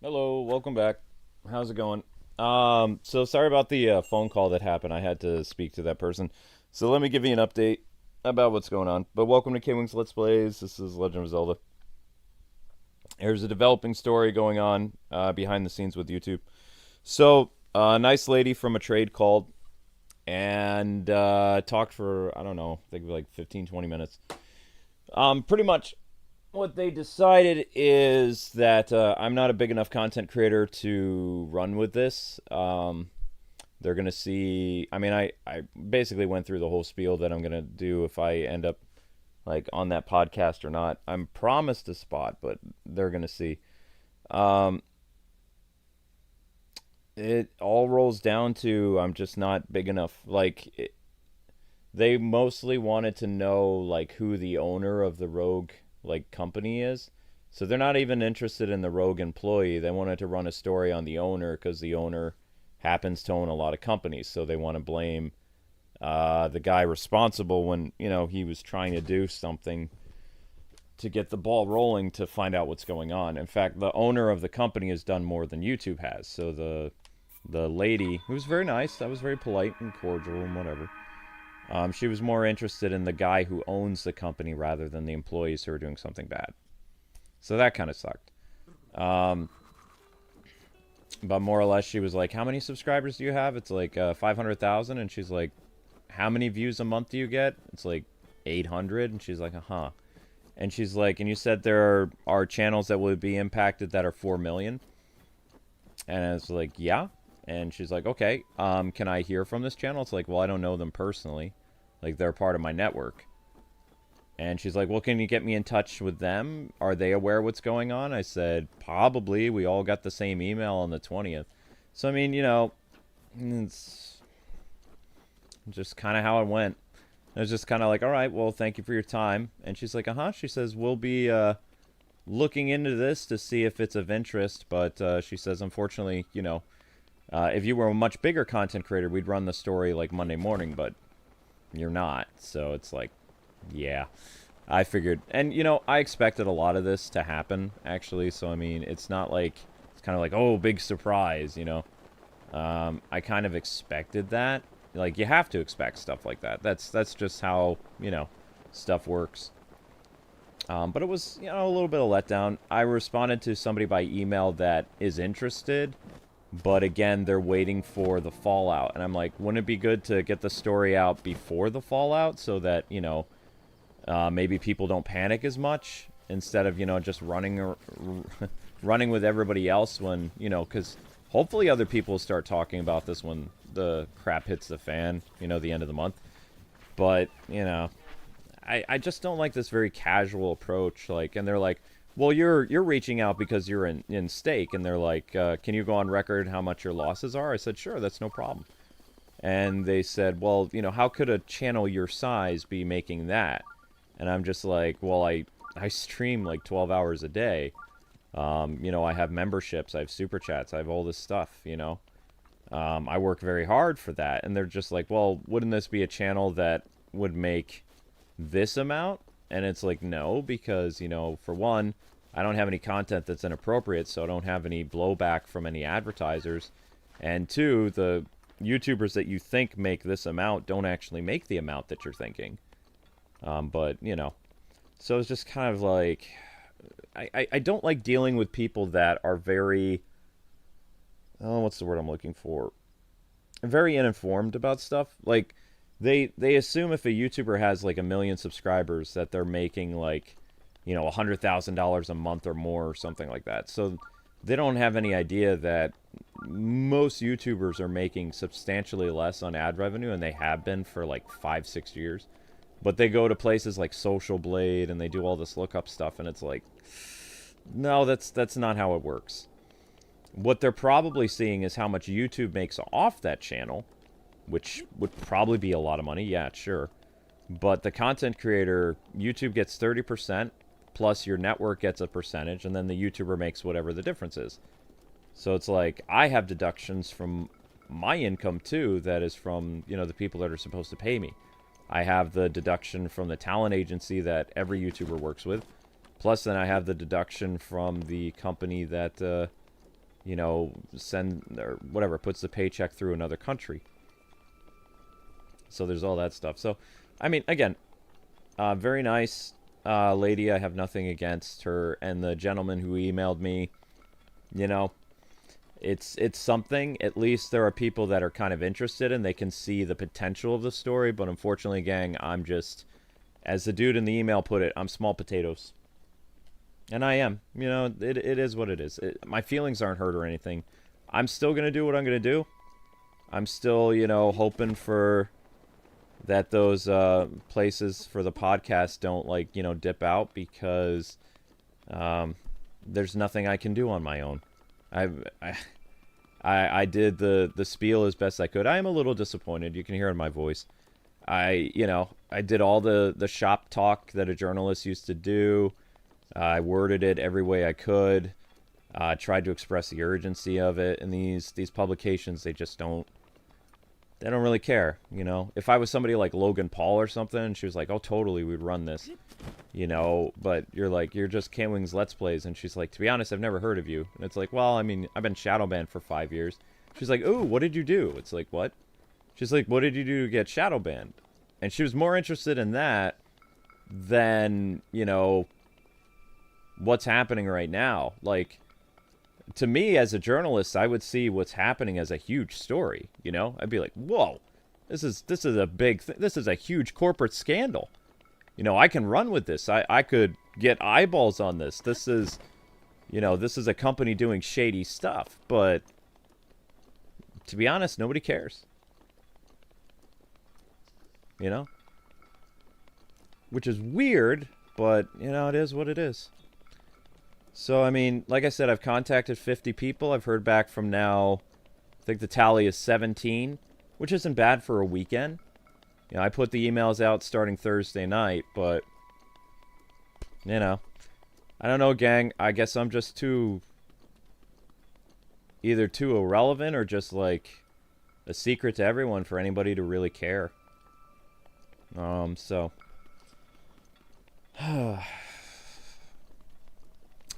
Hello, welcome back. How's it going? So sorry about the phone call that happened. I had to speak to that person. So let me give you an update about what's going on. But welcome to Kwingsletsplays. This is Legend of Zelda. There's a developing story going on behind the scenes with YouTube. So a nice lady from a trade called and talked for, I don't know, I think like 15, 20 minutes. Pretty much what they decided is that I'm not a big enough content creator to run with this. They're going to see. I mean, I basically went through the whole spiel that I'm going to do if I end up like on that podcast or not. I'm promised a spot, but they're going to see. Um, it all rolls down to I'm just not big enough. They mostly wanted to know like who the owner of the Rogue like company is. So they're not even interested in the Rogue employee. They wanted to run a story on the owner because the owner happens to own a lot of companies. So they want to blame the guy responsible when he was trying to do something to get the ball rolling to find out what's going on. In fact, the owner of the company has done more than YouTube has. So the lady, who was very nice, that was very polite and cordial and whatever. She was more interested in the guy who owns the company rather than the employees who are doing something bad. So that kind of sucked. Um, but more or less, she was like, "How many subscribers do you have?" It's like 500,000, and she's like, "How many views a month do you get?" It's like 800, and she's like, "Uh huh." And she's like, "And you said there are channels that would be impacted that are 4 million?" And I was like, "Yeah." And she's like, "Okay, can I hear from this channel?" It's like, "Well, I don't know them personally. Like, they're part of my network." And she's like, "Well, can you get me in touch with them? Are they aware what's going on?" I said, "Probably. We all got the same email on the 20th." So, I mean, it's just kind of how it went. It was just kind of like, "All right, well, thank you for your time." And she's like, "Uh-huh." She says, "We'll be looking into this to see if it's of interest." But she says, "Unfortunately, if you were a much bigger content creator, we'd run the story like Monday morning, but you're not." So it's like, yeah, I figured. And, I expected a lot of this to happen, actually. So, I mean, it's not like, it's kind of like, oh, big surprise. I kind of expected that. Like, you have to expect stuff like that. That's just how, stuff works. But it was, a little bit of letdown. I responded to somebody by email that is interested, but again, they're waiting for the fallout. And I'm like, wouldn't it be good to get the story out before the fallout so that, maybe people don't panic as much instead of, just running with everybody else when, because hopefully other people start talking about this when the crap hits the fan, the end of the month. But, I just don't like this very casual approach. Like, and they're like, "Well, you're reaching out because you're in stake," and they're like, "Can you go on record how much your losses are?" I said, "Sure, that's no problem." And they said, "Well, how could a channel your size be making that?" And I'm just like, "Well, I stream like 12 hours a day. I have memberships, I have super chats, I have all this stuff. I work very hard for that." And they're just like, "Well, wouldn't this be a channel that would make this amount?" And it's like, no, because, for one, I don't have any content that's inappropriate, so I don't have any blowback from any advertisers. And two, the YouTubers that you think make this amount don't actually make the amount that you're thinking. But, so it's just kind of like, I don't like dealing with people that are very, oh, what's the word I'm looking for? Very uninformed about stuff. Like, they assume if a YouTuber has like 1 million subscribers that they're making like, $100,000 a month or more or something like that. So they don't have any idea that most YouTubers are making substantially less on ad revenue, and they have been for like 5, 6 years. But they go to places like Social Blade and they do all this lookup stuff, and it's like, no, that's not how it works. What they're probably seeing is how much YouTube makes off that channel, which would probably be a lot of money. Yeah, sure. But the content creator, YouTube gets 30%, plus your network gets a percentage, and then the YouTuber makes whatever the difference is. So it's like, I have deductions from my income too, that is from, the people that are supposed to pay me. I have the deduction from the talent agency that every YouTuber works with. Plus, then I have the deduction from the company that you know, send or whatever, puts the paycheck through another country. So there's all that stuff. So, I mean, again, very nice lady. I have nothing against her. And the gentleman who emailed me, you know, it's something. At least there are people that are kind of interested and they can see the potential of the story. But unfortunately, gang, I'm just, as the dude in the email put it, I'm small potatoes. And I am. You know, it is what it is. My feelings aren't hurt or anything. I'm still going to do what I'm going to do. I'm still, you know, hoping for that those places for the podcast don't, like, you know, dip out, because there's nothing I can do on my own. I did the spiel as best I could. I am a little disappointed. You can hear it in my voice. I did all the shop talk that a journalist used to do. I worded it every way I could. Tried to express the urgency of it. And these publications, they just don't. They don't really care, you know. If I was somebody like Logan Paul or something, and she was like, "Oh, totally, we'd run this," you know. But you're like, you're just Kwingsletsplays, and she's like, "To be honest, I've never heard of you." And it's like, well, I mean, I've been shadow banned for 5 years. She's like, "Ooh, what did you do?" It's like, what? She's like, "What did you do to get shadow banned?" And she was more interested in that than, you know, what's happening right now. Like, to me, as a journalist, I would see what's happening as a huge story. You know, I'd be like, "Whoa, this is a big this is a huge corporate scandal. You know, I can run with this. I could get eyeballs on this. This is, you know, this is a company doing shady stuff." But to be honest, nobody cares. You know, which is weird, but you know, it is what it is. So, I mean, like I said, I've contacted 50 people. I've heard back from now, I think the tally is 17, which isn't bad for a weekend. You know, I put the emails out starting Thursday night, but, you know, I don't know, gang. I guess I'm just either too irrelevant or just, like, a secret to everyone for anybody to really care. So...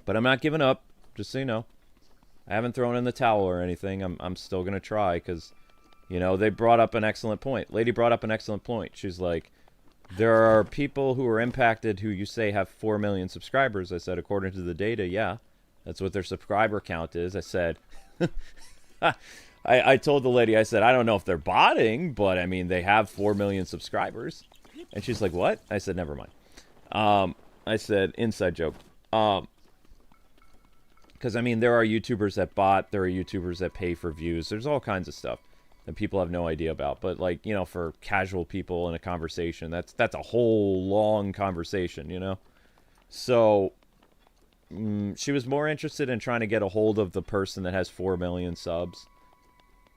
But I'm not giving up, just so you know. I haven't thrown in the towel or anything. I'm still going to try, because, you know, they brought up an excellent point. Lady brought up an excellent point. She's like, there are people who are impacted who you say have 4 million subscribers. I said, according to the data, yeah. That's what their subscriber count is. I said, I told the lady, I said, I don't know if they're botting, but, I mean, they have 4 million subscribers. And she's like, what? I said, never mind. I said, inside joke. Because, I mean, there are YouTubers that bot. There are YouTubers that pay for views. There's all kinds of stuff that people have no idea about. But, like, you know, for casual people in a conversation, that's a whole long conversation, you know? So, she was more interested in trying to get a hold of the person that has 4 million subs.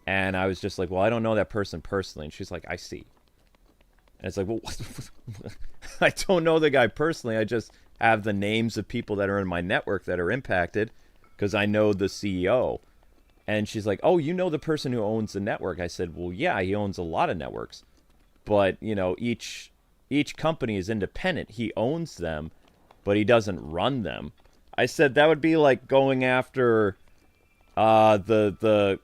And I was just like, well, I don't know that person personally. And she's like, I see. And it's like, well, I don't know the guy personally. I just have the names of people that are in my network that are impacted, because I know the CEO. And she's like, oh, you know the person who owns the network? I said, well, yeah, he owns a lot of networks. But, you know, each company is independent. He owns them, but he doesn't run them. I said that would be like going after the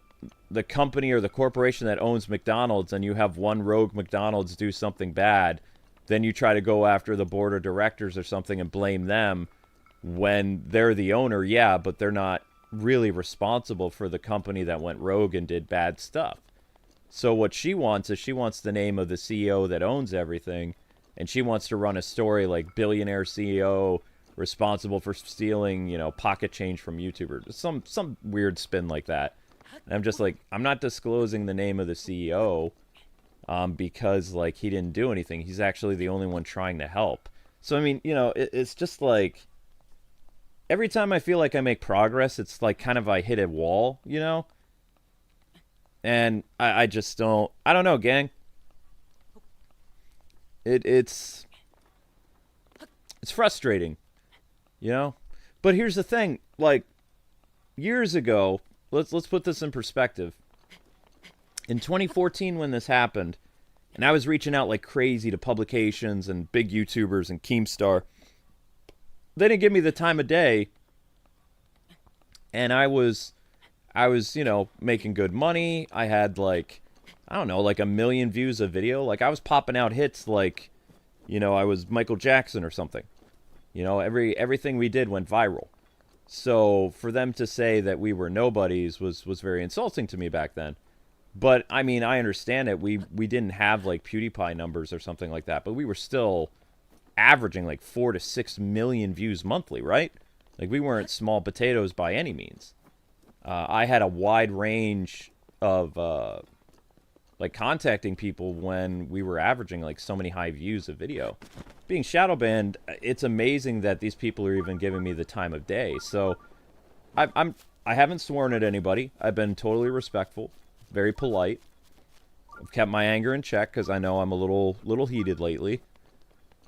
company or the corporation that owns McDonald's, and you have one rogue McDonald's do something bad. Then you try to go after the board of directors or something and blame them when they're the owner, yeah, but they're not really responsible for the company that went rogue and did bad stuff. So what she wants is she wants the name of the CEO that owns everything, and she wants to run a story like billionaire CEO responsible for stealing, you know, pocket change from YouTubers. Some weird spin like that. And I'm just like, I'm not disclosing the name of the CEO because, like, he didn't do anything. He's actually the only one trying to help. So, I mean, you know, it's just like, every time I feel like I make progress, it's like kind of I hit a wall, you know? And I just don't... I don't know, gang. It's frustrating, you know? But here's the thing. Like, years ago... Let's put this in perspective. In 2014, when this happened, and I was reaching out like crazy to publications and big YouTubers and Keemstar, they didn't give me the time of day, and I was I was, you know, making good money. I had like, I don't know, like 1 million views a video. Like I was popping out hits like, you know, I was Michael Jackson or something. You know, everything we did went viral. So for them to say that we were nobodies was very insulting to me back then. But I mean, I understand it. We didn't have like PewDiePie numbers or something like that, but we were still averaging like 4 to 6 million views monthly, right? Like we weren't small potatoes by any means. I had a wide range of like contacting people when we were averaging like so many high views of video. Being shadow banned, it's amazing that these people are even giving me the time of day. So I haven't sworn at anybody. I've been totally respectful, very polite. I've kept my anger in check because I know I'm a little heated lately.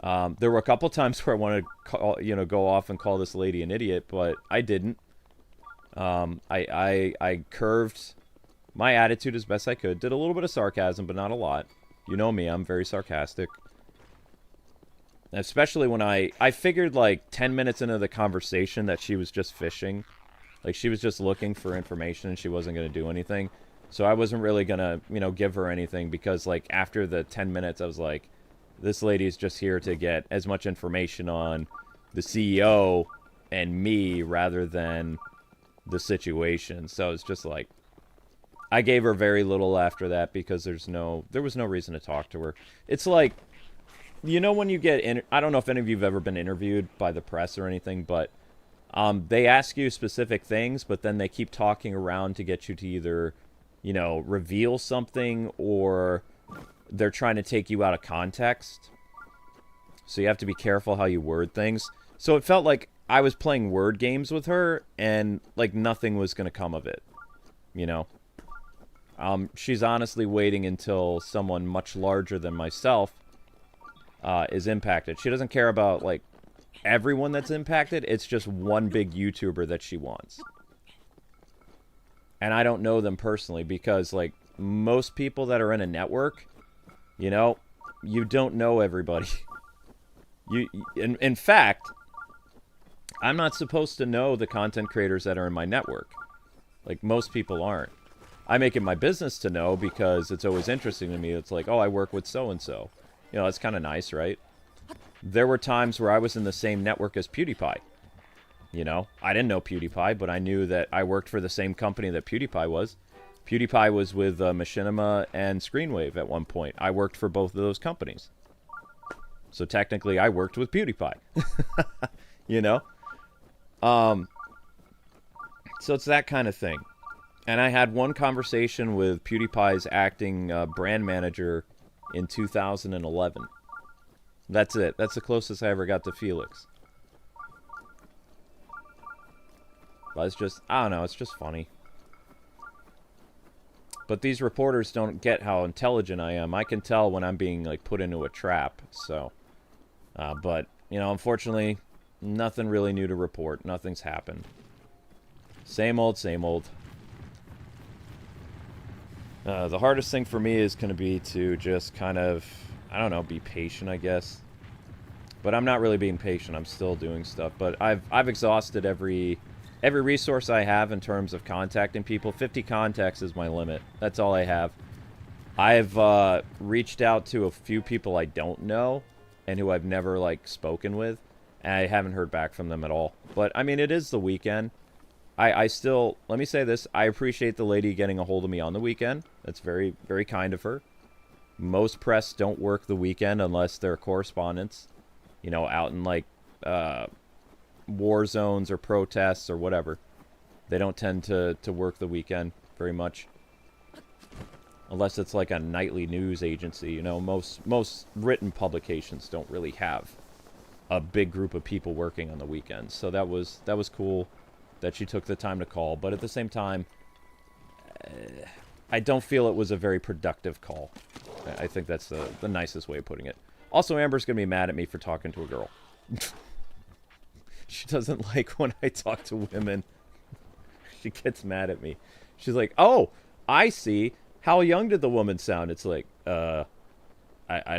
There were a couple times where I wanted to go off and call this lady an idiot, but I didn't. I curved my attitude as best I could. Did a little bit of sarcasm, but not a lot. You know me, I'm very sarcastic. Especially when I figured like 10 minutes into the conversation that she was just fishing. Like she was just looking for information and she wasn't going to do anything. So I wasn't really going to, give her anything because like after the 10 minutes I was like, this lady's just here to get as much information on the CEO and me rather than the situation. So it's just like, I gave her very little after that because there was no reason to talk to her. It's like, when you get I don't know if any of you have ever been interviewed by the press or anything, but they ask you specific things, but then they keep talking around to get you to either, reveal something or they're trying to take you out of context. So you have to be careful how you word things. So it felt like I was playing word games with her and like nothing was going to come of it, She's honestly waiting until someone much larger than myself is impacted. She doesn't care about like everyone that's impacted. It's just one big YouTuber that she wants. And I don't know them personally because like most people that are in a network, you don't know everybody. In fact, I'm not supposed to know the content creators that are in my network. Like most people aren't. I make it my business to know because it's always interesting to me. It's like, oh, I work with so-and-so. That's kind of nice, right? There were times where I was in the same network as PewDiePie. I didn't know PewDiePie, but I knew that I worked for the same company that PewDiePie was. PewDiePie was with Machinima and Screenwave at one point. I worked for both of those companies. So technically, I worked with PewDiePie. So it's that kind of thing. And I had one conversation with PewDiePie's acting brand manager in 2011. That's it. That's the closest I ever got to Felix. But it's just, I don't know, it's just funny. But these reporters don't get how intelligent I am. I can tell when I'm being, like, put into a trap, so. But, unfortunately, nothing really new to report. Nothing's happened. Same old, same old. The hardest thing for me is going to be to just kind of, I don't know, be patient, I guess. But I'm not really being patient. I'm still doing stuff. But I've exhausted every resource I have in terms of contacting people. 50 contacts is my limit. That's all I have. I've reached out to a few people I don't know and who I've never, like, spoken with. And I haven't heard back from them at all. But, I mean, it is the weekend. I still, let me say this, I appreciate the lady getting a hold of me on the weekend. That's very, very kind of her. Most press don't work the weekend unless they're correspondents, out in, like, war zones or protests or whatever. They don't tend to work the weekend very much. Unless it's like a nightly news agency, most written publications don't really have a big group of people working on the weekends. So that was cool that she took the time to call, but at the same time, I don't feel it was a very productive call. I think that's the nicest way of putting it. Also, Amber's going to be mad at me for talking to a girl. She doesn't like when I talk to women. She gets mad at me. She's like, oh, I see. How young did the woman sound? It's like, I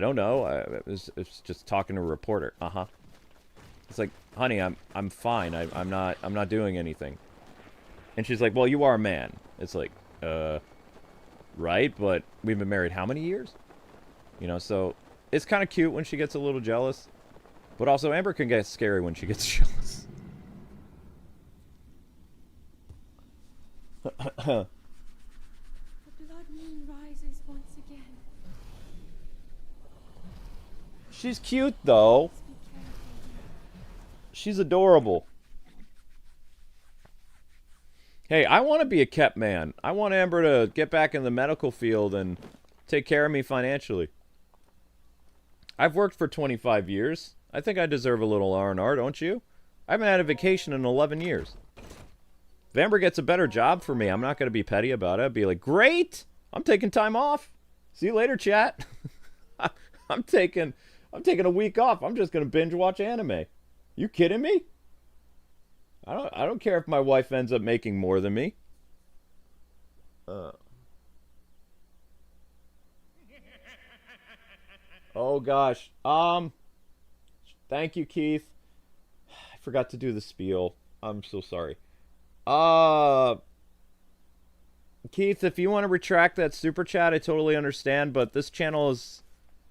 don't know. It's just talking to a reporter. Uh-huh. It's like, honey, I'm fine. I'm not doing anything. And she's like, well, you are a man. It's like, right, but we've been married how many years? You know, so it's kind of cute when she gets a little jealous. But also, Amber can get scary when she gets jealous. The blood moon rises once again. She's cute, though. Let's be careful. She's adorable. Hey, I want to be a kept man. I want Amber to get back in the medical field and take care of me financially. I've worked for 25 years. I think I deserve a little R&R, don't you? I haven't had a vacation in 11 years. If Amber gets a better job for me, I'm not going to be petty about it. I'd be like, great! I'm taking time off. See you later, chat. I'm taking a week off. I'm just going to binge watch anime. You kidding me? I don't care if my wife ends up making more than me. Oh gosh. Thank you, Keith. I forgot to do the spiel. I'm so sorry. Keith, if you want to retract that super chat, I totally understand, but this channel is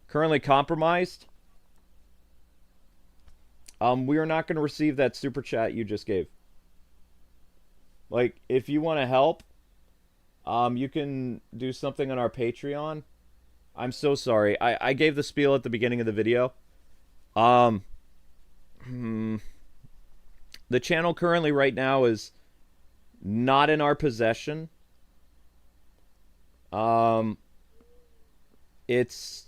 currently compromised. We are not going to receive that super chat you just gave. Like, if you want to help, you can do something on our Patreon. I'm so sorry. I gave the spiel at the beginning of the video. The channel currently right now is not in our possession. It's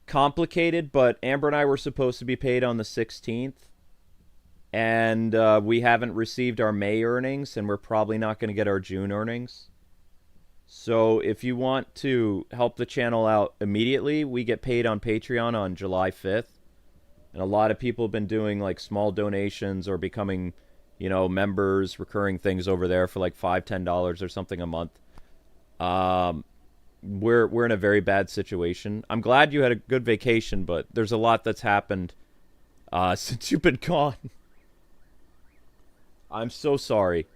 complicated, but Amber and I were supposed to be paid on the 16th. And we haven't received our May earnings, and we're probably not going to get our June earnings. So if you want to help the channel out immediately, we get paid on Patreon on July 5th. And a lot of people have been doing like small donations or becoming, you know, members, recurring things over there for like $5, $10 or something a month. We're in a very bad situation. I'm glad you had a good vacation, but there's a lot that's happened since you've been gone. I'm so sorry.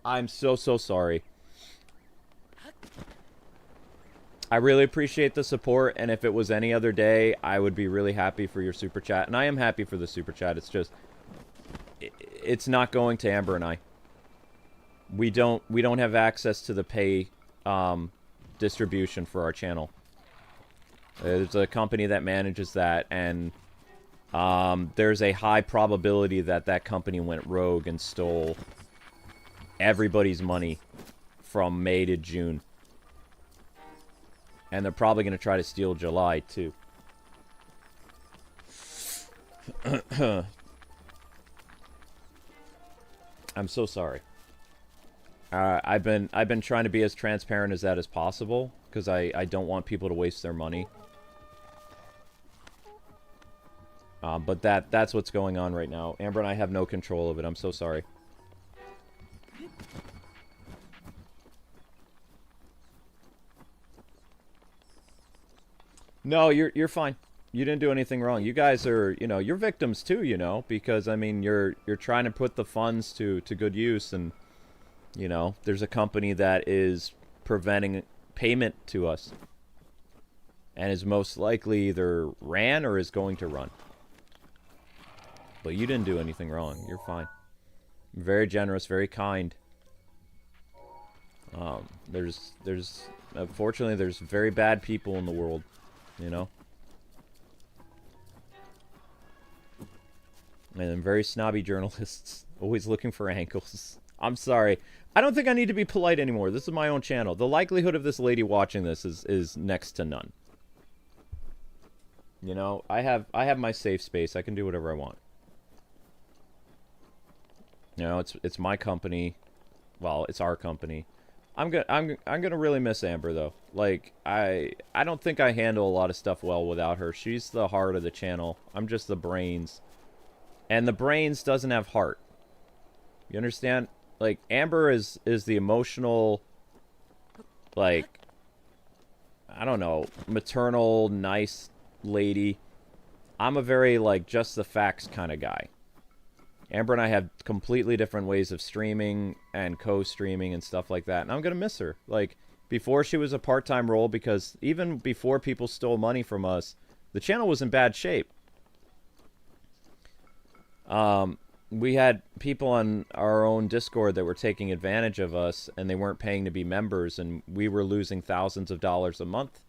I'm so sorry. I really appreciate the support, and if it was any other day, I would be really happy for your super chat. And I am happy for the super chat. It's just, it's not going to Amber and I. We don't have access to the pay distribution for our channel. There's a company that manages that, and there's a high probability that that company went rogue and stole everybody's money from May to June. And they're probably going to try to steal July, too. I'm so sorry. I've been trying to be as transparent as that as possible, because I don't want people to waste their money. But that's what's going on right now. Amber and I have no control of it. I'm so sorry. No, you're fine. You didn't do anything wrong. You guys are, you know, you're victims too, you know, because I mean, you're trying to put the funds to good use, and you know, there's a company that is preventing payment to us, and is most likely either ran or is going to run. But you didn't do anything wrong. You're fine. Very generous, very kind. Unfortunately, there's very bad people in the world, you know? And very snobby journalists, always looking for angles. I'm sorry. I don't think I need to be polite anymore. This is my own channel. The likelihood of this lady watching this is next to none. You know, I have my safe space. I can do whatever I want. You know, it's my company. Well, it's our company. I'm gonna really miss Amber though. Like I don't think I handle a lot of stuff well without her. She's the heart of the channel. I'm just the brains. And the brains doesn't have heart. You understand? Like Amber is the emotional, like, I don't know, maternal, nice lady. I'm a very, like, just the facts kind of guy. Amber and I have completely different ways of streaming and co-streaming and stuff like that. And I'm going to miss her. Like, before she was a part-time role, because even before people stole money from us, the channel was in bad shape. We had people on our own Discord that were taking advantage of us, and they weren't paying to be members, and we were losing thousands of dollars a month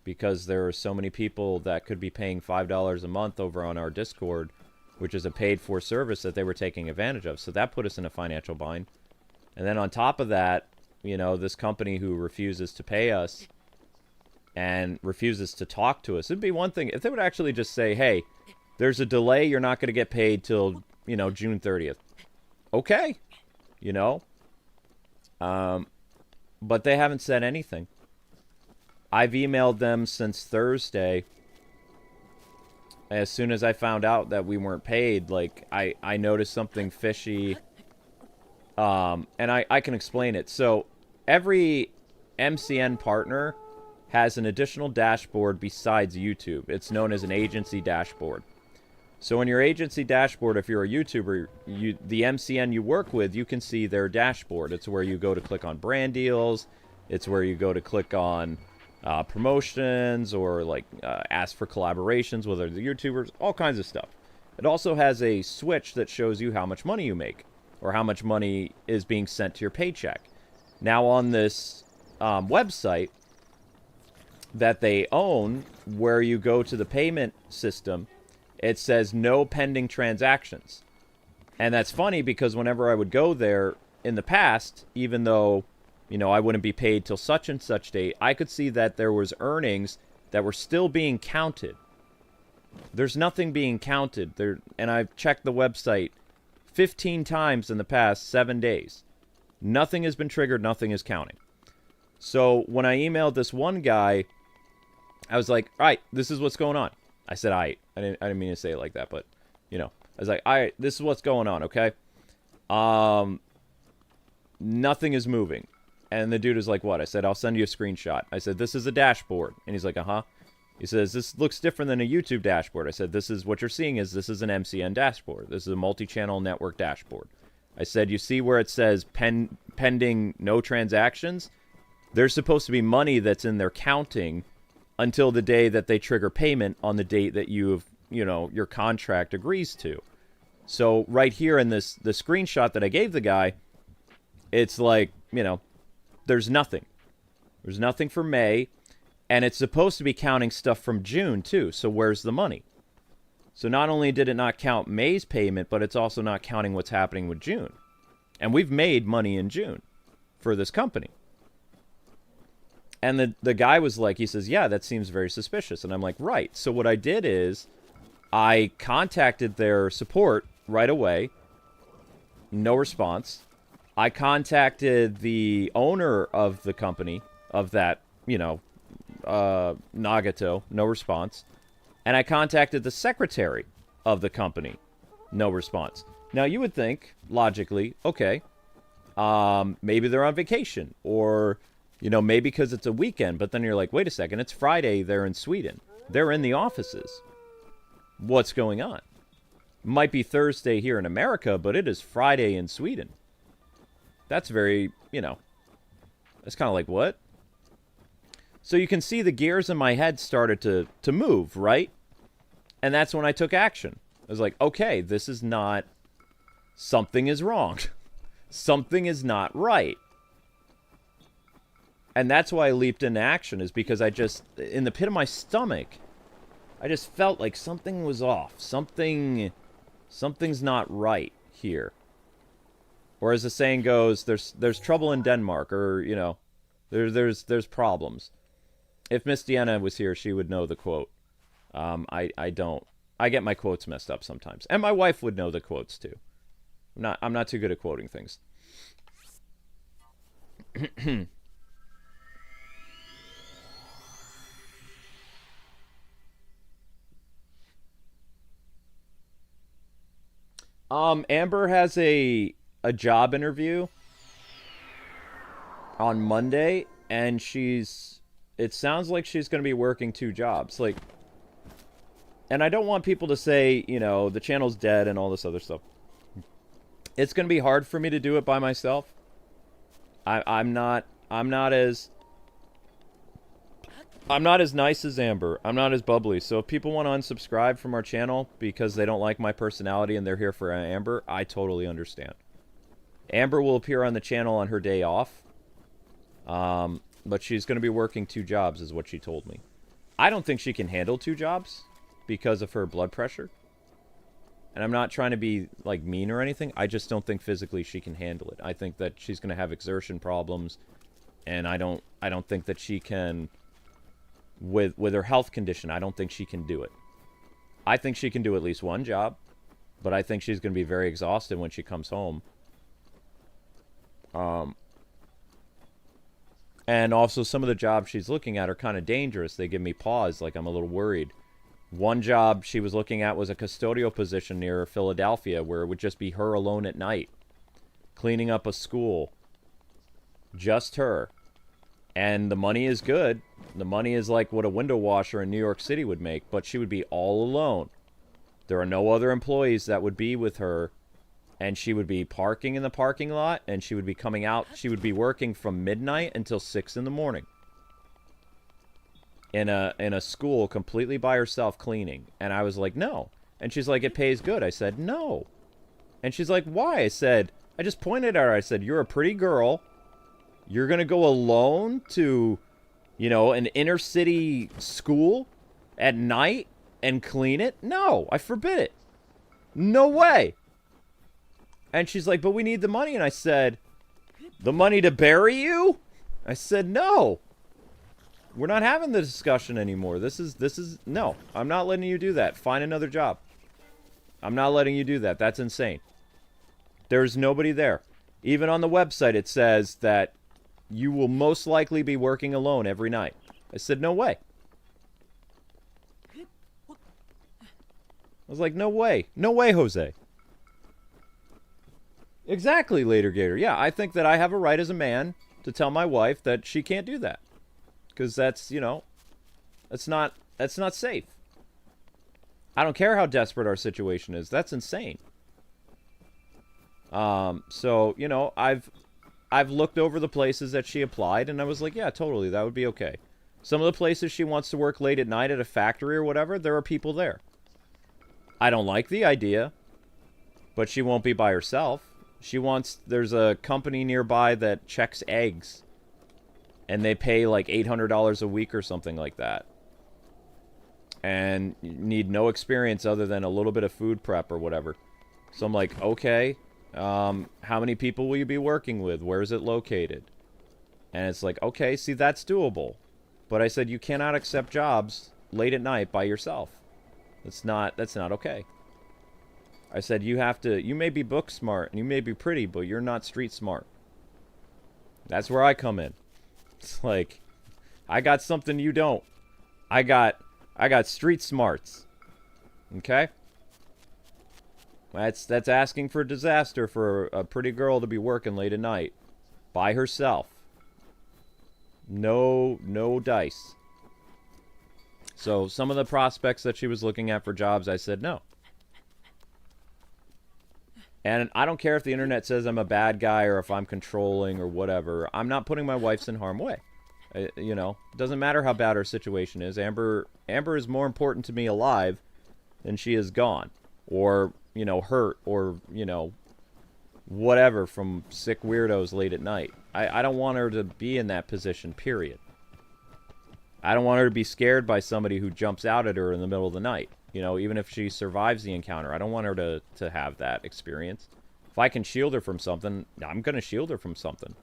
because there were so many people that could be paying $5 a month over on our Discord, which is a paid-for service that they were taking advantage of. So that put us in a financial bind. And then on top of that, you know, this company who refuses to pay us and refuses to talk to us. It'd be one thing if they would actually just say, hey, there's a delay, you're not going to get paid till, you know, June 30th. Okay. You know? But they haven't said anything. I've emailed them since Thursday. As soon as I found out that we weren't paid, like, I noticed something fishy. And I can explain it. So, every MCN partner has an additional dashboard besides YouTube. It's known as an agency dashboard. So, in your agency dashboard, if you're a YouTuber, the MCN you work with, you can see their dashboard. It's where you go to click on brand deals. It's where you go to click on promotions or like ask for collaborations with other YouTubers, all kinds of stuff. It also has a switch that shows you how much money you make or how much money is being sent to your paycheck. Now on this website that they own, where you go to the payment system, it says no pending transactions. And that's funny because whenever I would go there in the past, even though, you know, I wouldn't be paid till such and such date, I could see that there was earnings that were still being counted. There's nothing being counted there, and I've checked the website 15 times in the past 7 days. Nothing has been triggered, nothing is counting. So when I emailed this one guy, I was like, all right, this is what's going on. I said, I didn't mean to say it like that, but, you know, I was like, all right, this is what's going on, okay? Nothing is moving. And the dude is like, what? I said, I'll send you a screenshot. I said, this is a dashboard. And he's like, uh-huh. He says, this looks different than a YouTube dashboard. I said, this is what you're seeing is this is an MCN dashboard. This is a multi-channel network dashboard. I said, you see where it says pending no transactions? There's supposed to be money that's in there counting until the day that they trigger payment on the date that you've, you know, your contract agrees to. So right here in the screenshot that I gave the guy, it's like, you know, there's nothing. There's nothing for May, and it's supposed to be counting stuff from June too. So where's the money? So not only did it not count May's payment, but it's also not counting what's happening with June. And we've made money in June for this company. And the guy was like, he says, yeah, that seems very suspicious. And I'm like, right. So what I did is I contacted their support right away. No response. I contacted the owner of the company, of that, you know, Nagato. No response. And I contacted the secretary of the company. No response. Now, you would think, logically, okay, maybe they're on vacation, or, you know, maybe because it's a weekend. But then you're like, wait a second, it's Friday, they're in Sweden. They're in the offices. What's going on? Might be Thursday here in America, but it is Friday in Sweden. That's very, you know, that's kind of like, what? So you can see the gears in my head started to move, right? And that's when I took action. I was like, okay, this is not, something is wrong. Something is not right. And that's why I leaped into action, is because I just, in the pit of my stomach, I just felt like something was off. Something's not right here. Or as the saying goes, there's trouble in Denmark, or, you know, there's problems. If Miss Deanna was here, she would know the quote. I don't. I get my quotes messed up sometimes. And my wife would know the quotes too. I'm not too good at quoting things. Amber has a job interview on Monday, and it sounds like she's going to be working 2 jobs. Like, And I don't want people to say, you know, the channel's dead and all this other stuff. It's going to be hard for me to do it by myself. I'm not as nice as Amber. I'm not as bubbly. So if people want to unsubscribe from our channel because they don't like my personality and they're here for Amber, I totally understand. Amber will appear on the channel on her day off. But she's going to be working 2 jobs is what she told me. I don't think she can handle 2 jobs because of her blood pressure. And I'm not trying to be, like, mean or anything. I just don't think physically she can handle it. I think that she's going to have exertion problems. And I don't think that she can, with her health condition, I don't think she can do it. I think she can do at least 1 job. But I think she's going to be very exhausted when she comes home. And also some of the jobs she's looking at are kind of dangerous. They give me pause, like I'm a little worried. One job she was looking at was a custodial position near Philadelphia where it would just be her alone at night, cleaning up a school. Just her. And the money is good. The money is like what a window washer in New York City would make, but she would be all alone. There are no other employees that would be with her, and she would be parking in the parking lot, and she would be coming out. She would be working from midnight until 6 in the morning. In a school completely by herself cleaning. And I was like, no. And she's like, it pays good. I said, no. And she's like, why? I said, I just pointed at her. I said, you're a pretty girl. You're going to go alone to, you know, an inner city school at night and clean it? No, I forbid it. No way. And she's like, but we need the money. And I said, the money to bury you? I said, no. We're not having the discussion anymore. This is, no. I'm not letting you do that. Find another job. I'm not letting you do that. That's insane. There's nobody there. Even on the website, it says that you will most likely be working alone every night. I said, no way. I was like, no way. No way, Jose. Exactly, Later Gator. Yeah, I think that I have a right as a man to tell my wife that she can't do that. Because that's, you know, that's not safe. I don't care how desperate our situation is. That's insane. So, you know, I've looked over the places that she applied, and I was like, yeah, totally, that would be okay. Some of the places she wants to work late at night at a factory or whatever, there are people there. I don't like the idea, but she won't be by herself. There's a company nearby that checks eggs. And they pay like $800 a week or something like that. And you need no experience other than a little bit of food prep or whatever. So I'm like, okay, how many people will you be working with? Where is it located? And it's like, okay, see, that's doable. But I said, you cannot accept jobs late at night by yourself. That's not okay. I said, you may be book smart and you may be pretty, but you're not street smart. That's where I come in. It's like, I got something you don't. I got street smarts. Okay? That's asking for disaster for a pretty girl to be working late at night by herself. No dice. So some of the prospects that she was looking at for jobs, I said no. And I don't care if the internet says I'm a bad guy or if I'm controlling or whatever. I'm not putting my wife's in harm's way. You know, it doesn't matter how bad her situation is. Amber is more important to me alive than she is gone. Or, you know, hurt or, you know, whatever from sick weirdos late at night. I don't want her to be in that position, period. I don't want her to be scared by somebody who jumps out at her in the middle of the night. You know, even if she survives the encounter, I don't want her to have that experience. If I can shield her from something, I'm going to shield her from something.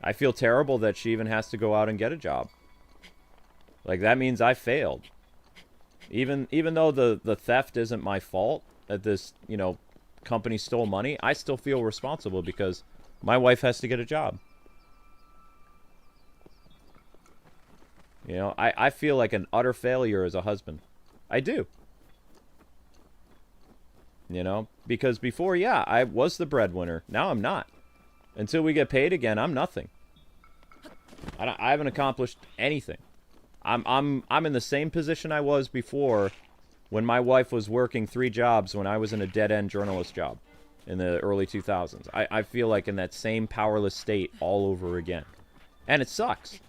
I feel terrible that she even has to go out and get a job. Like, that means I failed. Even though the theft isn't my fault, that this, you know, company stole money, I still feel responsible because my wife has to get a job. You know, I feel like an utter failure as a husband. I do. You know, because before, yeah, I was the breadwinner. Now I'm not. Until we get paid again, I'm nothing. I haven't accomplished anything. I'm in the same position I was before when my wife was working 3 jobs when I was in a dead-end journalist job in the early 2000s. I feel like in that same powerless state all over again. And it sucks.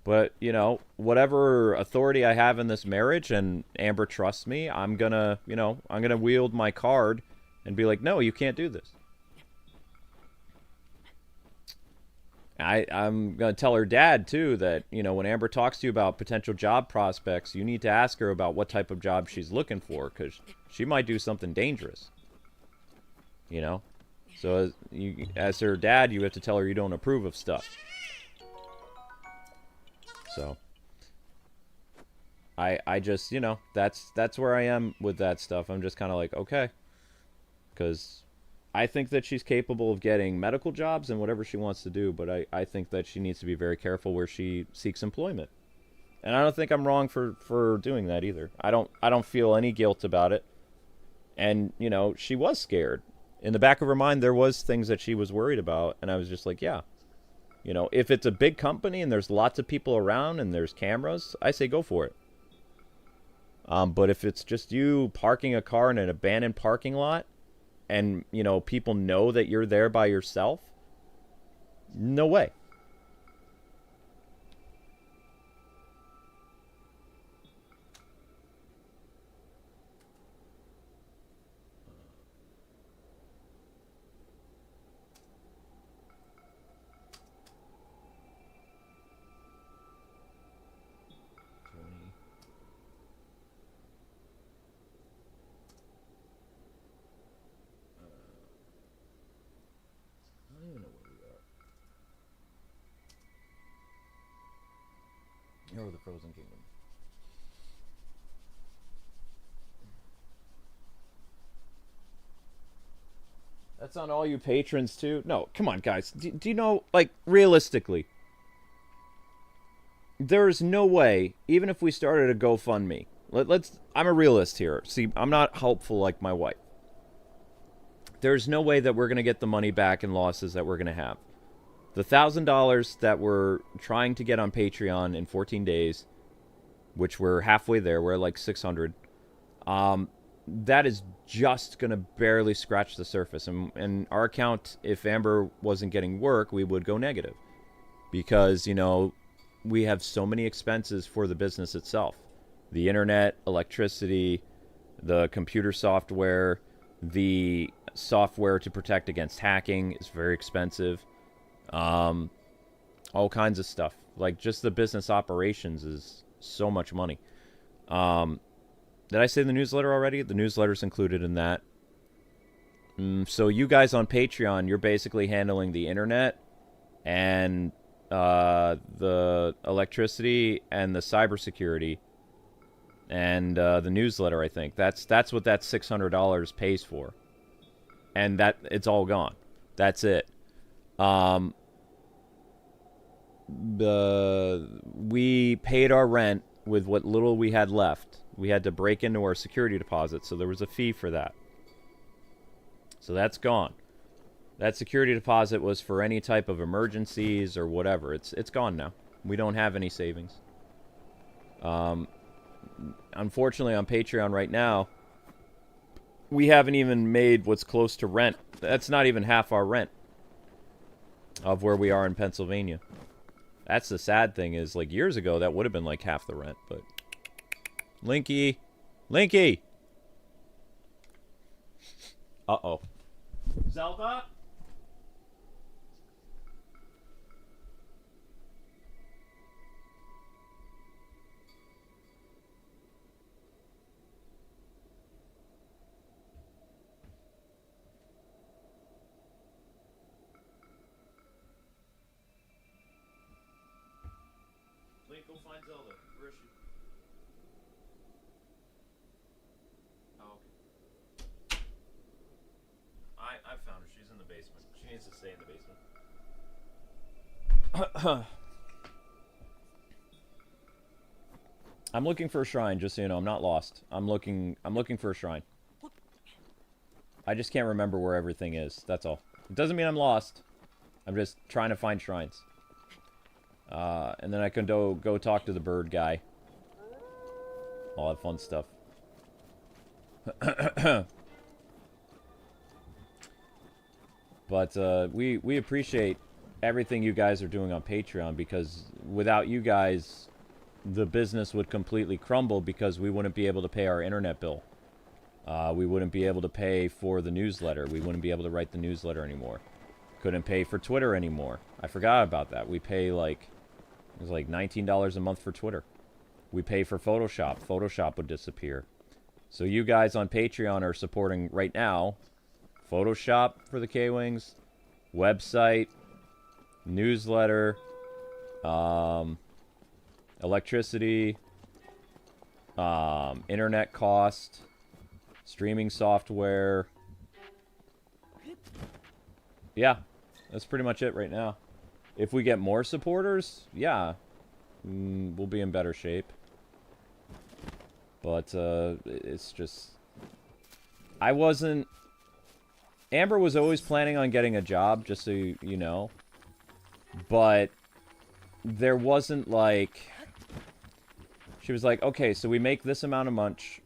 But, you know, whatever authority I have in this marriage and Amber trusts me, I'm gonna, you know, I'm gonna wield my card and be like, no, you can't do this. I'm going to tell her dad, too, that, you know, when Amber talks to you about potential job prospects, you need to ask her about what type of job she's looking for, because she might do something dangerous. You know? So as her dad, you have to tell her you don't approve of stuff. So I just, you know, that's where I am with that stuff. I'm just kind of like, okay. Because I think that she's capable of getting medical jobs and whatever she wants to do, but I think that she needs to be very careful where she seeks employment. And I don't think I'm wrong for doing that either. I don't feel any guilt about it. And, you know, she was scared. In the back of her mind, there was things that she was worried about, and I was just like, yeah. You know, if it's a big company and there's lots of people around and there's cameras, I say go for it. But if it's just you parking a car in an abandoned parking lot, and, you know, people know that you're there by yourself, no way. Or the Frozen Kingdom. That's on all you patrons too. No, come on, guys. Do you know, like, realistically, there's no way, even if we started a GoFundMe, let's. I'm a realist here. See, I'm not hopeful like my wife. There's no way that we're gonna get the money back in losses that we're gonna have. The $1,000 that we're trying to get on Patreon in 14 days, which we're halfway there, we're like 600. That is just going to barely scratch the surface. And our account, if Amber wasn't getting work, we would go negative. Because, you know, we have so many expenses for the business itself. The internet, electricity, the computer software, the software to protect against hacking is very expensive. All kinds of stuff. Like, just the business operations is so much money. Did I say the newsletter already? The newsletter's included in that. So you guys on Patreon, you're basically handling the internet and the electricity and the cybersecurity and the newsletter, I think. That's what that $600 pays for. And that it's all gone. That's it. We paid our rent with what little we had left. We had to break into our security deposit, so there was a fee for that. So that's gone. That security deposit was for any type of emergencies or whatever. It's gone now. We don't have any savings. Unfortunately, on Patreon right now, we haven't even made what's close to rent. That's not even half our rent of where we are in Pennsylvania. That's the sad thing is, like, years ago, that would have been like half the rent, but... Linky! Linky! Uh-oh. Zelda? Link, go find Zelda. Where is she? Oh, okay. I found her. She's in the basement. She needs to stay in the basement. I'm looking for a shrine, just so you know. I'm not lost. I'm looking for a shrine. I just can't remember where everything is. That's all. It doesn't mean I'm lost. I'm just trying to find shrines. And then I can go talk to the bird guy. all that fun stuff. But we appreciate everything you guys are doing on Patreon, because without you guys, the business would completely crumble, because we wouldn't be able to pay our internet bill. We wouldn't be able to pay for the newsletter. We wouldn't be able to write the newsletter anymore. Couldn't pay for Twitter anymore. I forgot about that. We pay like, it was like $19 a month for Twitter. We pay for Photoshop. Photoshop would disappear. So you guys on Patreon are supporting right now Photoshop for the Kwings, website, newsletter, electricity, internet cost, streaming software. Yeah, that's pretty much it right now. If we get more supporters, yeah, we'll be in better shape. But it's just, I wasn't, Amber was always planning on getting a job, just so you know. But there wasn't like, she was like, okay, so we make this amount of much,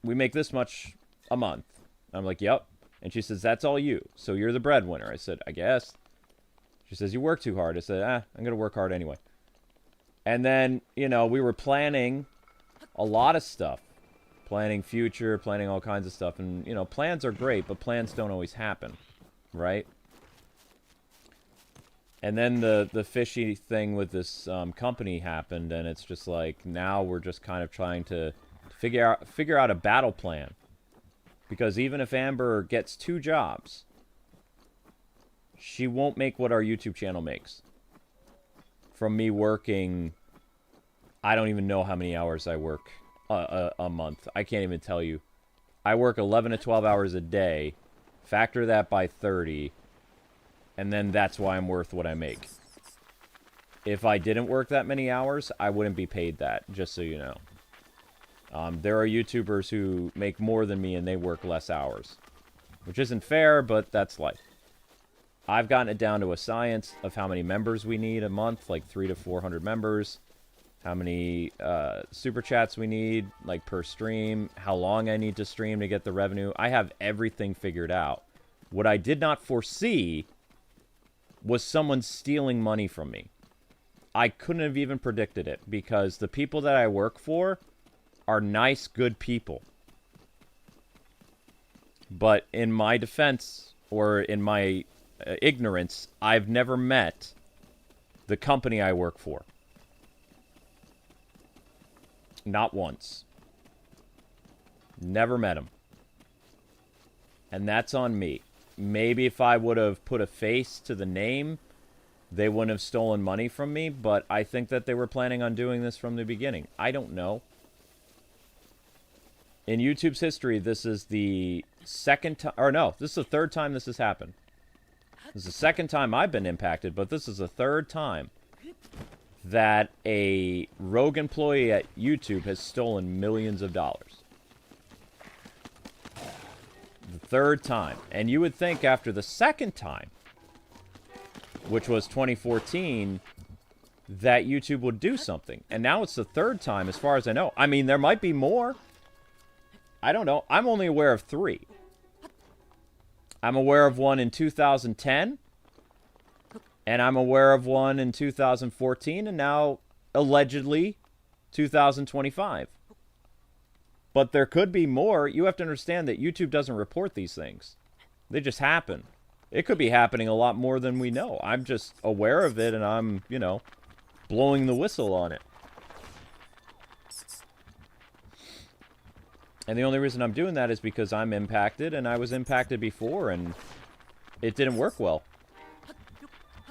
we make this much a month. I'm like, yep. And she says, that's all you. So you're the breadwinner. I said, I guess. She says, you work too hard. I said, I'm going to work hard anyway. And then, you know, we were planning a lot of stuff. Planning future, planning all kinds of stuff. And, you know, plans are great, but plans don't always happen. Right? And then the fishy thing with this company happened, and it's just like, now we're just kind of trying to figure out a battle plan. Because even if Amber gets 2 jobs, she won't make what our YouTube channel makes. From me working, I don't even know how many hours I work a month. I can't even tell you. I work 11 to 12 hours a day. Factor that by 30. And then that's why I'm worth what I make. If I didn't work that many hours, I wouldn't be paid that, just so you know. There are YouTubers who make more than me and they work less hours. Which isn't fair, but that's life. I've gotten it down to a science of how many members we need a month, like 300 to 400 members. How many super chats we need, like per stream. How long I need to stream to get the revenue. I have everything figured out. What I did not foresee was someone stealing money from me. I couldn't have even predicted it, because the people that I work for are nice, good people. But in my defense, or in my ignorance, I've never met the company I work for. Not once. Never met them. And that's on me. Maybe if I would have put a face to the name, they wouldn't have stolen money from me, but I think that they were planning on doing this from the beginning. I don't know. In YouTube's history, this is the second time, or no, this is the third time this has happened. This is the second time I've been impacted, but this is the third time that a rogue employee at YouTube has stolen millions of dollars. The third time. And you would think after the second time, which was 2014, that YouTube would do something. And now it's the third time, as far as I know. I mean, there might be more. I don't know. I'm only aware of 3. I'm aware of one in 2010. And I'm aware of one in 2014. And now, allegedly, 2025. But there could be more. You have to understand that YouTube doesn't report these things. They just happen. It could be happening a lot more than we know. I'm just aware of it, and I'm, you know, blowing the whistle on it. And the only reason I'm doing that is because I'm impacted, and I was impacted before, and it didn't work well.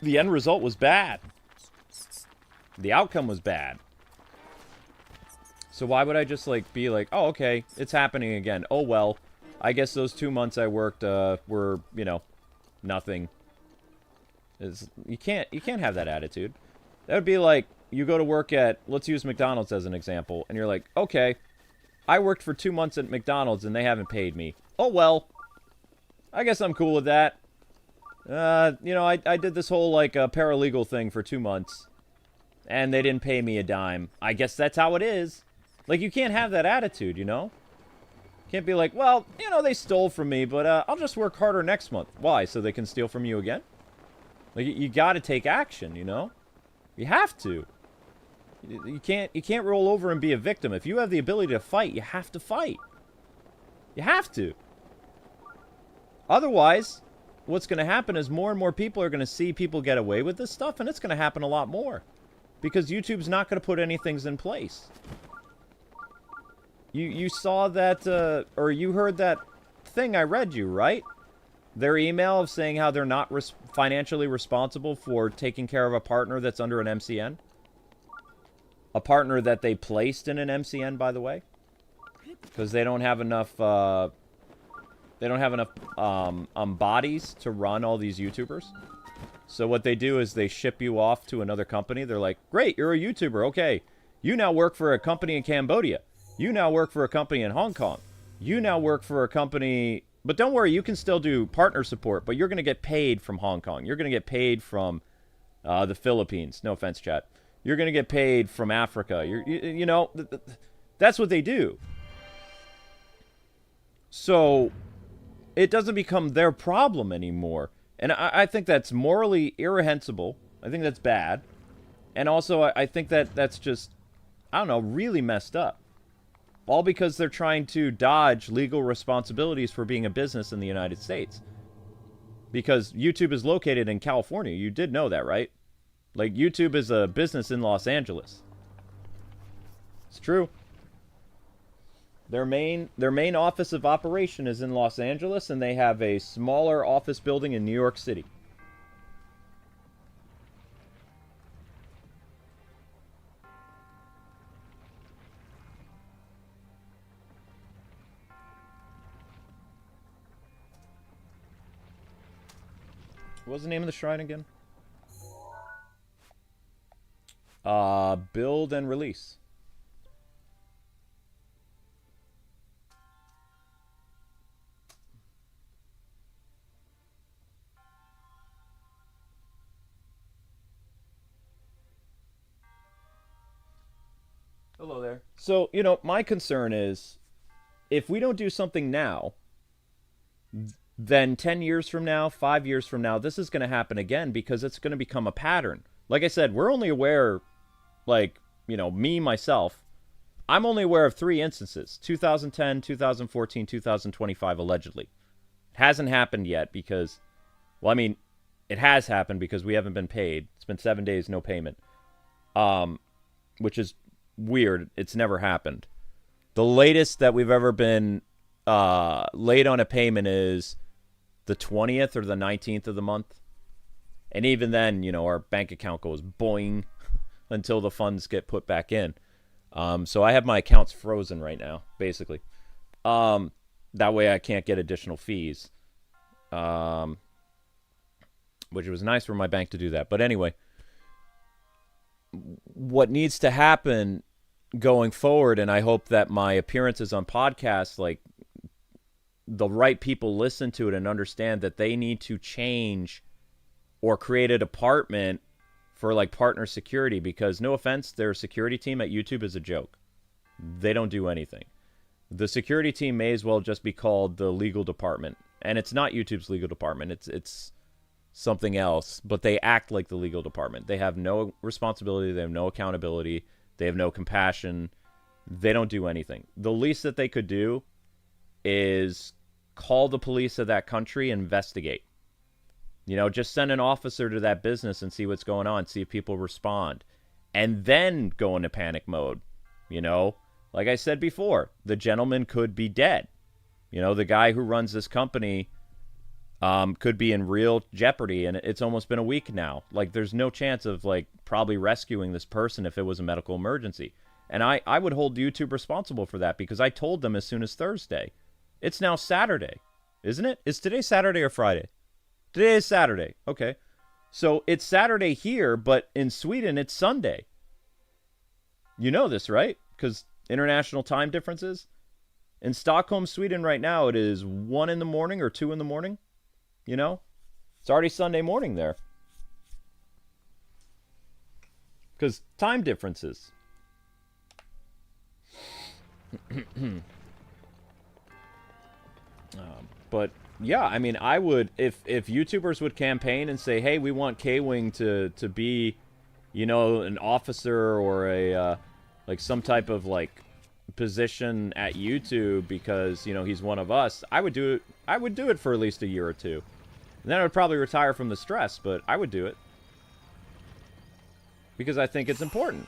The end result was bad. The outcome was bad. So why would I just, like, be like, oh, okay, it's happening again. Oh, well, I guess those 2 months I worked were, you know, nothing. You can't have that attitude. That would be like, you go to work at, let's use McDonald's as an example, and you're like, okay, I worked for 2 months at McDonald's and they haven't paid me. Oh, well, I guess I'm cool with that. You know, I did this whole, like, paralegal thing for 2 months, and they didn't pay me a dime. I guess that's how it is. Like, you can't have that attitude, you know? Can't be like, well, you know, they stole from me, but I'll just work harder next month. Why? So they can steal from you again? Like, you got to take action, you know? You have to. You can't roll over and be a victim. If you have the ability to fight, you have to fight. You have to. Otherwise, what's going to happen is more and more people are going to see people get away with this stuff, and it's going to happen a lot more. Because YouTube's not going to put any things in place. You saw that, or you heard that thing I read you, right? Their email of saying how they're not financially responsible for taking care of a partner that's under an MCN. A partner that they placed in an MCN, by the way. Because they don't have enough, bodies to run all these YouTubers. So what they do is they ship you off to another company. They're like, great, you're a YouTuber. Okay, you now work for a company in Cambodia. You now work for a company in Hong Kong. You now work for a company... But don't worry, you can still do partner support, but you're going to get paid from Hong Kong. You're going to get paid from the Philippines. No offense, chat. You're going to get paid from Africa. You know, that's what they do. So it doesn't become their problem anymore. And I think that's morally irrehensible. I think that's bad. And also, I think that that's just, I don't know, really messed up. All because they're trying to dodge legal responsibilities for being a business in the United States. Because YouTube is located in California. You did know that, right? Like, YouTube is a business in Los Angeles. It's true. Their main office of operation is in Los Angeles, and they have a smaller office building in New York City. What was the name of the shrine again? Build and release. Hello there. So, you know, my concern is, if we don't do something now, then 10 years from now, 5 years from now, this is going to happen again because it's going to become a pattern. Like I said, we're only aware, like, you know, me, myself, I'm only aware of 3 instances. 2010, 2014, 2025, allegedly. It hasn't happened yet because, well, I mean, it has happened because we haven't been paid. It's been 7 days, no payment. Which is weird. It's never happened. The latest that we've ever been late on a payment is the 20th or the 19th of the month. And even then, you know, our bank account goes boing until the funds get put back in. So I have my accounts frozen right now, basically. That way I can't get additional fees. Which was nice for my bank to do that. But anyway, what needs to happen going forward, and I hope that my appearances on podcasts, like, the right people listen to it and understand that they need to change or create a department for, like, partner security, because, no offense, their security team at YouTube is a joke. They don't do anything. The security team may as well just be called the legal department, and it's not YouTube's legal department. It's something else, but they act like the legal department. They have no responsibility. They have no accountability. They have no compassion. They don't do anything. The least that they could do is call the police of that country and investigate. You know, just send an officer to that business and see what's going on, see if people respond, and then go into panic mode. You know, like I said before, the gentleman could be dead. You know, the guy who runs this company could be in real jeopardy, and it's almost been a week now. Like, there's no chance of, like, probably rescuing this person if it was a medical emergency. And I would hold YouTube responsible for that, because I told them as soon as Thursday. It's now Saturday, isn't it? Is today Saturday or Friday? Today is Saturday. Okay. So it's Saturday here, but in Sweden it's Sunday. You know this, right? Because international time differences. In Stockholm, Sweden right now, it is 1 in the morning or 2 in the morning. You know? It's already Sunday morning there. Because time differences. But yeah, I mean, I would if YouTubers would campaign and say, "Hey, we want Kwing to be, you know, an officer or a like some type of like position at YouTube because you know he's one of us," I would do it. I would do it for at least a year or two. And then I would probably retire from the stress, but I would do it because I think it's important.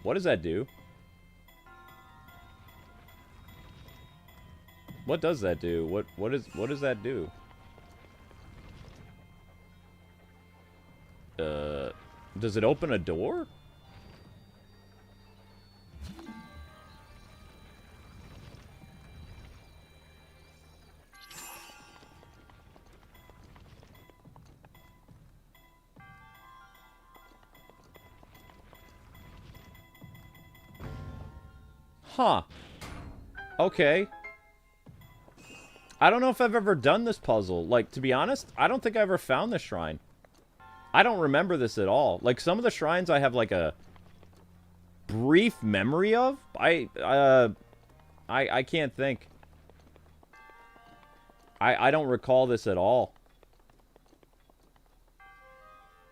What does that do? What does that do? What does that do? Does it open a door? Huh. Okay. I don't know if I've ever done this puzzle. Like, to be honest, I don't think I ever found this shrine. I don't remember this at all. Like, some of the shrines I have, like, a brief memory of. I can't think. I don't recall this at all.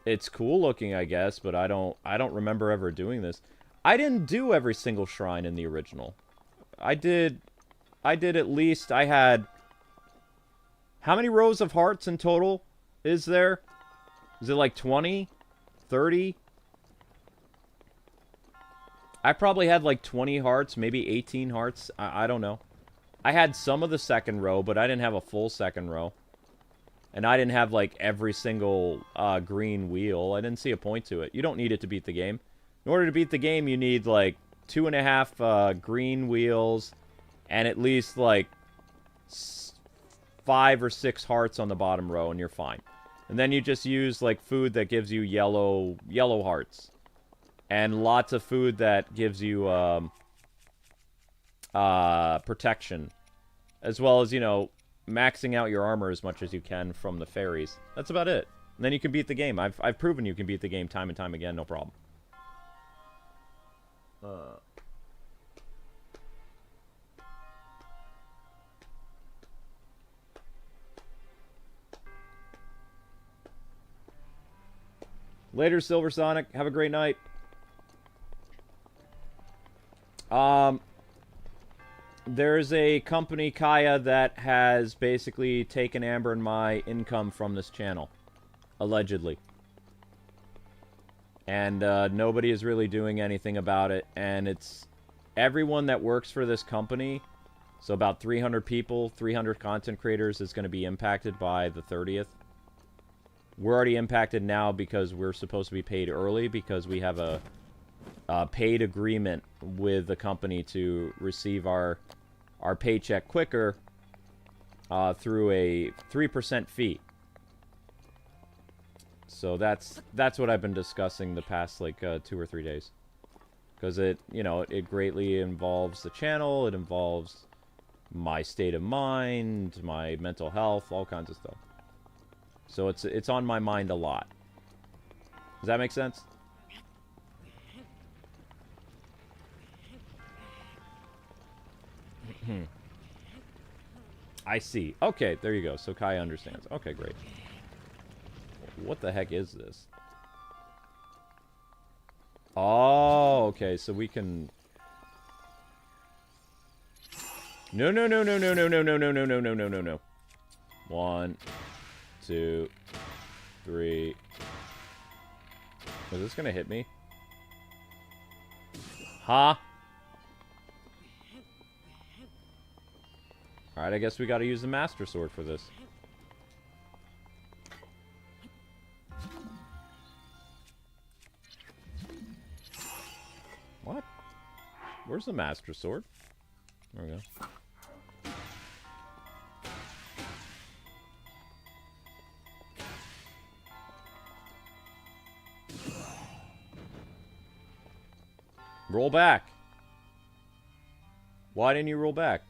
It's cool looking, I guess, but I don't remember ever doing this. I didn't do every single shrine in the original. I did at least, I had... How many rows of hearts in total is there? Is it like 20? 30? I probably had like 20 hearts, maybe 18 hearts. I don't know. I had some of the second row, but I didn't have a full second row. And I didn't have like every single green wheel. I didn't see a point to it. You don't need it to beat the game. In order to beat the game, you need like 2.5 green wheels and at least like 5 or 6 hearts on the bottom row, and you're fine. And then you just use like food that gives you yellow hearts, and lots of food that gives you protection, as well as, you know, maxing out your armor as much as you can from the fairies. That's about it. And then you can beat the game. I've proven you can beat the game time and time again, no problem. Later, Silver Sonic. Have a great night. There's a company, Kaya, that has basically taken Amber and my income from this channel. Allegedly. And nobody is really doing anything about it. And it's everyone that works for this company, so about 300 people, 300 content creators, is going to be impacted by the 30th. We're already impacted now because we're supposed to be paid early because we have a paid agreement with the company to receive our paycheck quicker through a 3% fee. So that's what I've been discussing the past like 2 or 3 days, because it, you know, it greatly involves the channel. It involves my state of mind, my mental health, all kinds of stuff. So it's on my mind a lot. Does that make sense? I see. Okay, there you go. So Kai understands. Okay, great. What the heck is this? Oh, okay, so we can... No, no, no, no, no, no, no, no, no, no, no, no, no, no, no. 1, 2, 3. Is this gonna hit me? Huh? Alright, I guess we gotta use the Master Sword for this. What? Where's the Master Sword? There we go. Roll back. Why didn't you roll back?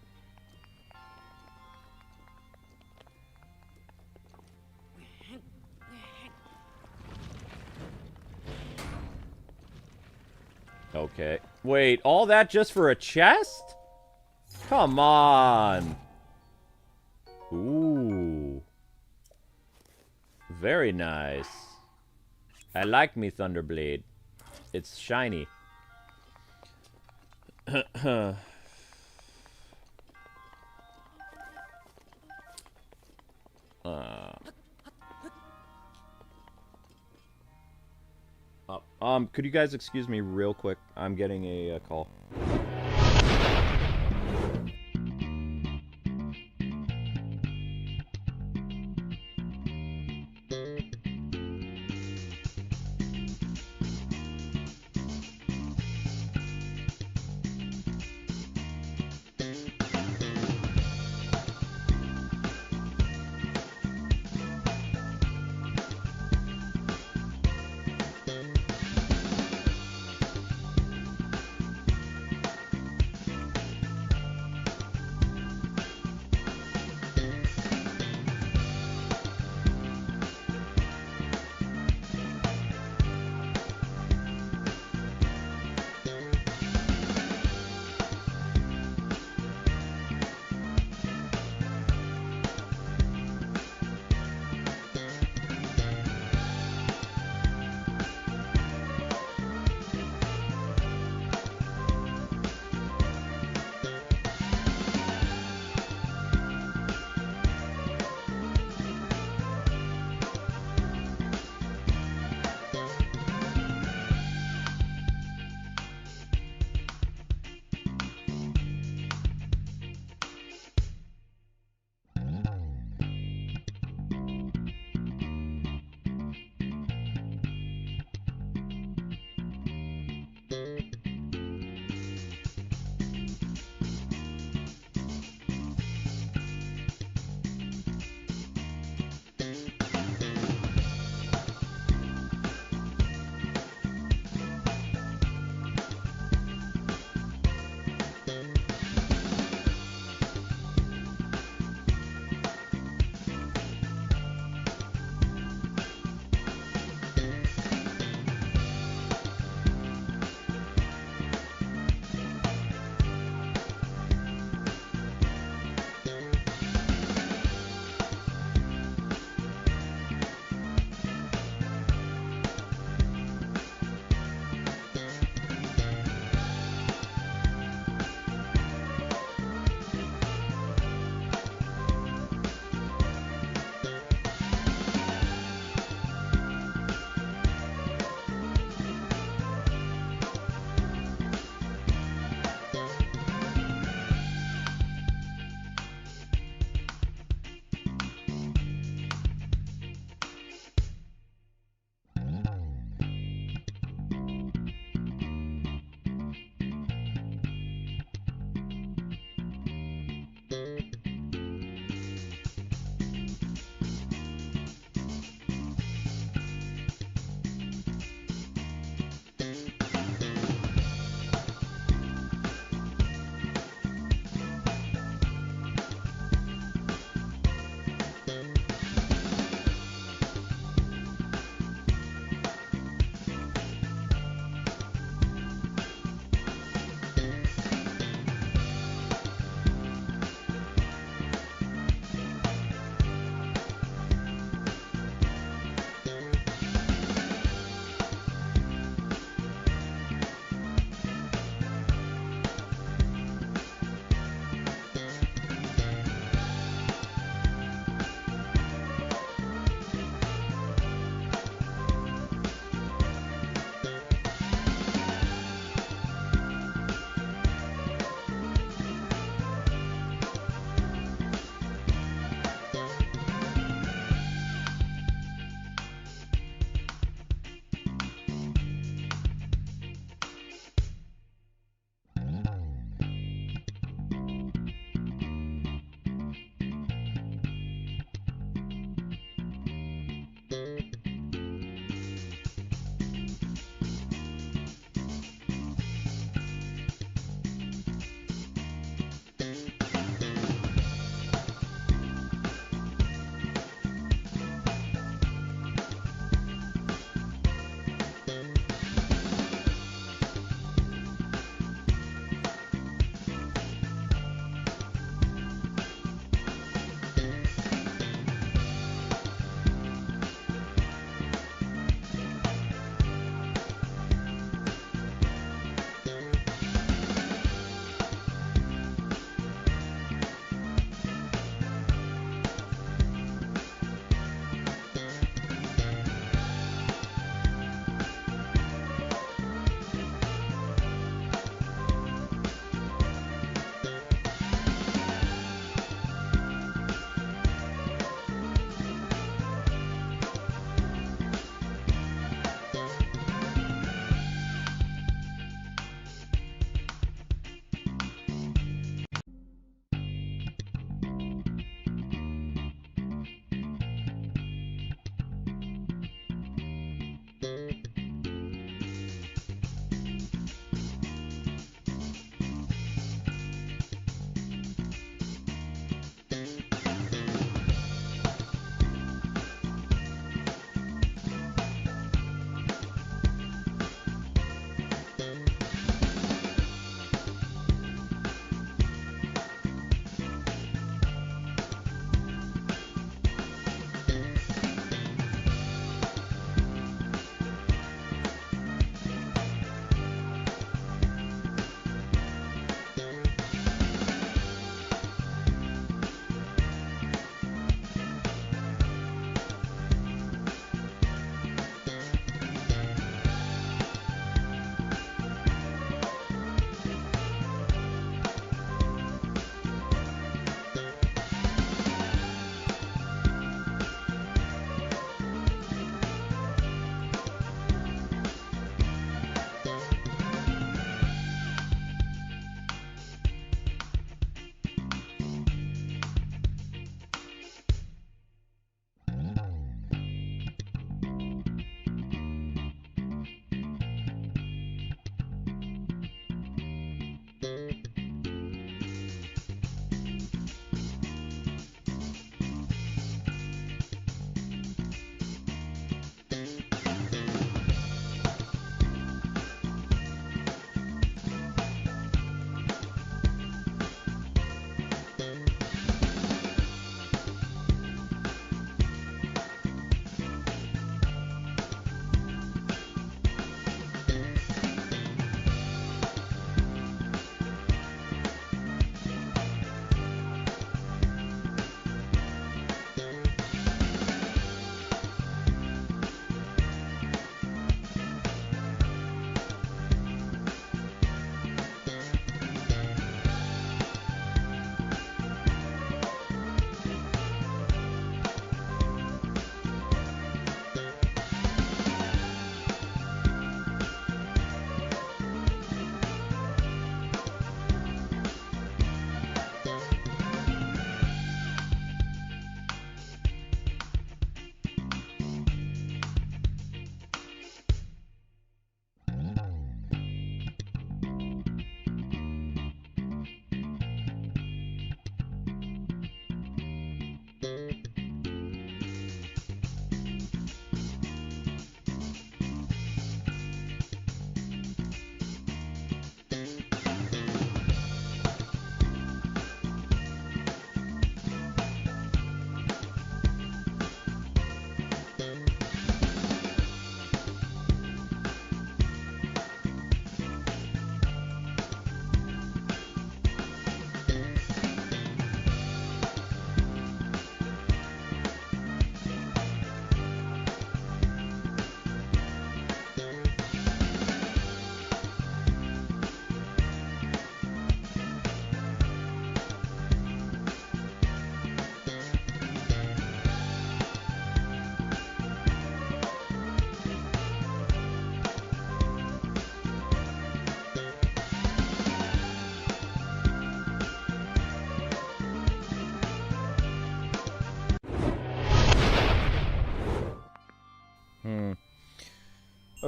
Okay. Wait, all that just for a chest? Come on. Ooh. Very nice. I like me Thunderblade. It's shiny. Could you guys excuse me real quick? I'm getting a call.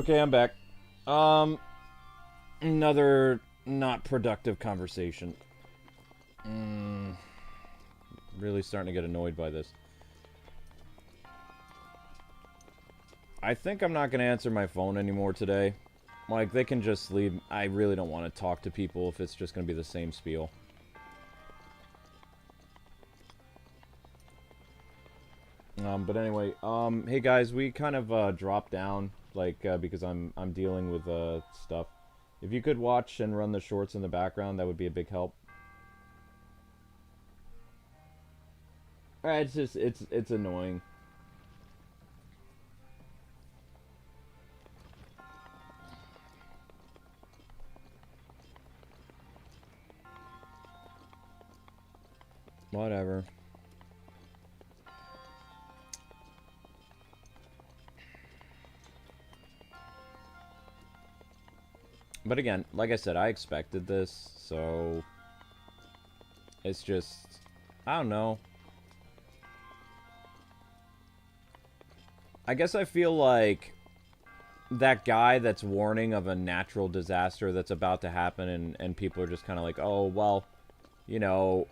Okay, I'm back. Another not productive conversation. Really starting to get annoyed by this. I think I'm not going to answer my phone anymore today. Like, they can just leave. I really don't want to talk to people if it's just going to be the same spiel. But anyway, hey guys, we kind of dropped down, like, because I'm dealing with stuff. If you could watch and run the shorts in the background, that would be a big help. It's just it's annoying. Whatever. But again, like I said, I expected this, so it's just, I don't know. I guess I feel like that guy that's warning of a natural disaster that's about to happen, and people are just kind of like, oh, well, you know,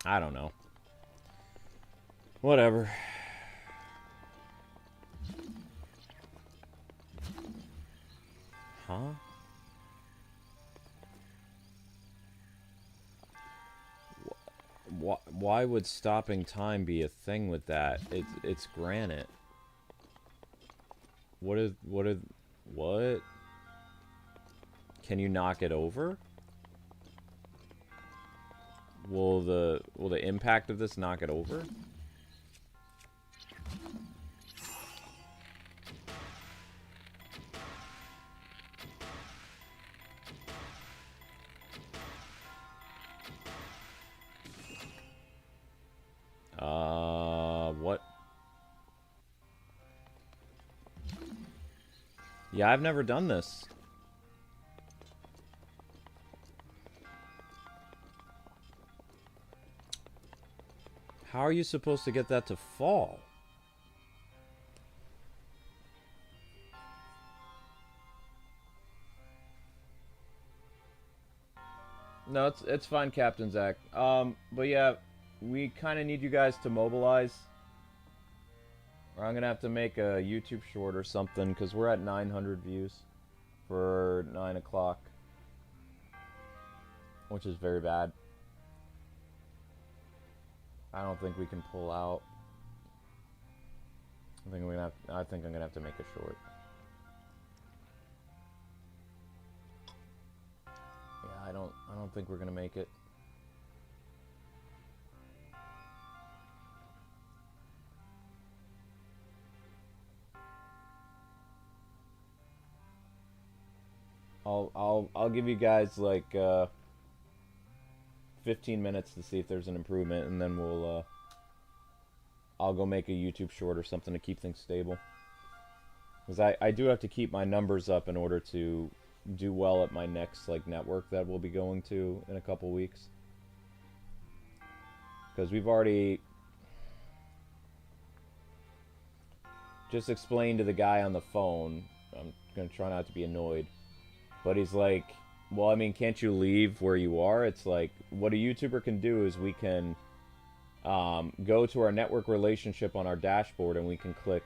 I don't know. Whatever. Huh? Why would stopping time be a thing with that? It's granite. What? Can you knock it over? Will the impact of this knock it over? What? Yeah, I've never done this. How are you supposed to get that to fall? No, it's fine, Captain Zach. But yeah, we kind of need you guys to mobilize. Or I'm gonna have to make a YouTube short or something because we're at 900 views for 9 o'clock, which is very bad. I don't think we can pull out. I think I'm gonna have to make a short. Yeah, I don't think we're gonna make it. I'll give you guys like 15 minutes to see if there's an improvement, and then I'll go make a YouTube short or something to keep things stable. Because I do have to keep my numbers up in order to do well at my next like network that we'll be going to in a couple weeks. Because we've already just explained to the guy on the phone. I'm gonna try not to be annoyed, but he's like, well, I mean, can't you leave where you are? It's like, what a YouTuber can do is we can go to our network relationship on our dashboard and we can click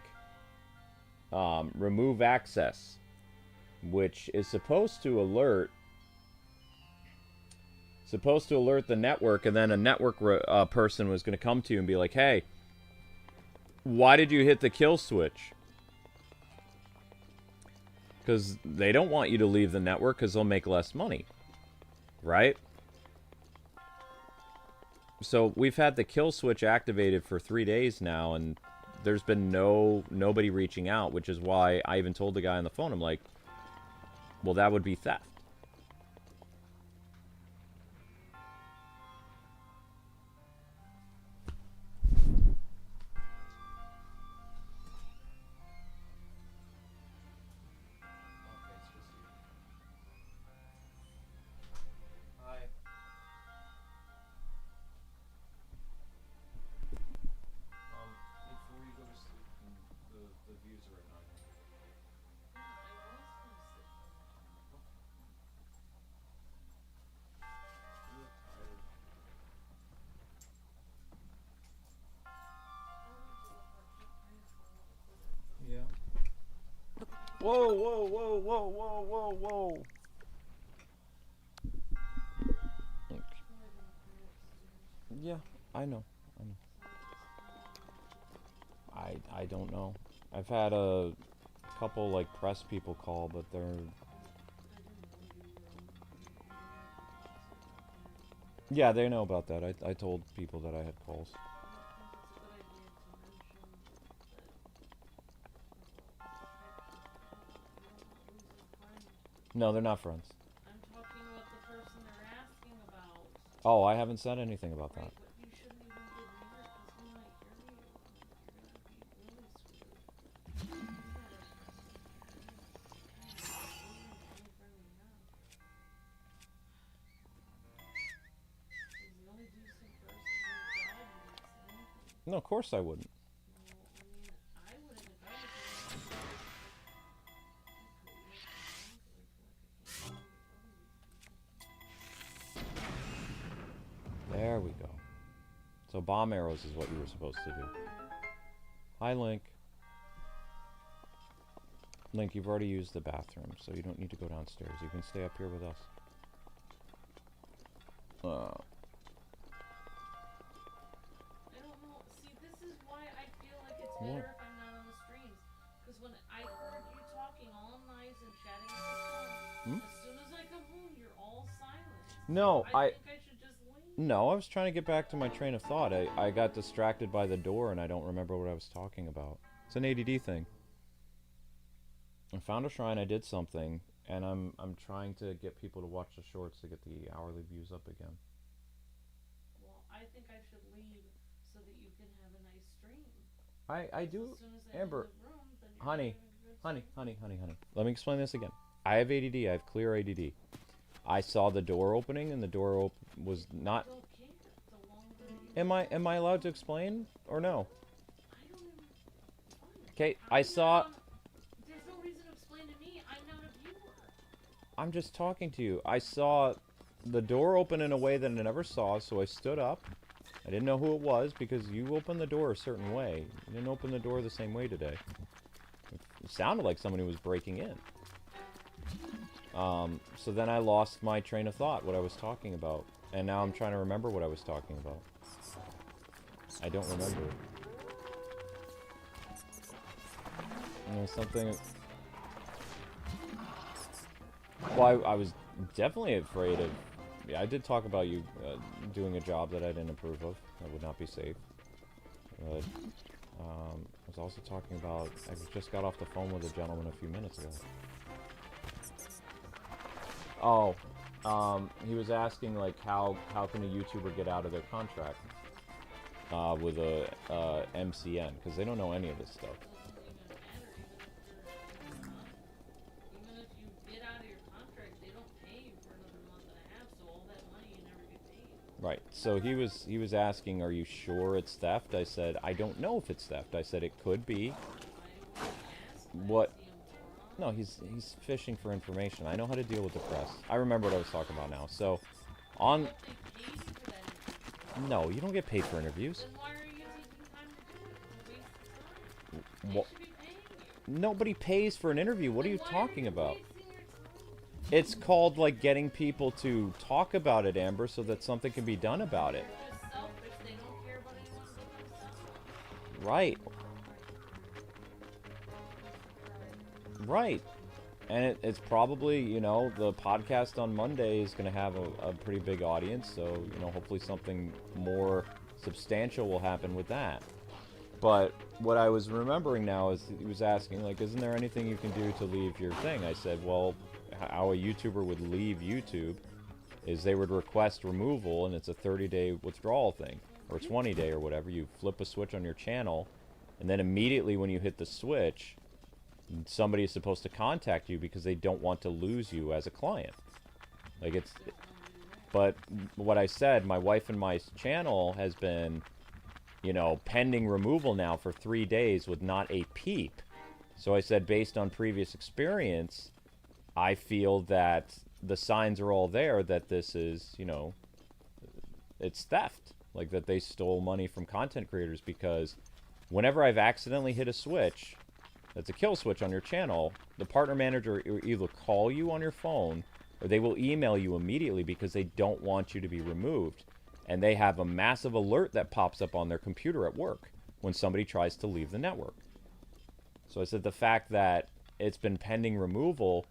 remove access, which is supposed to alert the network, and then a network person was going to come to you and be like, hey, why did you hit the kill switch? Because they don't want you to leave the network because they'll make less money, right? So we've had the kill switch activated for 3 days now, and there's been nobody reaching out, which is why I even told the guy on the phone, I'm like, well, that would be theft. views are at 900. Yeah. Whoa, whoa, whoa, whoa, whoa, whoa, whoa. Okay. Yeah, I know. I know. I don't know. I've had a couple like press people call, but they're yeah, they know about that. I told people that I had calls. No, they're not friends. I'm talking about the person they're asking about. Oh, I haven't said anything about that. Right, but you shouldn't even get near it because he might hear you. You're gonna be really screwed. You gotta any friend we have. He's the only decent person in his job who wouldn't say anything. No, of course I wouldn't. Well, I mean, I wouldn't if I was him. There we go. So bomb arrows is what you were supposed to do. Hi, Link. Link, you've already used the bathroom, so you don't need to go downstairs. You can stay up here with us. I don't know. See, this is why I feel like it's better if I'm not on the streams. Because when I heard you talking all nice and chatting with the phone, as soon as I come home, you're all silent. No, I think I should just leave. No, I was trying to get back to my train of thought. I got distracted by the door and I don't remember what I was talking about. It's an ADD thing. I found a shrine, I did something, and I'm trying to get people to watch the shorts to get the hourly views up again. Well, I think I should leave so that you can have a nice stream. I do, as soon as I Amber, the room, then you're honey, having honey. Let me explain this again. I have ADD, I have clear ADD. I saw the door opening and the door was not... I don't care. The longer Am I allowed to explain or no? I don't even... Okay, I saw... There's no reason to explain to me. I'm not a viewer. I'm just talking to you. I saw the door open in a way that I never saw, so I stood up. I didn't know who it was because you opened the door a certain way. You didn't open the door the same way today. It sounded like someone who was breaking in. So then I lost my train of thought, what I was talking about. And now I'm trying to remember what I was talking about. I don't remember. You know, something... Well, I was definitely afraid of... Yeah, I did talk about you doing a job that I didn't approve of. That would not be safe. But, I was also talking about... I just got off the phone with a gentleman a few minutes ago. Oh, he was asking, like, how can a YouTuber get out of their contract with a MCN, because they don't know any of this stuff. Even if you get out of your contract, they don't pay you for another month and a half, so all that money you never get paid. Right. So he was asking, are you sure it's theft? I said, I don't know if it's theft. I said it could be. What? No, he's fishing for information. I know how to deal with the press. I remember what I was talking about now. So, on... No, you don't get paid for interviews. Then why are you taking time to do it? Waste of time. What? They should be paying you. Nobody pays for an interview. What are you Then why talking you about? wasting your time? It's called, like, getting people to talk about it, Amber, so that something can be done about it. They're just selfish. They don't care about anyone but themselves. Right. Right. And it's probably, you know, the podcast on Monday is going to have a pretty big audience, so, you know, hopefully something more substantial will happen with that. But what I was remembering now is he was asking, like, isn't there anything you can do to leave your thing? I said, well, how a YouTuber would leave YouTube is they would request removal, and it's a 30-day withdrawal thing, or 20-day or whatever. You flip a switch on your channel, and then immediately when you hit the switch, somebody is supposed to contact you because they don't want to lose you as a client. Like, it's... But what I said, my wife and my channel has been, you know, pending removal now for 3 days with not a peep. So I said, based on previous experience, I feel that the signs are all there that this is, you know, it's theft. Like that they stole money from content creators, because whenever I've accidentally hit a switch, that's a kill switch on your channel, the partner manager will either call you on your phone or they will email you immediately because they don't want you to be removed. And they have a massive alert that pops up on their computer at work when somebody tries to leave the network. So I said the fact that it's been pending removal,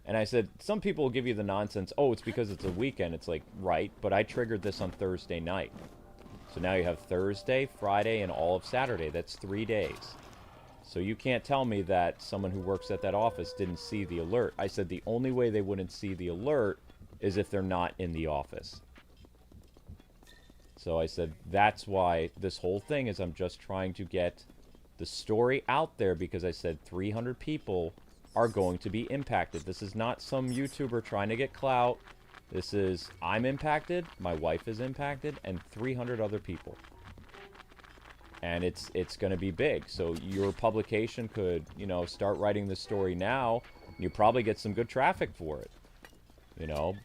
and I said some people will give you the nonsense, oh, it's because it's a weekend. It's like, right, but I triggered this on Thursday night. So now you have Thursday, Friday, and all of Saturday. That's 3 days. So you can't tell me that someone who works at that office didn't see the alert. I said the only way they wouldn't see the alert is if they're not in the office. So I said that's why this whole thing is I'm just trying to get the story out there, because I said 300 people are going to be impacted. This is not some YouTuber trying to get clout. This is, I'm impacted, my wife is impacted, and 300 other people. And it's going to be big. So your publication could, you know, start writing this story now. And you probably get some good traffic for it. You know?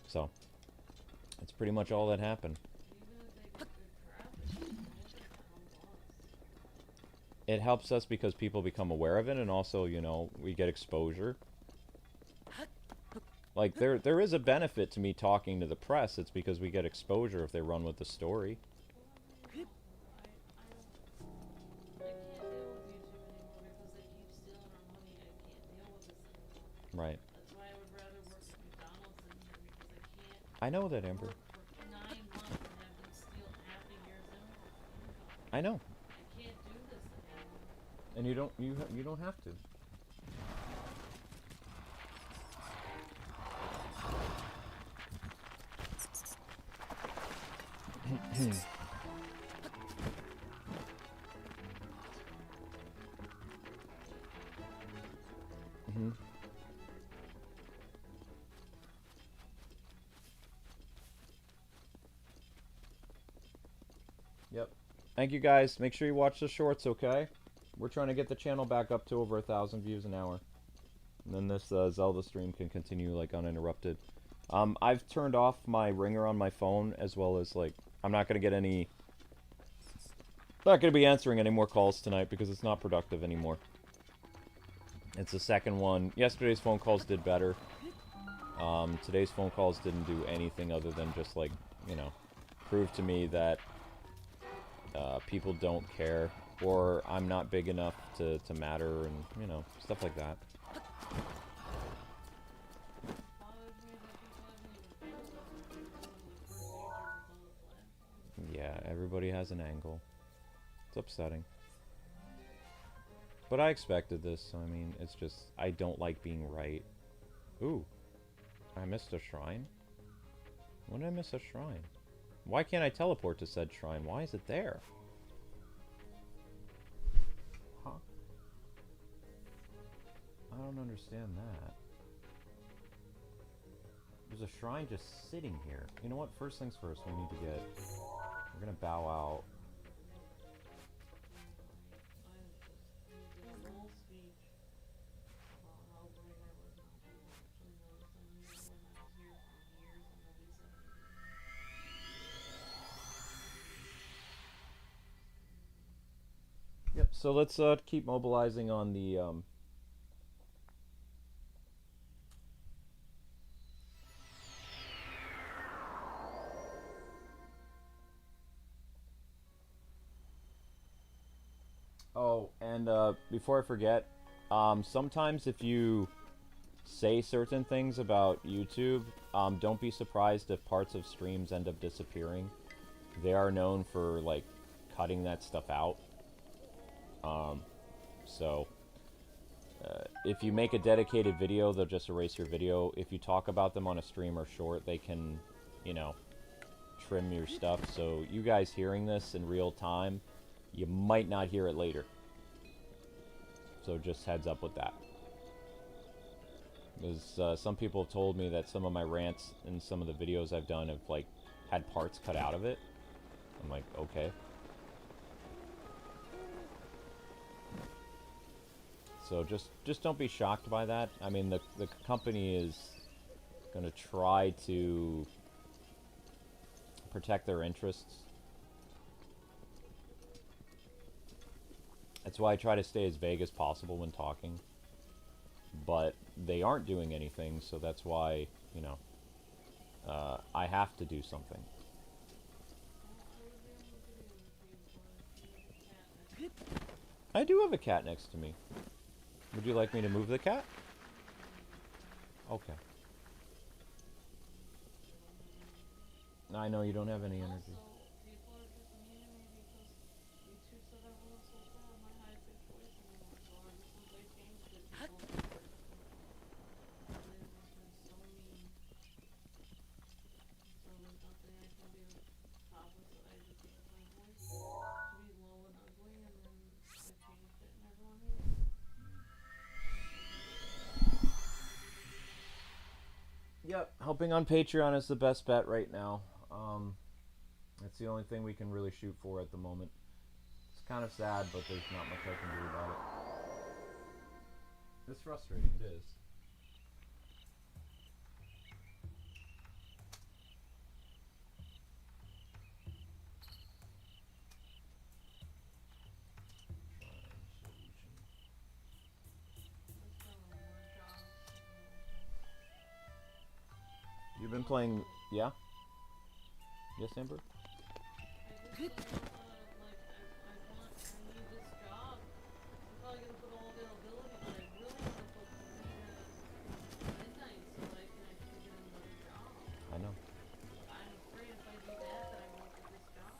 So, that's pretty much all that happened. It helps us because people become aware of it, and also, you know, we get exposure. Like, there is a benefit to me talking to the press. It's because we get exposure if they run with the story. Right. That's why I would rather work at McDonald's than here, because I can't I know that, Amber. work for 9 months and have them steal half a year's income. I know. I can't do this anymore. And you don't have to. Yep. Thank you guys. Make sure you watch the shorts, okay? We're trying to get the channel back up to over 1,000 views an hour. And then this Zelda stream can continue like uninterrupted. I've turned off my ringer on my phone, as well as like, I'm not going to get any... Not going to be answering any more calls tonight because it's not productive anymore. It's the second one. Yesterday's phone calls did better. Today's phone calls didn't do anything other than just like, you know, prove to me that people don't care, or I'm not big enough to matter, and, you know, stuff like that. Yeah, everybody has an angle. It's upsetting. But I expected this, so I mean, it's just, I don't like being right. Ooh. I missed a shrine? When did I miss a shrine? Why can't I teleport to said shrine? Why is it there? Huh? I don't understand that. There's a shrine just sitting here. You know what? First things first, we need to get... We're gonna bow out. Yep, so let's keep mobilizing on the Oh, and before I forget, sometimes if you say certain things about YouTube, don't be surprised if parts of streams end up disappearing. They are known for like cutting that stuff out. So if you make a dedicated video, they'll just erase your video. If you talk about them on a stream or short, they can, you know, trim your stuff. So you guys hearing this in real time, you might not hear it later. So just heads up with that. Because some people have told me that some of my rants and some of the videos I've done have like had parts cut out of it. I'm like, okay. So just don't be shocked by that. I mean, the company is going to try to protect their interests. That's why I try to stay as vague as possible when talking. But they aren't doing anything, so that's why, you know, I have to do something. I do have a cat next to me. Would you like me to move the cat? Okay. I know you don't have any energy. People are just mean to me because you two said I wasn't so proud of my high-pitched voice anymore. So ever since I changed it, people have been very disappointed. They've just been so mean. So there's nothing I can do to stop it. So I just changed my voice to be low and ugly, and then I changed it, and everyone hates it. Yep, helping on Patreon is the best bet right now. That's the only thing we can really shoot for at the moment. It's kind of sad, but there's not much I can do about it. It's frustrating, it is. You've been playing, yeah? Yes, Amber? I just don't know how to, like, I need this job. I'm probably gonna put all availability, but I really want to put 3 to midnight so that I can actually get another job. I know. But I'm afraid if I do that, that I won't get this job.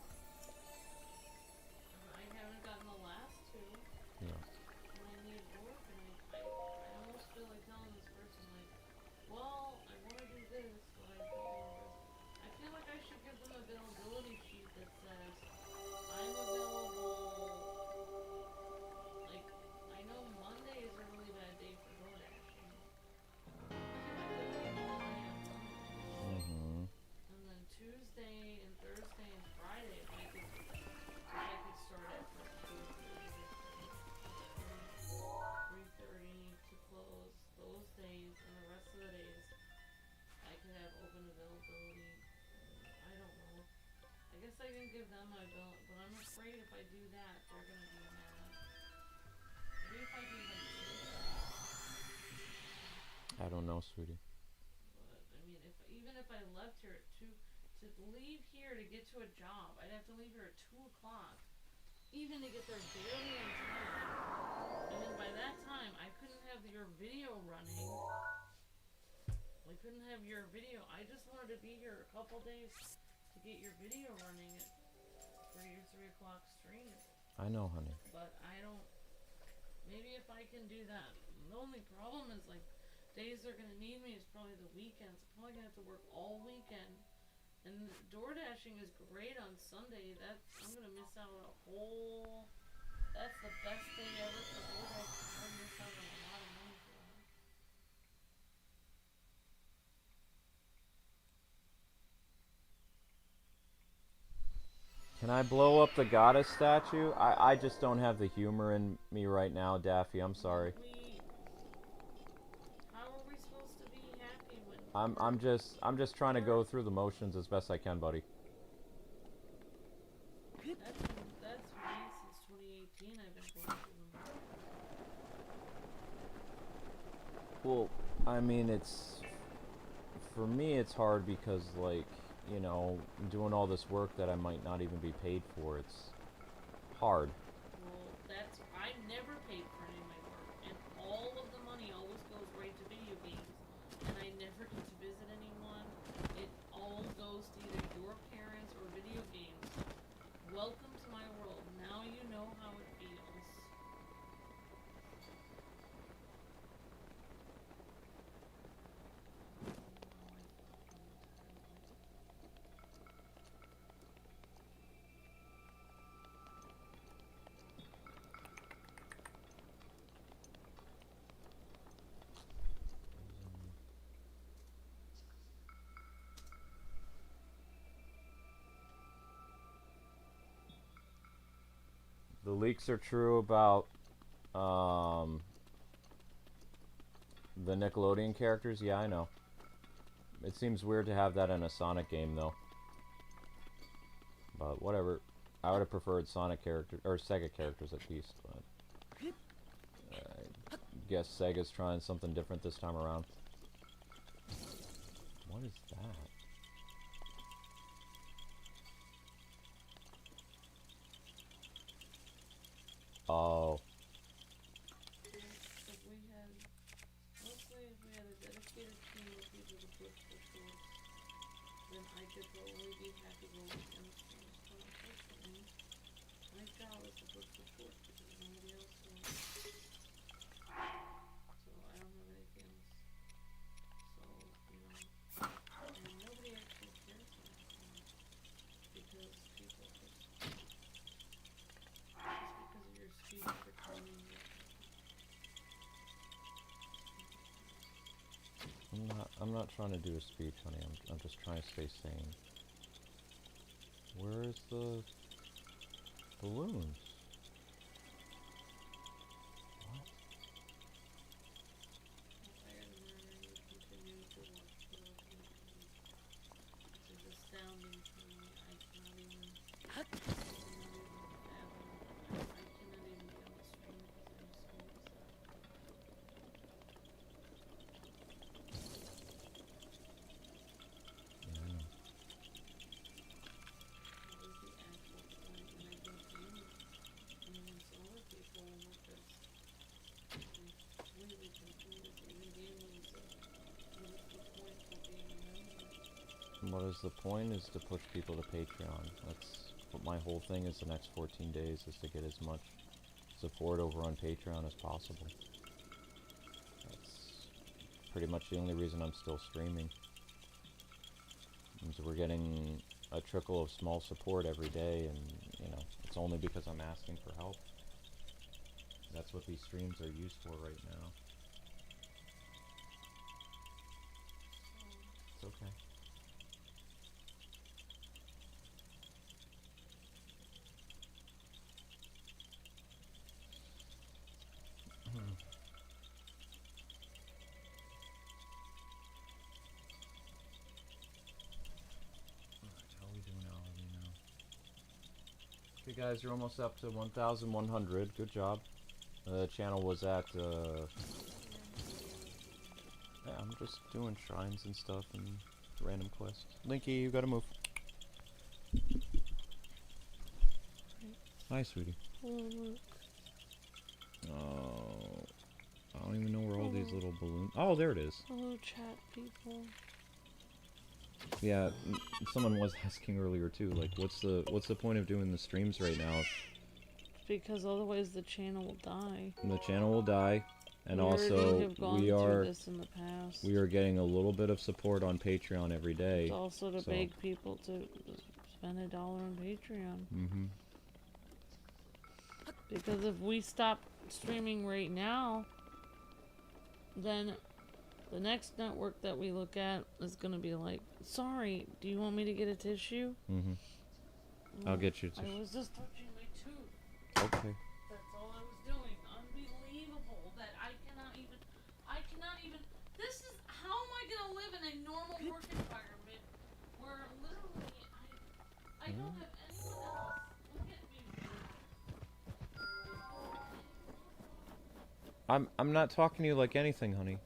I haven't gotten the last 2, Yeah. and I need work, and I almost feel like telling this person, like, well, I want to do this, but I don't want to risk. I feel like I should give them an availability sheet that says, I'm available, like, I know Monday is a really bad day for door dashing. So I could leave Monday on Monday. Mm-hmm. And then Tuesday and Thursday and Friday, if I could start at like 3:30 to close those days, and the rest of the days I could have open availability. I don't know. I guess I can give them my bill, but I'm afraid if I do that, they're gonna be mad. Maybe if I do like Tuesday. I don't know, sweetie. But I mean, even if I left here at 2, to leave here to get to a job, I'd have to leave here at 2 o'clock, even to get there barely in time. And then by that time, I couldn't have your video running. I couldn't have your video. I just wanted to be here a couple days to get your video running for your 3 o'clock stream. I know, honey. But I don't. Maybe if I can do that. The only problem is, like, days they're gonna need me is probably the weekends. I'm probably gonna have to work all weekend. And door dashing is great on Sunday. I'm gonna miss out on a whole. That's the best day ever for door dashing. I'm gonna miss out on a lot of money for that. Can I blow up the goddess statue? I just don't have the humor in me right now, Daffy. I'm sorry. How are we supposed to be happy when I'm just trying to go through the motions as best I can, buddy. That's me since 2018. I've been going through them. Well, I mean, it's for me it's hard because, like, you know, doing all this work that I might not even be paid for, it's hard. Well, I never paid for any of my work, and all of the money always goes right to video games, and I never get to visit anyone. It all goes to either your parents or video games. Welcome to my world. Now you know how it feels. The leaks are true about The Nickelodeon characters? Yeah, I know. It seems weird to have that in a Sonic game, though. But whatever. I would have preferred Sonic characters, or Sega characters at least. But I guess Sega's trying something different this time around. What is that? Oh. If we had, mostly if we had a dedicated team of people to push the shorts, then I could totally be happy to look in the streams. But unfortunately, my job is to push the shorts because nobody else will. So I don't have anything else. So, you know, and nobody actually cares anymore because people just because of your speech for telling me you're I'm not trying to do a speech, honey. I'm just trying to stay sane. Where's the balloons? What? I admire you continue to watch television. It is astounding to me. I cannot even fathom. I cannot even be on the stream because I'm so upset. Yeah. What is the actual point in making games? I mean, some other people were just completely confused. Even gamers, what is the point for being a member? What is the point is to push people to Patreon. That's what my whole thing is the next 14 days is to get as much support over on Patreon as possible. That's pretty much the only reason I'm still streaming. Means we're getting a trickle of small support every day, and you know, it's only because I'm asking for help. That's what these streams are used for right now. It's okay. How are we doing now? Okay, guys, you're almost up to 1,100. Good job. The channel was at, yeah, I'm just doing shrines and stuff and random quests. Linky, you gotta move. Hi, sweetie. Oh, look. Oh, I don't even know where all these little balloons... Oh, there it is. Hello, chat people. Yeah, someone was asking earlier too, like, what's the point of doing the streams right now? Because otherwise the channel will die. The channel will die, and we also have gone we through are this in the past. we are getting a little bit of support on Patreon every day. It's also to beg people to spend $1 on Patreon. Mm-hmm. Because if we stop streaming right now, then the next network that we look at is gonna be like, sorry, do you want me to get a tissue? Mm-hmm. I'll get you a tissue. I was just touching my tooth. Okay. That's all I was doing. Unbelievable that I cannot even, this is, how am I gonna live in a normal work environment where literally I don't have anyone else. Look at me. I'm not talking to you like anything, honey.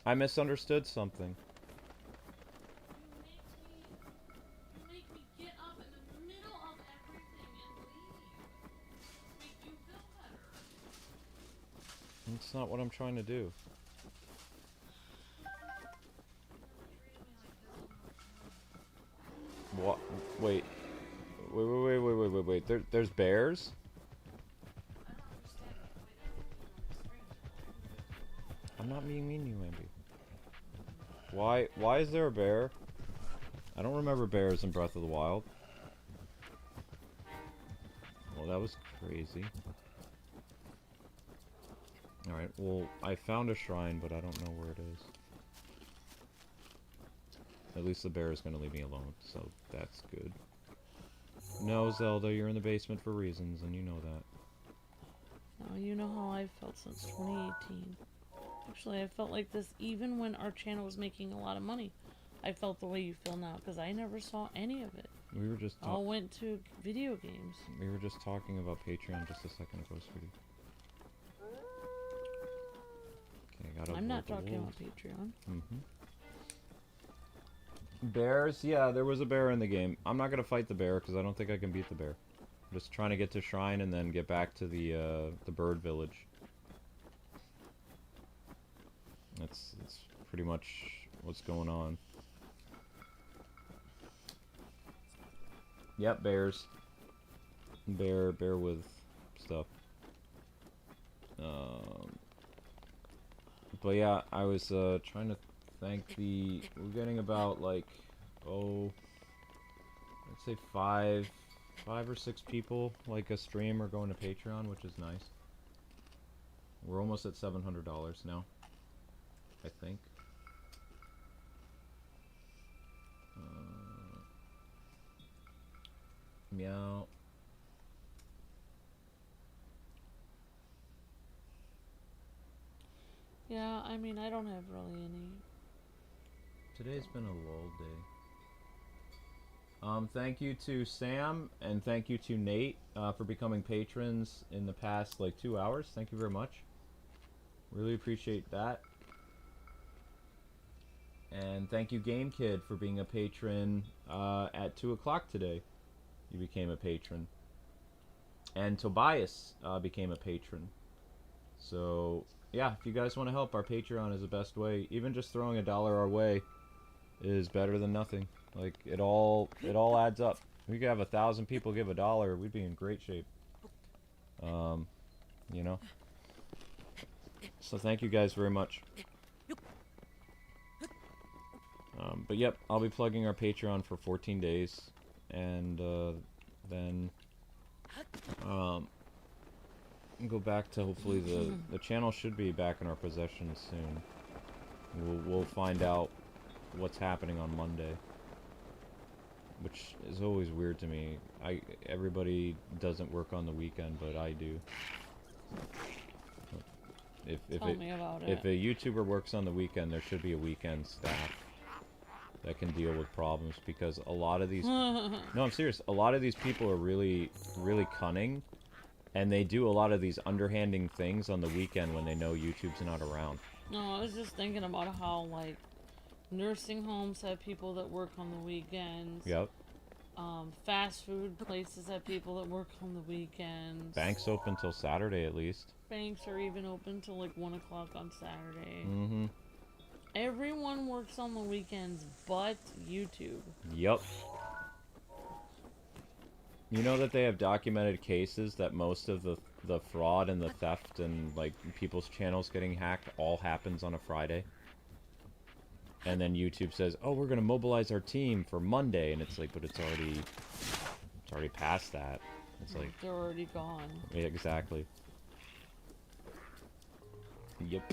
I misunderstood something. You make me get up in the middle of everything and leave. Make you feel better. That's not what I'm trying to do. What? Wait. Wait. There's bears? I don't understand the way that you're on the stream. I'm not being mean to you, Andy. Why is there a bear? I don't remember bears in Breath of the Wild. Well, that was crazy. Alright, well, I found a shrine, but I don't know where it is. At least the bear is going to leave me alone, so that's good. No, Zelda, you're in the basement for reasons, and you know that. Now you know how I've felt since 2018. Actually, I felt like this even when our channel was making a lot of money. I felt the way you feel now because I never saw any of it. We were just All went to video games. we were just talking about Patreon just a second ago, sweetie. Okay, gotta I'm not avoid the talking wolves. about Patreon. Bears? Yeah, there was a bear in the game. I'm not gonna fight the bear because I don't think I can beat the bear. I'm just trying to get to Shrine and then get back to the bird village. That's pretty much what's going on. Yep, bears. Bear with stuff. But yeah, I was trying to thank the. We're getting about like, oh, let's say five or six people like a stream are going to Patreon, which is nice. We're almost at $700 now, I think. Meow. Yeah, I mean, I don't have really any. Today's been a lull day. Thank you to Sam and thank you to Nate for becoming patrons in the past like 2 hours. Thank you very much. Really appreciate that. And thank you Game Kid for being a patron at 2 o'clock today. You became a patron. And Tobias became a patron. So yeah, if you guys want to help, our Patreon is the best way. Even just throwing $1 our way is better than nothing. Like it all adds up. We could have 1,000 people give $1, we'd be in great shape. You know. So thank you guys very much. But yep, I'll be plugging our Patreon for 14 days, and then go back to hopefully the channel should be back in our possession soon. We'll find out what's happening on Monday, which is always weird to me. Everybody doesn't work on the weekend, but I do. Tell me about it. If a YouTuber works on the weekend, there should be a weekend staff that can deal with problems, because a lot of these no, I'm serious, a lot of these people are really cunning, and they do a lot of these underhanding things on the weekend when they know YouTube's not around. No, I was just thinking about how, like, nursing homes have people that work on the weekends. Yep. Fast food places have people that work on the weekends. Banks open till Saturday at least. Banks are even open till like 1 o'clock on Saturday. Mm-hmm. Everyone works on the weekends but YouTube. Yep. You know that they have documented cases that most of the fraud and the theft and like people's channels getting hacked all happens on a Friday? And then YouTube says, "Oh, we're gonna mobilize our team for Monday," and it's like, but it's already past that. It's like They're already gone. yeah, exactly. Yep.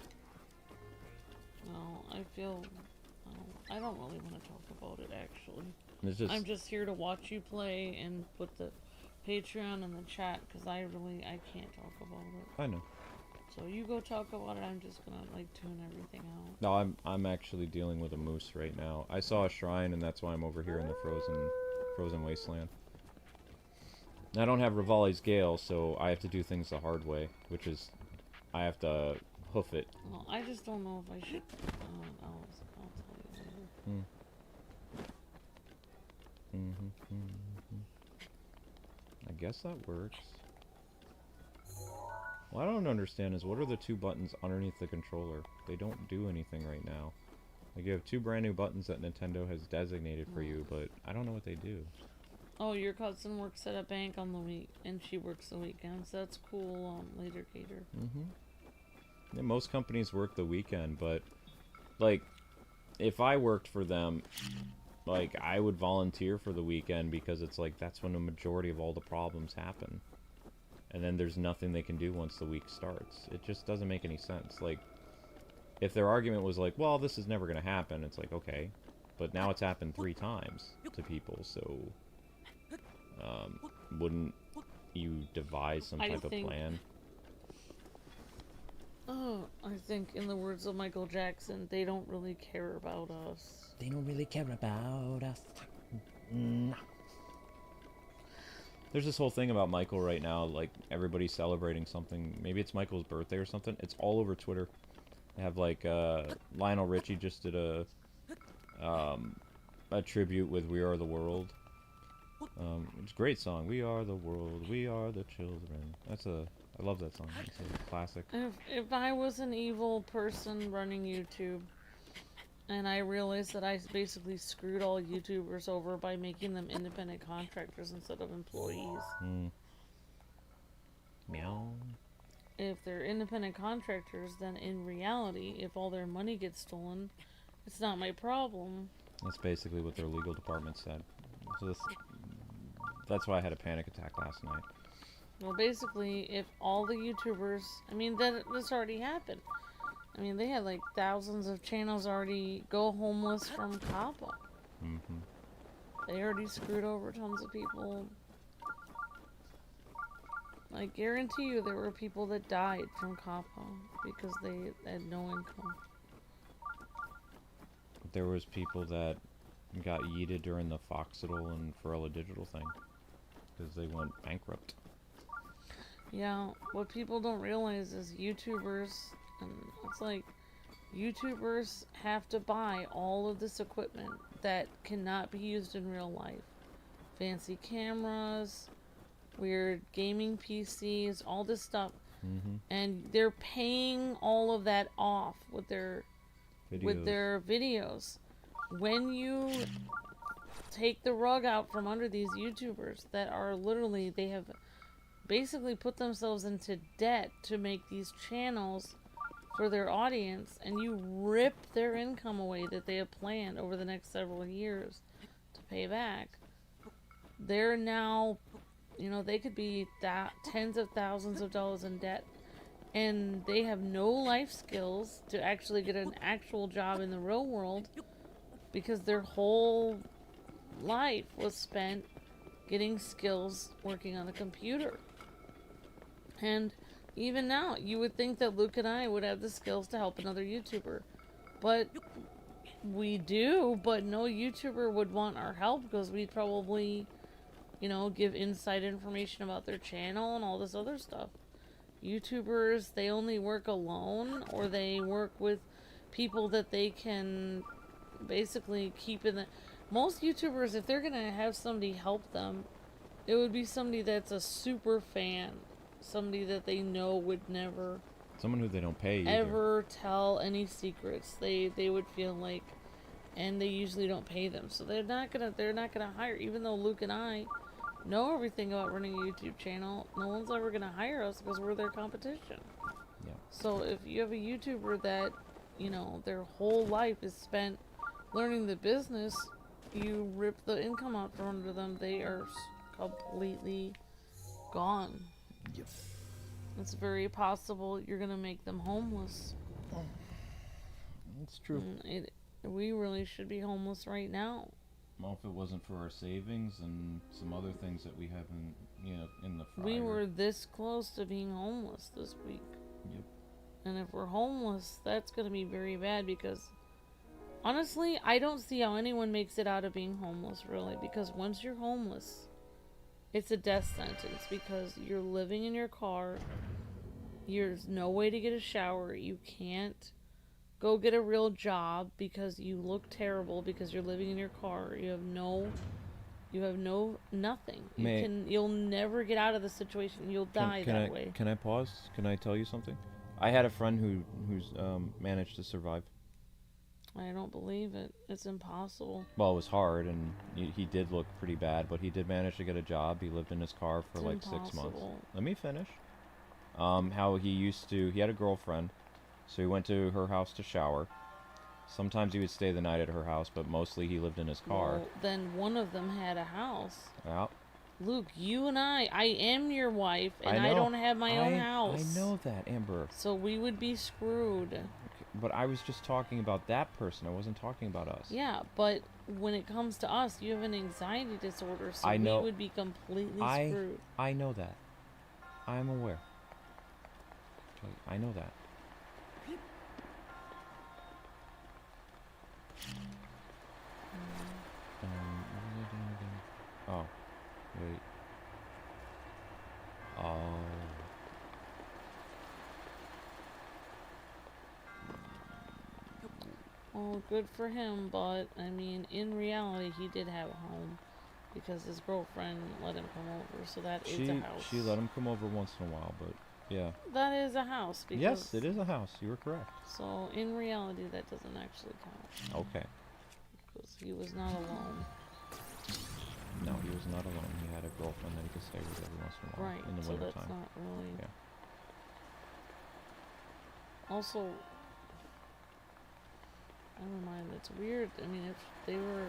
No, I feel I don't really want to talk about it actually. It's just I'm just here to watch you play and put the Patreon in the chat because I can't talk about it. I know. So you go talk about it. I'm just gonna like tune everything out. No, I'm actually dealing with a moose right now. I saw a shrine, and that's why I'm over here in the frozen wasteland. I don't have Rivali's Gale, so I have to do things the hard way, which is I have to hoof it. Well, I just don't know if I should. I'll tell you later. I guess that works. What I don't understand is what are the two buttons underneath the controller? They don't do anything right now. Like you have two brand new buttons that Nintendo has designated for you, but I don't know what they do. Oh, your cousin works at a bank on the week, and she works the weekends. That's cool. Later, Gator. Yeah, most companies work the weekend, but like if I worked for them, like I would volunteer for the weekend because it's like that's when the majority of all the problems happen. And then there's nothing they can do once the week starts. It just doesn't make any sense. Like, if their argument was like, well, this is never going to happen, it's like, okay. But now it's happened 3 times to people, so... wouldn't you devise some type of plan? Oh, I think in the words of Michael Jackson, they don't really care about us. They don't really care about us. Nah. There's this whole thing about Michael right now, like everybody's celebrating something. Maybe it's Michael's birthday or something. It's all over Twitter. They have like Lionel Richie just did a tribute with "We Are the World." It's a great song. We are the world. We are the children. I love that song. It's a classic. If I was an evil person running YouTube, and I realized that I basically screwed all YouTubers over by making them independent contractors instead of employees. Meow. If they're independent contractors, then in reality, if all their money gets stolen, it's not my problem. That's basically what their legal department said. So that's why I had a panic attack last night. Well, basically, if all the YouTubers, I mean, this already happened. I mean, they had like thousands of channels already go homeless from COPPA. They already screwed over tons of people. I guarantee you there were people that died from COPPA because they had no income. There was people that got yeeted during the Foxittle and Ferrella Digital thing because they went bankrupt. Yeah, what people don't realize is YouTubers, and it's like YouTubers have to buy all of this equipment that cannot be used in real life. Fancy cameras, weird gaming PCs, all this stuff. And they're paying all of that off with their videos. When you take the rug out from under these YouTubers that are literally, they have basically put themselves into debt to make these channels for their audience, and you rip their income away that they have planned over the next several years to pay back. They're now, they could be tens of thousands of dollars in debt, and they have no life skills to actually get an actual job in the real world because their whole life was spent getting skills working on a computer. And even now, you would think that Luke and I would have the skills to help another YouTuber. But we do, but no YouTuber would want our help because we'd probably, give inside information about their channel and all this other stuff. YouTubers, they only work alone, or they work with people that they can basically keep in the... Most YouTubers, if they're going to have somebody help them, it would be somebody that's a super fan. Somebody that they know would never... Someone who they don't pay either. Ever tell any secrets. They would feel like... And they usually don't pay them. So they're not gonna hire... Even though Luke and I know everything about running a YouTube channel, no one's ever gonna hire us because we're their competition. Yeah. So if you have a YouTuber that, their whole life is spent learning the business, you rip the income out from under them, they are completely gone. Yep. It's very possible you're gonna make them homeless. That's true. We really should be homeless right now. Well, if it wasn't for our savings and some other things that we have in the fryer. We were this close to being homeless this week. Yep. And if we're homeless, that's gonna be very bad because honestly, I don't see how anyone makes it out of being homeless, really, because once you're homeless, it's a death sentence because you're living in your car, there's no way to get a shower, you can't go get a real job because you look terrible because you're living in your car, you have no nothing. You'll never get out of the situation, you'll die that way. Can I pause? Can I tell you something? I had a friend who's managed to survive. I don't believe it. It's impossible. Well, it was hard, and he did look pretty bad, but he did manage to get a job. He lived in his car for like 6 months. Let me finish. How he had a girlfriend, so he went to her house to shower. Sometimes he would stay the night at her house, but mostly he lived in his car. Well, then one of them had a house. Yeah. Luke, you and I am your wife, and I don't have my own house. I know that, Amber. So we would be screwed. Okay, but I was just talking about that person. I wasn't talking about us. Yeah, but when it comes to us, you have an anxiety disorder, so we would be completely screwed. I know that. I'm aware. I know that. What was I doing again? Oh, wait. Oh. Well, good for him, but I mean, in reality, he did have a home because his girlfriend let him come over, so that is a house. She let him come over once in a while, but yeah. That is a house. Because Yes, it is a house. You were correct. So in reality, that doesn't actually count. Okay. Because he was not alone. No, he was not alone. He had a girlfriend that he could stay with every once in a while. Right. In the So winter that's time. not really. Yeah. Also, never mind. It's weird. I mean, if they were,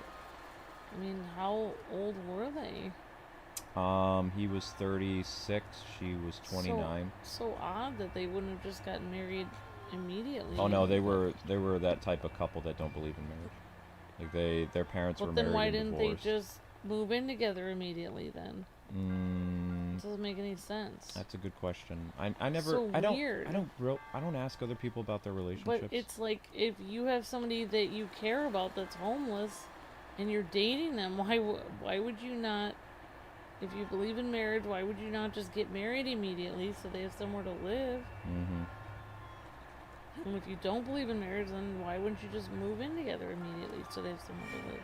I mean, how old were they? He was 36. She was 29. So odd that they wouldn't have just gotten married immediately. Oh no, they were that type of couple that don't believe in marriage. Like their parents were married and But then why didn't divorced. they just move in together immediately then? It doesn't make any sense. That's a good question. I never. So I don't. weird. I don't ask other people about their relationships. But it's like if you have somebody that you care about that's homeless, and you're dating them, why would you not? If you believe in marriage, why would you not just get married immediately so they have somewhere to live? And if you don't believe in marriage, then why wouldn't you just move in together immediately so they have somewhere to live? It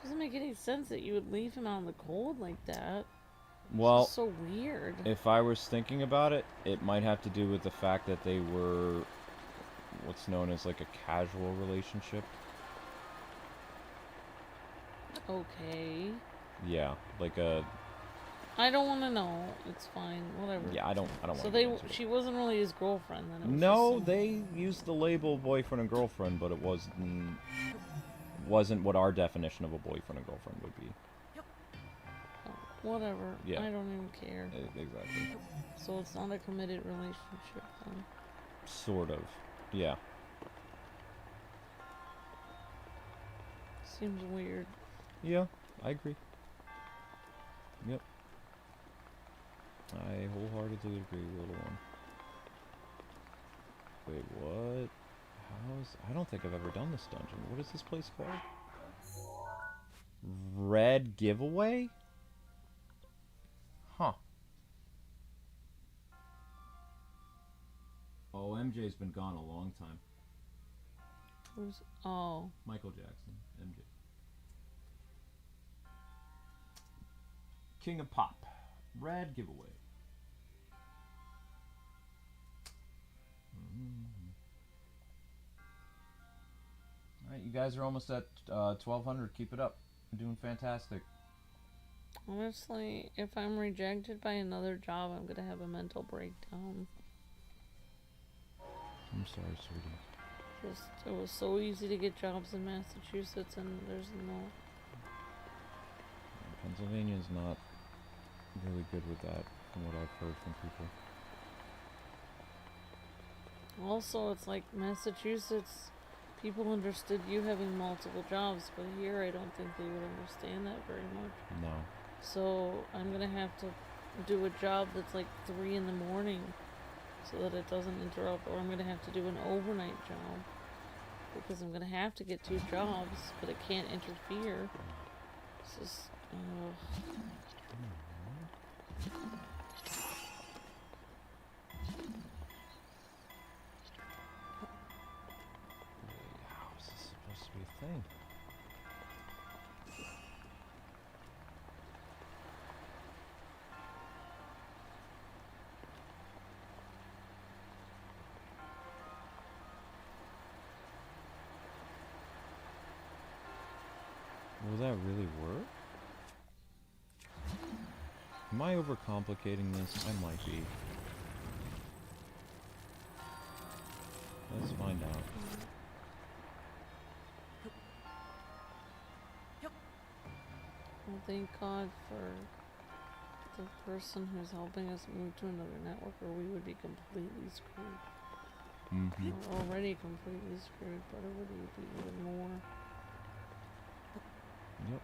doesn't make any sense that you would leave him out in the cold like that. Well, it's so weird. If I was thinking about it, it might have to do with the fact that they were what's known as like a casual relationship. Okay. Yeah, like a. I don't want to know. It's fine. Whatever. Yeah, I don't want So to. she wasn't really his girlfriend then. It was No, they used the label boyfriend and girlfriend, but it wasn't what our definition of a boyfriend and girlfriend would be. Whatever. Yeah. I don't even care. Exactly. So it's not a committed relationship then. Sort of. Yeah. Seems weird. Yeah, I agree. Yep. I wholeheartedly agree, little one. Wait, what? I don't think I've ever done this dungeon. What is this place called? Red Giveaway? Huh. Oh, MJ's been gone a long time. Who's... Oh. Michael Jackson. MJ. King of Pop. Red Giveaway. Alright, you guys are almost at 1,200. Keep it up. You're doing fantastic. Honestly, if I'm rejected by another job, I'm gonna have a mental breakdown. I'm sorry, sweetie. It was so easy to get jobs in Massachusetts, and there's no... Pennsylvania's not really good with that, from what I've heard from people. Also, it's like Massachusetts, people understood you having multiple jobs, but here I don't think they would understand that very much. No. So I'm gonna have to do a job that's like 3 in the morning so that it doesn't interrupt, or I'm gonna have to do an overnight job because I'm gonna have to get 2 jobs, but it can't interfere. It's just, How is this supposed to be a thing? Will that really work? Am I overcomplicating this? I might be. Let's find out. well, thank God for the person who's helping us move to another network, or we would be completely screwed. We're already completely screwed, but it would be even more. Yep.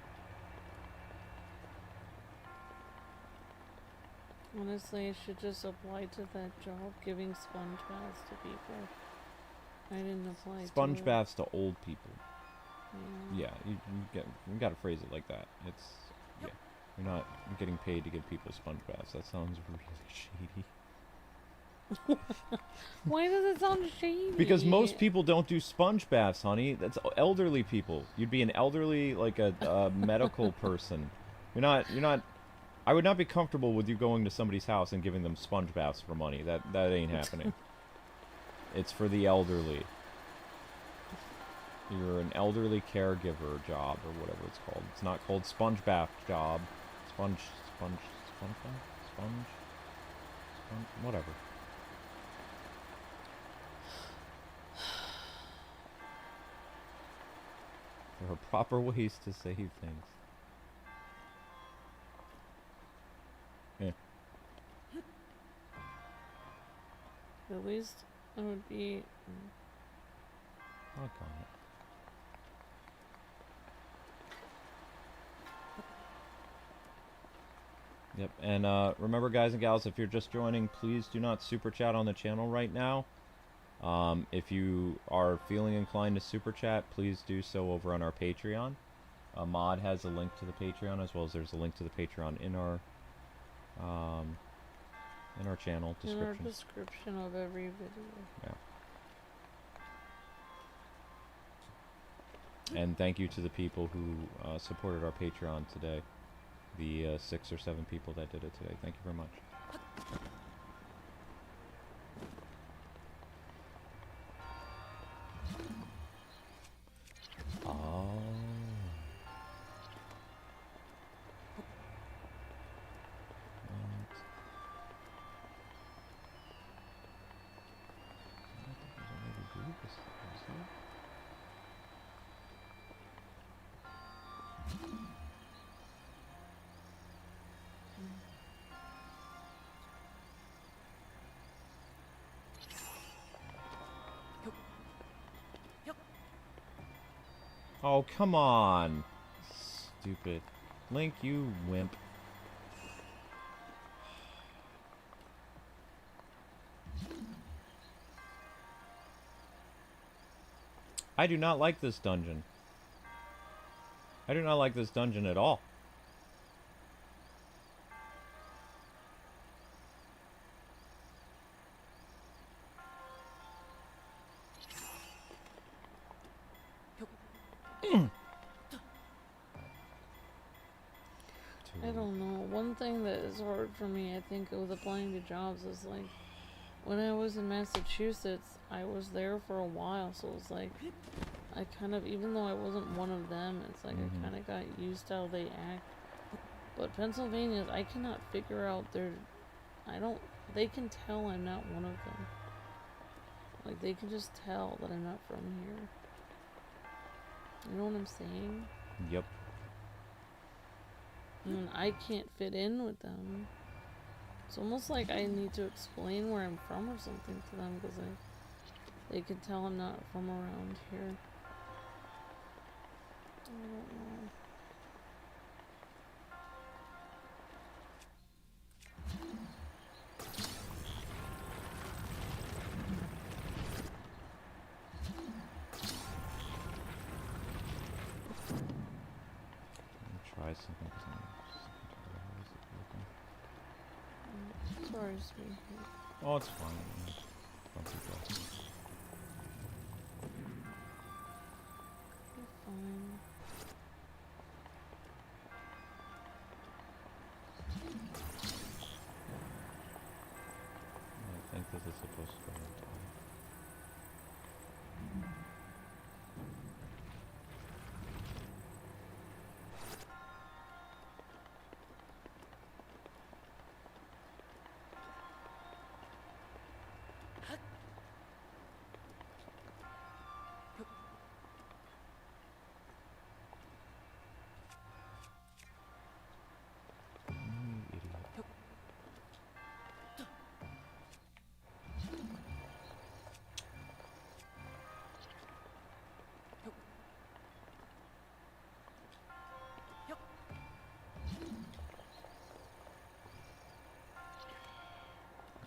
Honestly, I should just apply to that job, giving sponge baths to people. I didn't apply Sponge to baths to old people. Yeah, you gotta phrase it like that. It's yeah. You're not getting paid to give people sponge baths. That sounds really shady. Why does it sound shady? Because most people don't do sponge baths, honey. That's elderly people. You'd be an elderly, like a medical person. You're not. I would not be comfortable with you going to somebody's house and giving them sponge baths for money. That ain't happening. It's for the elderly. You're an elderly caregiver job or whatever it's called. It's not called sponge bath job. Sponge bath? Sponge, whatever. There are proper ways to say things. Yeah. At least it would be. I'll call it. Yep, and remember, guys and gals, if you're just joining, please do not super chat on the channel right now. If you are feeling inclined to super chat, please do so over on our Patreon. Mod has a link to the Patreon, as well as there's a link to the Patreon in our channel description. In our description of every video. Yeah. And thank you to the people who supported our Patreon today. The 6 or 7 people that did it today. Thank you very much. Oh. Oh, come on. Stupid. Link, you wimp. I do not like this dungeon. I do not like this dungeon at all. I don't know. One thing that is hard for me, I think, with applying to jobs is like, when I was in Massachusetts, I was there for a while, so it was like, I kind of, even though I wasn't one of them, it's like I kind of got used to how they act. But Pennsylvania, I cannot figure out they can tell I'm not one of them. Like, they can just tell that I'm not from here. You know what I'm saying? Yep. And I can't fit in with them. It's almost like I need to explain where I'm from or something to them, because they can tell I'm not from around here. I don't know. Try something. Sorry, sweetie. Oh, it's fine. Don't be dressed. You're fine. I think this is supposed to go on top.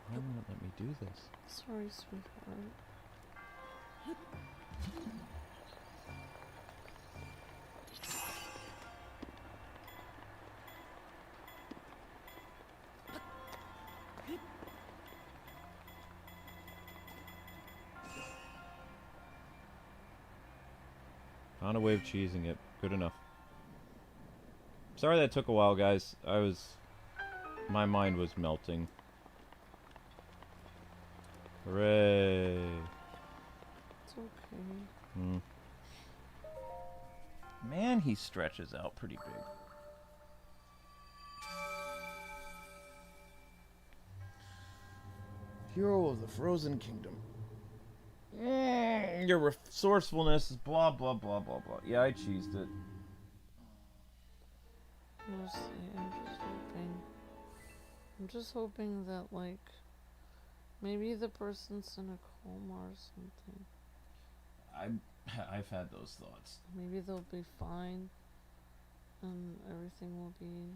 Why won't it let me do this? Sorry, sweetheart. Found a way of cheesing it. Good enough. Sorry that took a while, guys. My mind was melting. Hooray. It's okay. Hmm. Man, he stretches out pretty big. Hero of the Frozen Kingdom. Your resourcefulness is blah, blah, blah, blah, blah. Yeah, I cheesed it. Mostly, I'm just hoping that, like, maybe the person's in a coma or something. I've had those thoughts. Maybe they'll be fine, and everything will be.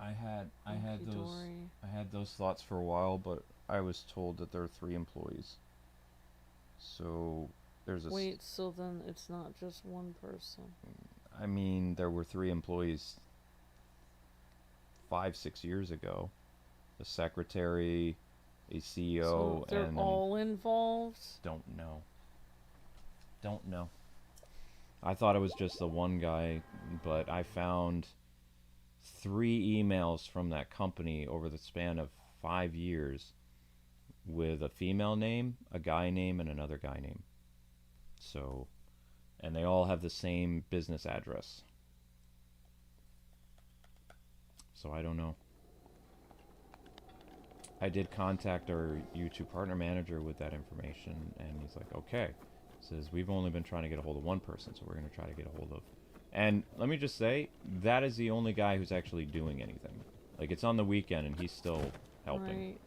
I had hunky-dory. those thoughts for a while, but I was told that there are 3 employees. So there's a. Wait, so then it's not just one person. I mean, there were 3 employees 5-6 years ago. A secretary, a CEO, so they're and all involved? Don't know. I thought it was just the one guy, but I found 3 emails from that company over the span of 5 years with a female name, a guy name, and another guy name. So, and they all have the same business address. So I don't know. I did contact our YouTube partner manager with that information, and he's like, okay. Says, we've only been trying to get a hold of one person, so we're going to try to get a hold of. And let me just say, that is the only guy who's actually doing anything. Like, it's on the weekend, and he's still helping. Right.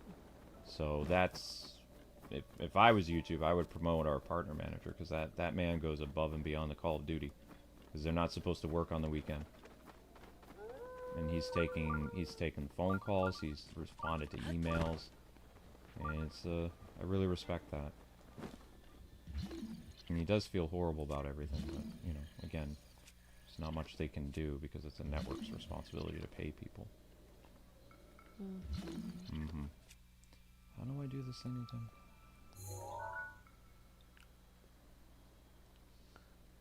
So that's... If I was YouTube, I would promote our partner manager, because that man goes above and beyond the call of duty. Because they're not supposed to work on the weekend. And he's taken phone calls, he's responded to emails, and it's I really respect that. And he does feel horrible about everything, but you know, again, there's not much they can do because it's a network's responsibility to pay people. How do I do this thing again?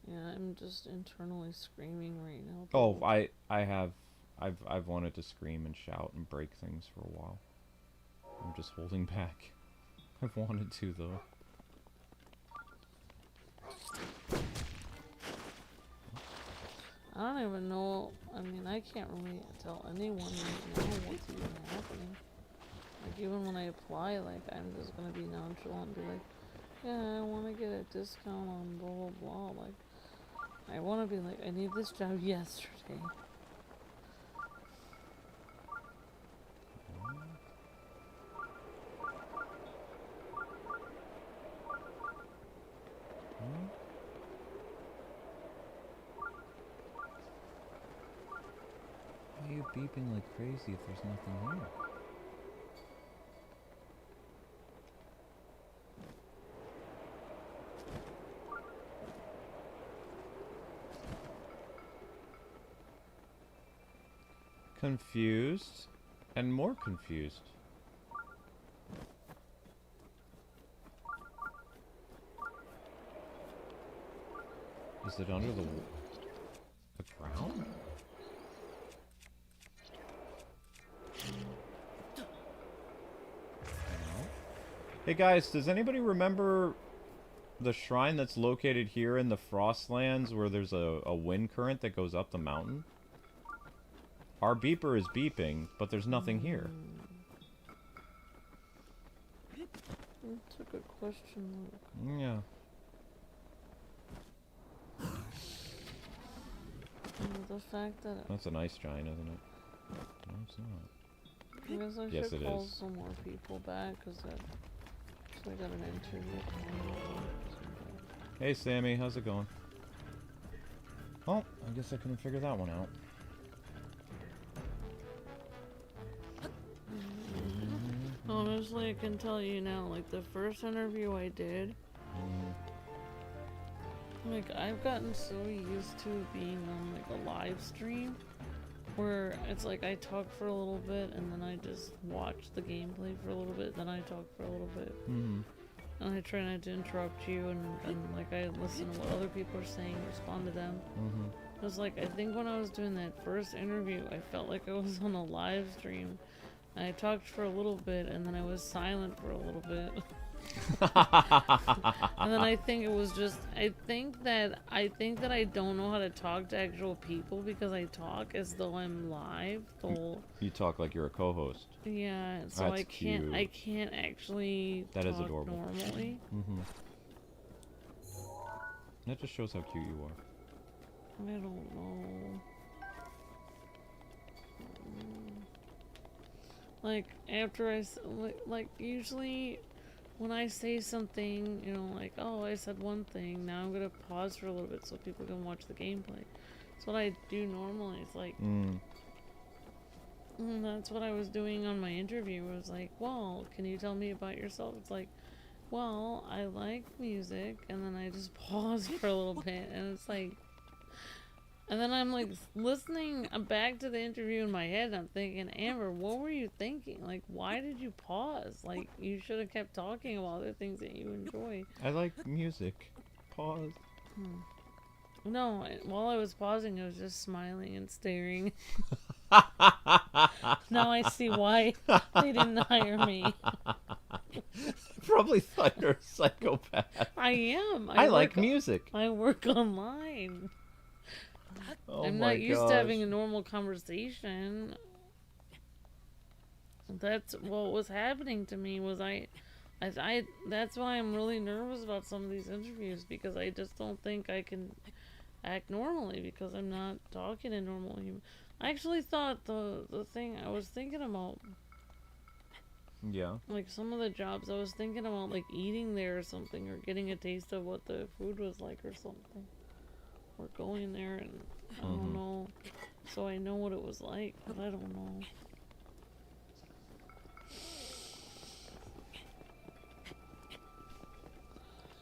Yeah, I'm just internally screaming right now. Oh, I've wanted to scream and shout and break things for a while. I'm just holding back. I've wanted to, though. I don't even know. I mean, I can't really tell anyone right now what's even happening. Like, even when I apply, like, I'm just gonna be nonchalant and be like, yeah, I want to get a discount on blah blah blah. Like, I want to be like, I need this job yesterday. Why are you beeping like crazy if there's nothing here? Confused and more confused. Is it under the ground? Hey guys, does anybody remember the shrine that's located here in the Frostlands where there's a wind current that goes up the mountain? Our beeper is beeping, but there's nothing here. That's a good question, Luke. Yeah. The fact that... That's a nice giant, isn't it? No, it's not. I guess I Yes, should it call is. some more people back, because I got an interview. Hey Sammy, how's it going? Well, I guess I couldn't figure that one out. Honestly, I can tell you now, like, the first interview I did, like, I've gotten so used to being on, like, a live stream, where it's like I talk for a little bit, and then I just watch the gameplay for a little bit, then I talk for a little bit. and I try not to interrupt you, and like I listen to what other people are saying, respond to them. It was like, I think when I was doing that first interview, I felt like I was on a live stream. I talked for a little bit, and then I was silent for a little bit. And then I think it was just, I think that I don't know how to talk to actual people because I talk as though I'm live the whole. You talk like you're a co-host. Yeah, so That's I can't actually That talk is adorable. normally. That just shows how cute you are. I don't know. Like after like usually when I say something, you know, like, oh, I said one thing, now I'm gonna pause for a little bit so people can watch the gameplay. That's what I do normally. It's like, that's what I was doing on my interview. I was like, well, can you tell me about yourself? It's like, well, I like music, and then I just pause for a little bit, and it's like, and then I'm like listening back to the interview in my head, and I'm thinking, Amber, what were you thinking? Like, why did you pause? Like, you should have kept talking about other things that you enjoy. I like music. Pause. No, while I was pausing, I was just smiling and staring. Now I see why they didn't hire me. Probably thought you're a psychopath. I am. I like music. I work online. Oh I'm my not used gosh. to having a normal conversation. That's what was happening to me. Was I that's why I'm really nervous about some of these interviews, because I just don't think I can act normally because I'm not talking in normal human. I actually thought the thing I was thinking about, Yeah. like some of the jobs I was thinking about, like eating there or something, or getting a taste of what the food was like or something, or going there and I don't know, so I know what it was like, but I don't know.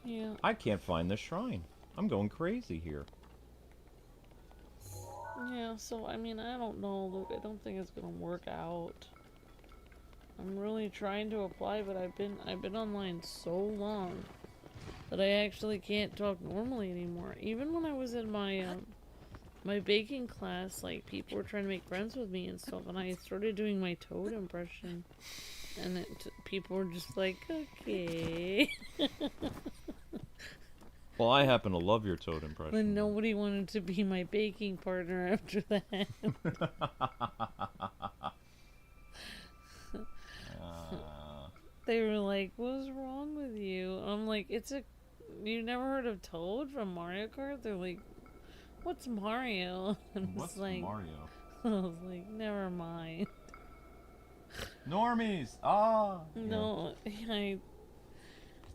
Yeah. I can't find the shrine. I'm going crazy here. Yeah, so I mean, I don't know, Luke. I don't think it's gonna work out. I'm really trying to apply, but I've been online so long that I actually can't talk normally anymore. Even when I was in my my baking class, like people were trying to make friends with me and stuff, and I started doing my Toad impression, and people were just like, okay. Well, I happen to love your Toad impression. Then nobody wanted to be my baking partner after that. They were like, what's wrong with you? I'm like, you never heard of Toad from Mario Kart? They're like, what's Mario? And What's like, Mario? I was like, never mind. Normies! Ah! No, The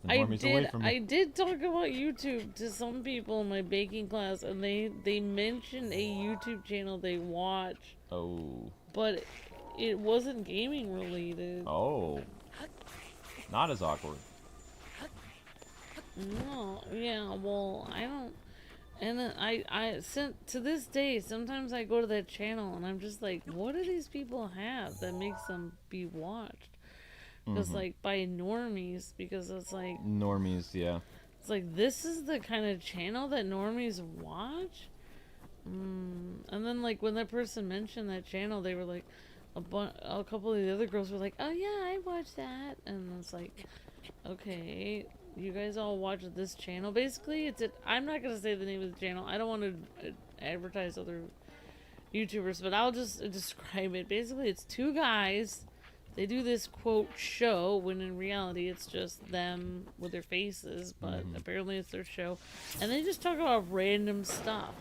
normies away from me. I did talk about YouTube to some people in my baking class, and they mentioned a YouTube channel they watch, Oh. but it wasn't gaming related. Oh. Not as awkward. No, yeah, well, I don't, and then I sent, to this day, sometimes I go to that channel, and I'm just like, what do these people have that makes them be watched? Because, like, by normies, because it's like... Normies, yeah. It's like, this is the kind of channel that normies watch? And then, like, when that person mentioned that channel, they were like, a couple of the other girls were like, oh, yeah, I watch that. And it's like, okay, you guys all watch this channel? Basically, I'm not going to say the name of the channel. I don't want to advertise other YouTubers, but I'll just describe it. Basically, it's two guys... They do this, quote, show, when in reality it's just them with their faces, but apparently it's their show. And they just talk about random stuff.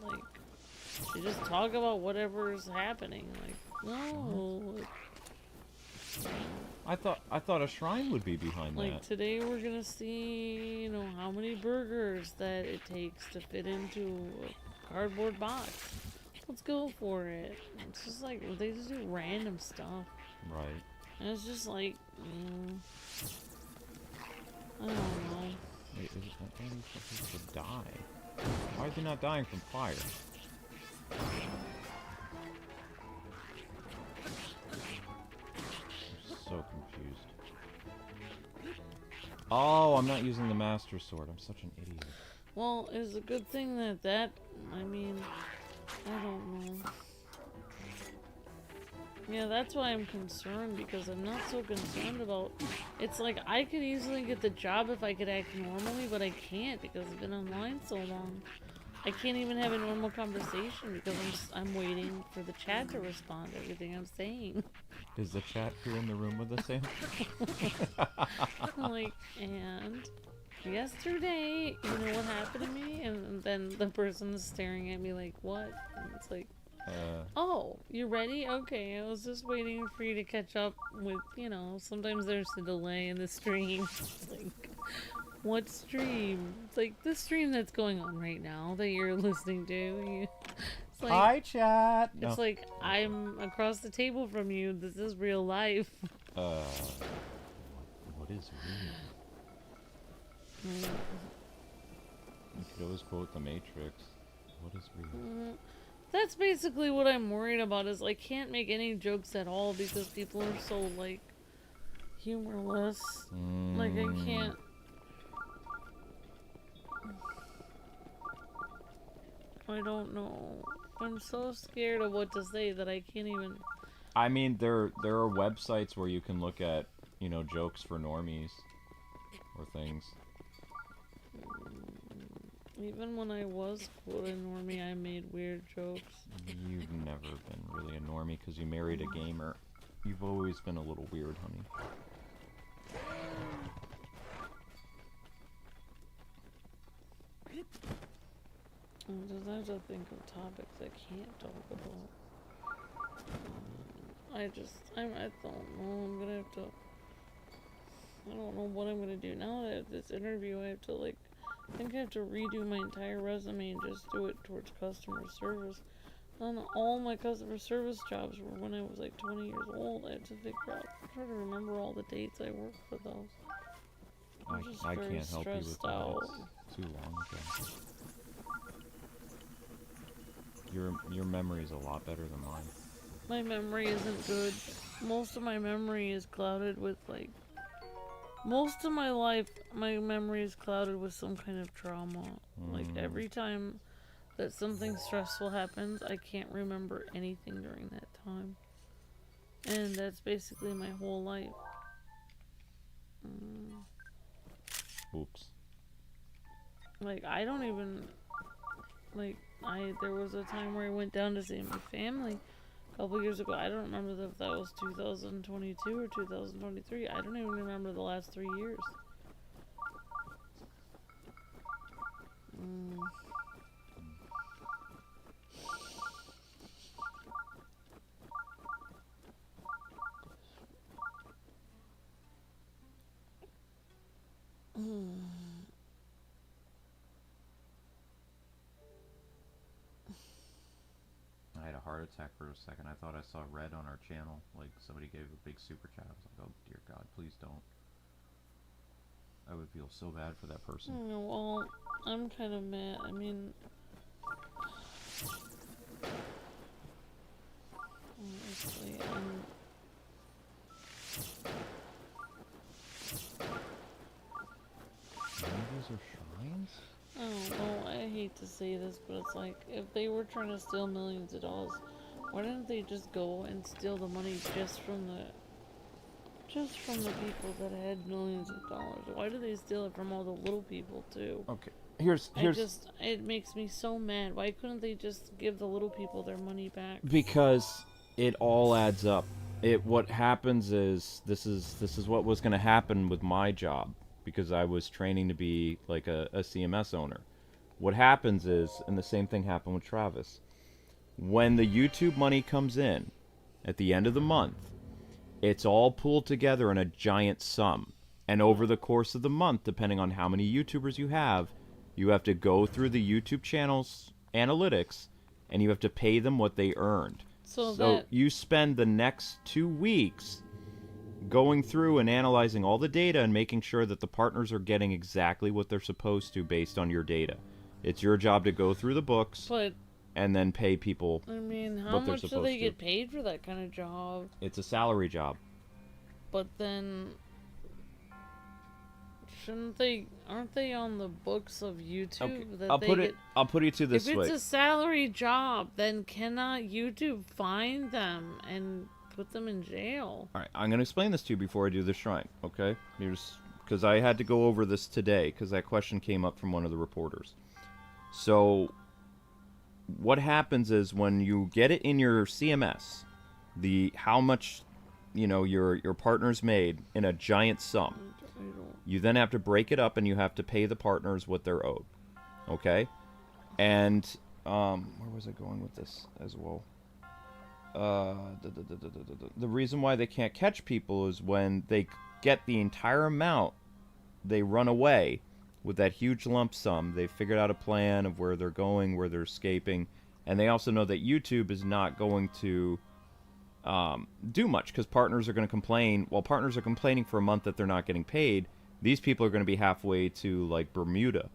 Like, they just talk about whatever's happening. Like, no. I thought a shrine would be behind Like, that. today we're gonna see, you know, how many burgers that it takes to fit into a cardboard box. Let's go for it. It's just like, they just do random stuff. Right. And it's just like, I don't know. Wait, is it not any supposed to die? Why are they not dying from fire? I'm so confused. Oh, I'm not using the Master Sword. I'm such an idiot. Well, it's a good thing that, I mean, I don't know. Yeah, that's why I'm concerned, because I'm not so concerned about... It's like, I could easily get the job if I could act normally, but I can't because I've been online so long. I can't even have a normal conversation because I'm waiting for the chat to respond to everything I'm saying. Is the chat crew in the room with us, Sam? Like, and yesterday, you know what happened to me? And then the person is staring at me like, what? And it's like, oh, you ready? Okay, I was just waiting for you to catch up with, you know, sometimes there's a delay in the stream. It's like, what stream? It's like the stream that's going on right now that you're listening to. It's like, hi, chat! it's like, I'm across the table from you. This is real life. What is real? You could always quote The Matrix. What is real? That's basically what I'm worried about, is I can't make any jokes at all because people are so, like, humorless. Like, I can't... I don't know. I'm so scared of what to say that I can't even... I mean, there are websites where you can look at, you know, jokes for normies. Or things. Even when I was quote a normie, I made weird jokes. You've never been really a normie because you married a gamer. You've always been a little weird, honey. I just have to think of topics I can't talk about. I don't know. I'm gonna have to... I don't know what I'm gonna do. Now that I have this interview, I have to, like... I think I have to redo my entire resume and just do it towards customer service. And all my customer service jobs were when I was like 20 years old. I had to figure out, try to remember all the dates I worked for those. I'm just I very can't help you with that. out. It's too long ago. Your memory is a lot better than mine. My memory isn't good. Most of my memory is clouded with, like... Most of my life, my memory is clouded with some kind of trauma. Like, every time that something stressful happens, I can't remember anything during that time. And that's basically my whole life. Oops. Like, I don't even... Like, there was a time where I went down to see my family a couple years ago. I don't remember if that was 2022 or 2023. I don't even remember the last 3 years. I had a heart attack for a second. I thought I saw red on our channel. Like, somebody gave a big super chat. I was like, oh dear God, please don't. I would feel so bad for that person. Well, I'm kind of mad. I mean... Honestly, These are shrines? I don't know, I hate to say this, but it's like, if they were trying to steal millions of dollars, why didn't they just go and steal the money just from the people that had millions of dollars? Why do they steal it from all the little people too? Okay. Here's It makes me so mad. Why couldn't they just give the little people their money back? because it all adds up. What happens is this is what was going to happen with my job, because I was training to be like a CMS owner. What happens is, and the same thing happened with Travis, when the YouTube money comes in at the end of the month, it's all pooled together in a giant sum. And over the course of the month, depending on how many YouTubers you have to go through the YouTube channel's analytics, and you have to pay them what they earned. So you spend the next 2 weeks going through and analyzing all the data and making sure that the partners are getting exactly what they're supposed to based on your data. It's your job to go through the books and then pay people. I mean, how much do they get paid for that kind of job? It's a salary job. But then... Shouldn't they? Aren't they on the books of YouTube? Okay, That I'll they put get, it. I'll put it to this if way. it's a salary job, then cannot YouTube find them and put them in jail? All right, I'm gonna explain this to you before I do the shrine. Okay, because I had to go over this today because that question came up from one of the reporters. So, what happens is when you get it in your CMS, how much, your partner's made in a giant sum. You then have to break it up and you have to pay the partners what they're owed. Okay? And where was I going with this as well? The reason why they can't catch people is when they get the entire amount, they run away with that huge lump sum. They've figured out a plan of where they're going, where they're escaping, and they also know that YouTube is not going to do much because partners are going to complain. While partners are complaining for a month that they're not getting paid, these people are going to be halfway to like Bermuda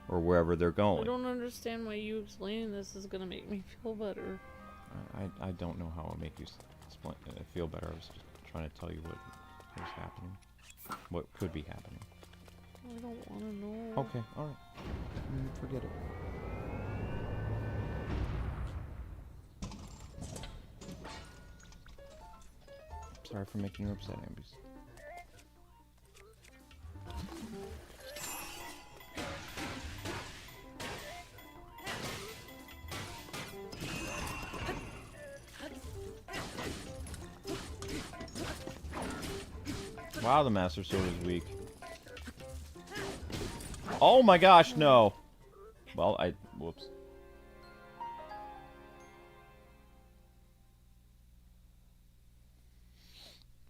or wherever they're going. I don't understand why you explaining this is gonna make me feel better. I don't know how I'll make you feel better. I was just trying to tell you what was happening, what could be happening. I don't want to know. Okay, all right. Forget it. Sorry for making you upset, Ambies. Wow, the Master Sword is weak. Oh my gosh, no! Well, whoops.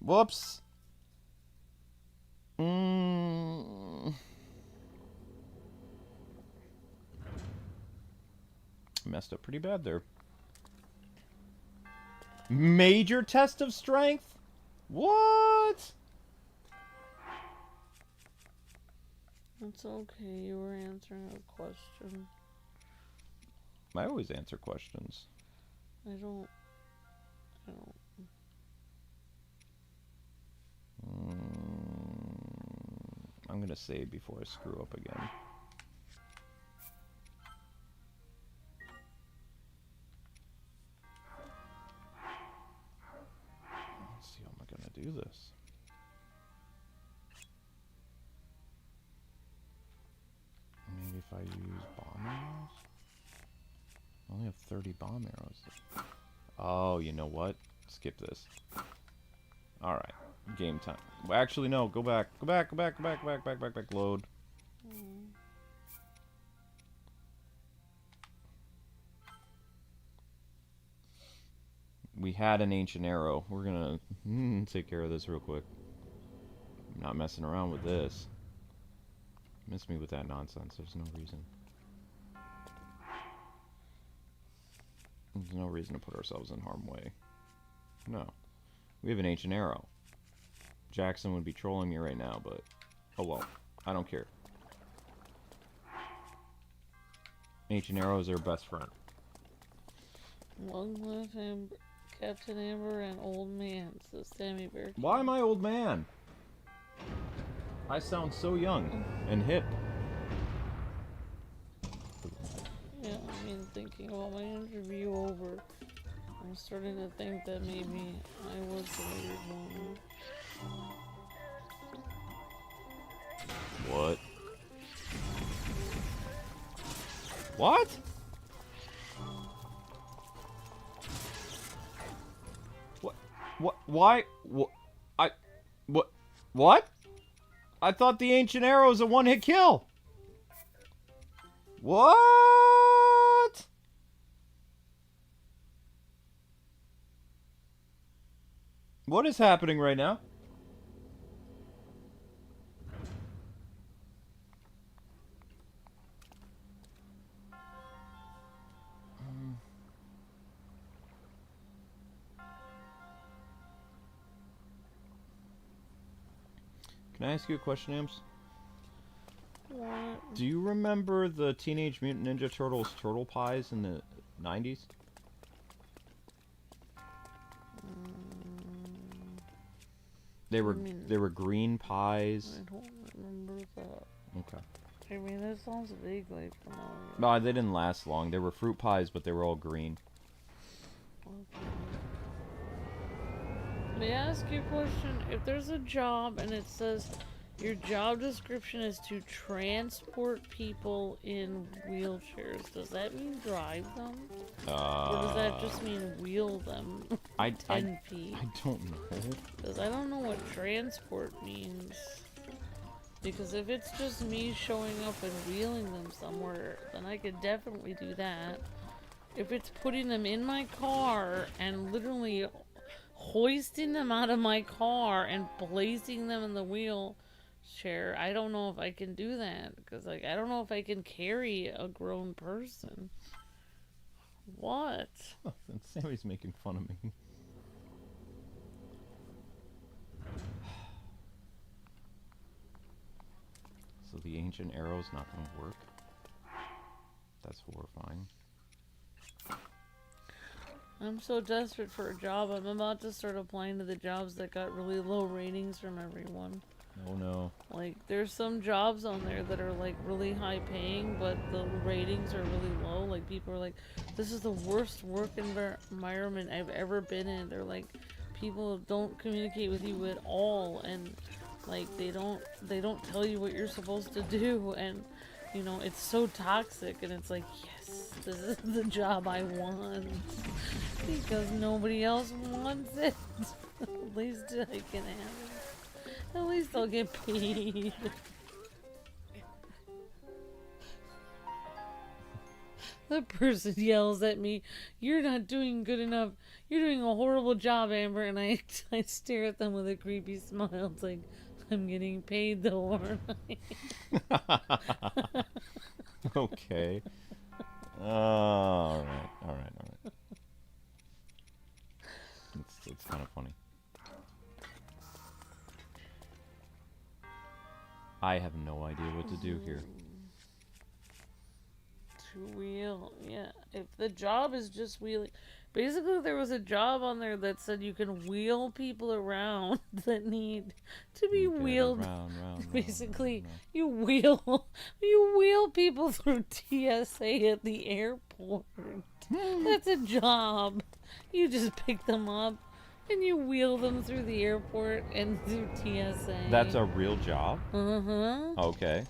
Whoops! Messed up pretty bad there. Major test of strength? What? It's okay, you were answering a question. I always answer questions. I don't. I'm gonna save before I screw up again. Let's see how am I gonna do this. Maybe if I use bomb arrows? I only have 30 bomb arrows. Oh, you know what? Skip this. Alright. Game time. Well, actually, no. Go back. Go back. Go back. Go back. Go back. Back. Back. Back. Load. We had an ancient arrow. We're gonna take care of this real quick. I'm not messing around with this. Miss me with that nonsense. There's no reason. There's no reason to put ourselves in harm's way. No. We have an ancient arrow. Jackson would be trolling me right now, but oh well. I don't care. Ancient arrow is our best friend. Long live Captain Amber and Old Man, says Sammy Bear. Why am I old man? I sound so young and hip. Yeah, I mean, thinking about my interview over, I'm starting to think that maybe I was a weird one. What? What? What? Why? What? What? I thought the ancient arrow is a one-hit kill. What? What is happening right now? Can I ask you a question, Ams? What? Do you remember the Teenage Mutant Ninja Turtles turtle pies in the 90s? They were I mean, they were green pies. I don't remember that. Okay. I mean, that sounds vaguely familiar. No, they didn't last long. They were fruit pies, but they were all green. Okay. May I ask you a question? If there's a job and it says your job description is to transport people in wheelchairs, does that mean drive them? Or does that just mean wheel them? I 10 feet? I don't know. Because I don't know what transport means. Because if it's just me showing up and wheeling them somewhere, then I could definitely do that. If it's putting them in my car and literally hoisting them out of my car and placing them in the wheelchair, I don't know if I can do that. Because, like, I don't know if I can carry a grown person. What? And Sammy's making fun of me. So the ancient arrow's not going to work. That's horrifying. I'm so desperate for a job. I'm about to start applying to the jobs that got really low ratings from everyone. Oh no. Like, there's some jobs on there that are, like, really high paying, but the ratings are really low. Like, people are like, this is the worst work environment I've ever been in. They're like, people don't communicate with you at all, and, like, they don't tell you what you're supposed to do, and, you know, it's so toxic, and it's like, yes, this is the job I want. Because nobody else wants it. At least I can have it. At least I'll get paid. The person yells at me, "You're not doing good enough. You're doing a horrible job, Amber." And I stare at them with a creepy smile. It's like, I'm getting paid though, aren't I? Okay. Alright. It's kind of funny. I have no idea what to do here. To wheel, yeah. If the job is just wheeling, basically there was a job on there that said you can wheel people around that need to be wheeled. Basically, you wheel people through TSA at the airport. That's a job. You just pick them up and you wheel them through the airport and through TSA. That's a real job? Uh-huh. Okay.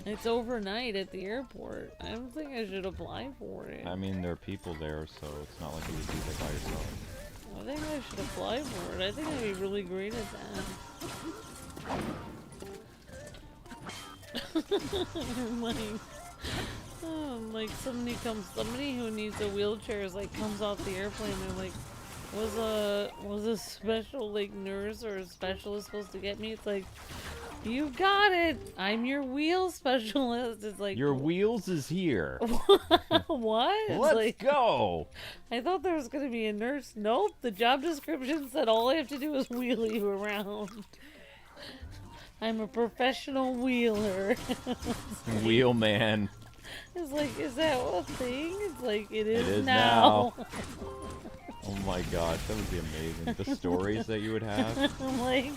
It's overnight at the airport. I don't think I should apply for it. I mean, there are people there, so it's not like you would do that by yourself. I think I should apply for it. I think I'd be really great at that. Like somebody who needs a wheelchair is like comes off the airplane. They're like, was a special like nurse or a specialist supposed to get me? It's like, you got it. I'm your wheel specialist. It's like, your wheels is here. What? Let's like, go. I thought there was going to be a nurse. Nope. The job description said all I have to do is wheel you around. I'm a professional wheeler. Wheelman. It's like, is that a thing? It's like, it is, It is now. Oh my gosh, that would be amazing. The stories that you would have. I'm like,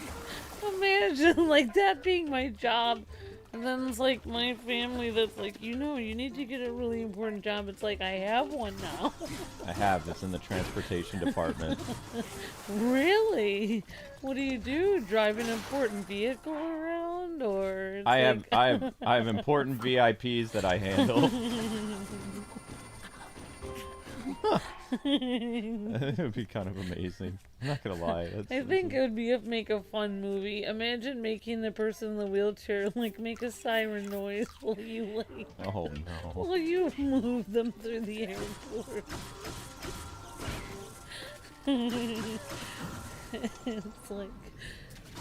imagine like that being my job. And then it's like my family that's like, you need to get a really important job. It's like, I have one now. I have. It's in the transportation department. Really? What do you do? Drive an important vehicle around, or? I have important VIPs that I handle. It would be kind of amazing. I'm not gonna lie. I think it would make a fun movie. Imagine making the person in the wheelchair like make a siren noise while you Oh no. while you move them through the airport. It's like,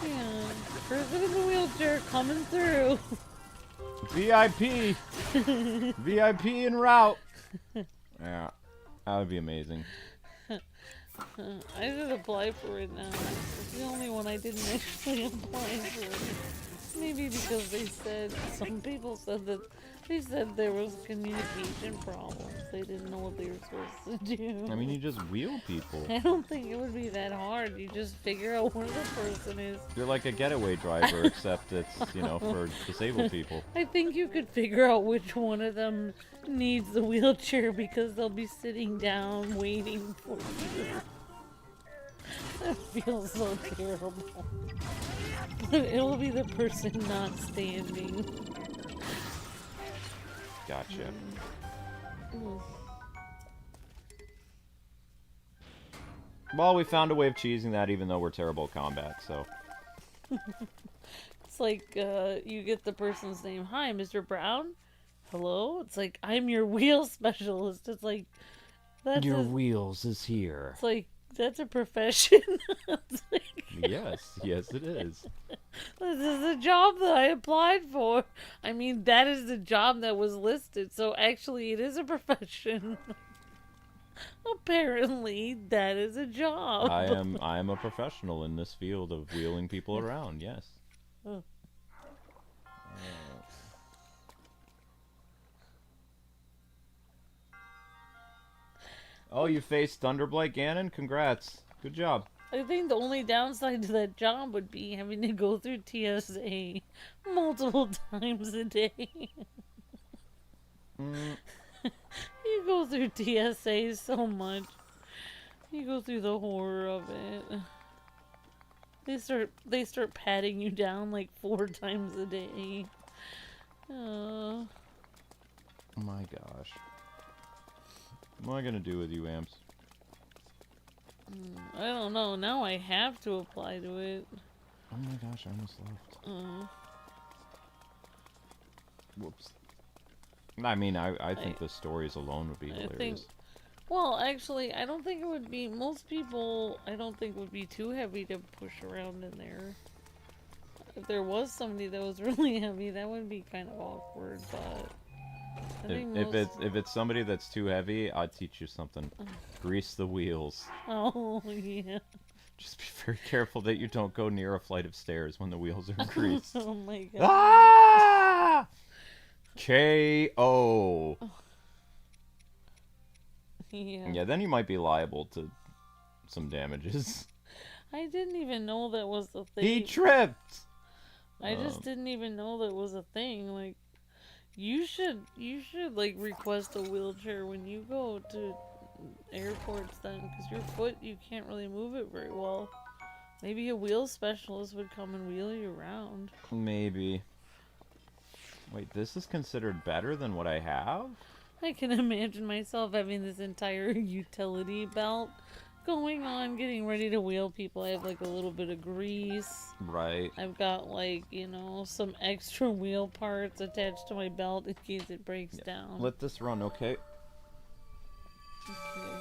yeah, person in the wheelchair coming through. VIP. VIP en route. Yeah. That would be amazing. I should apply for it now. It's the only one I didn't actually apply for. maybe because they said, some people said that they said there was communication problems. They didn't know what they were supposed to do. I mean, you just wheel people. I don't think it would be that hard. You just figure out where the person is. You're like a getaway driver, except it's, you know, for disabled people. I think you could figure out which one of them needs the wheelchair because they'll be sitting down waiting for you. That feels so terrible. But it'll be the person not standing. Gotcha. Well, we found a way of cheesing that even though we're terrible at combat, so... It's like, you get the person's name. Hi, Mr. Brown? Hello? It's like, I'm your wheel specialist. It's like... That's Your wheels is here. It's like, that's a profession. It's like, Yes, it is. this is the job that I applied for. I mean, that is the job that was listed. So actually, it is a profession. Apparently, that is a job. I am a professional in this field of wheeling people around, yes. Oh. Oh, you faced Thunderblight Ganon? Congrats. Good job. I think the only downside to that job would be having to go through TSA multiple times a day. You go through TSA so much. You go through the horror of it. They start patting you down like 4 times a day. Oh my gosh. What am I gonna do with you, Amps? I don't know. Now I have to apply to it. Oh my gosh, I almost left. Whoops. I mean, I think the stories alone would be hilarious. Well, actually, I don't think it would be... Most people, I don't think would be too heavy to push around in there. If there was somebody that was really heavy, that would be kind of awkward, but... If it's somebody that's too heavy, I'd teach you something. Grease the wheels. Oh, yeah. Just be very careful that you don't go near a flight of stairs when the wheels are greased. Oh my god. Ah! K.O. Yeah. Yeah, then you might be liable to some damages. I didn't even know that was a thing. He tripped! I just didn't even know that was a thing. Like, you should like request a wheelchair when you go to airports then, because your foot, you can't really move it very well. Maybe a wheel specialist would come and wheel you around. Maybe. Wait, this is considered better than what I have? I can imagine myself having this entire utility belt going on, getting ready to wheel people. I have like a little bit of grease. Right. I've got like, you know, some extra wheel parts attached to my belt in case it breaks down. Let this run, okay? Okay.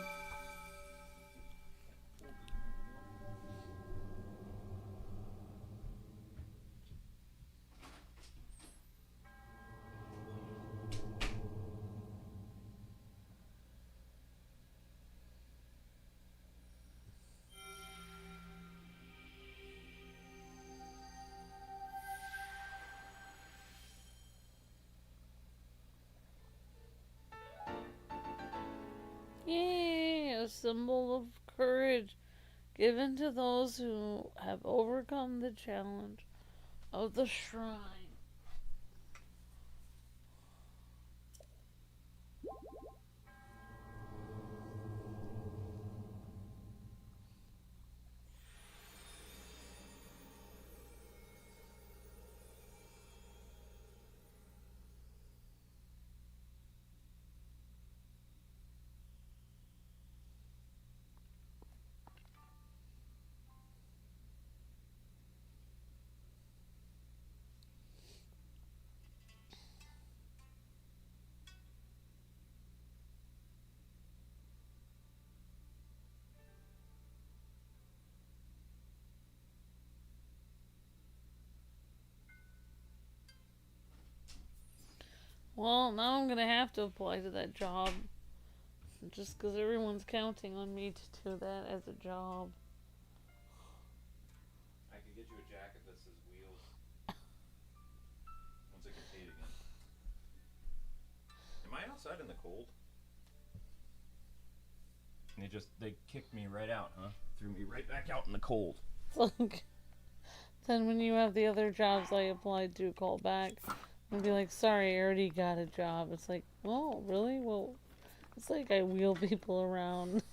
Yay! A symbol of courage given to those who have overcome the challenge of the shrine. Well, now I'm gonna have to apply to that job. Just because everyone's counting on me to do that as a job. I could get you a jacket that says wheels. outside in the cold. And they kicked me right out, huh? Threw me right back out in the cold. Like, then when you have the other jobs I applied to call back and be like, sorry, I already got a job. It's like, oh, really? Well, it's like I wheel people around.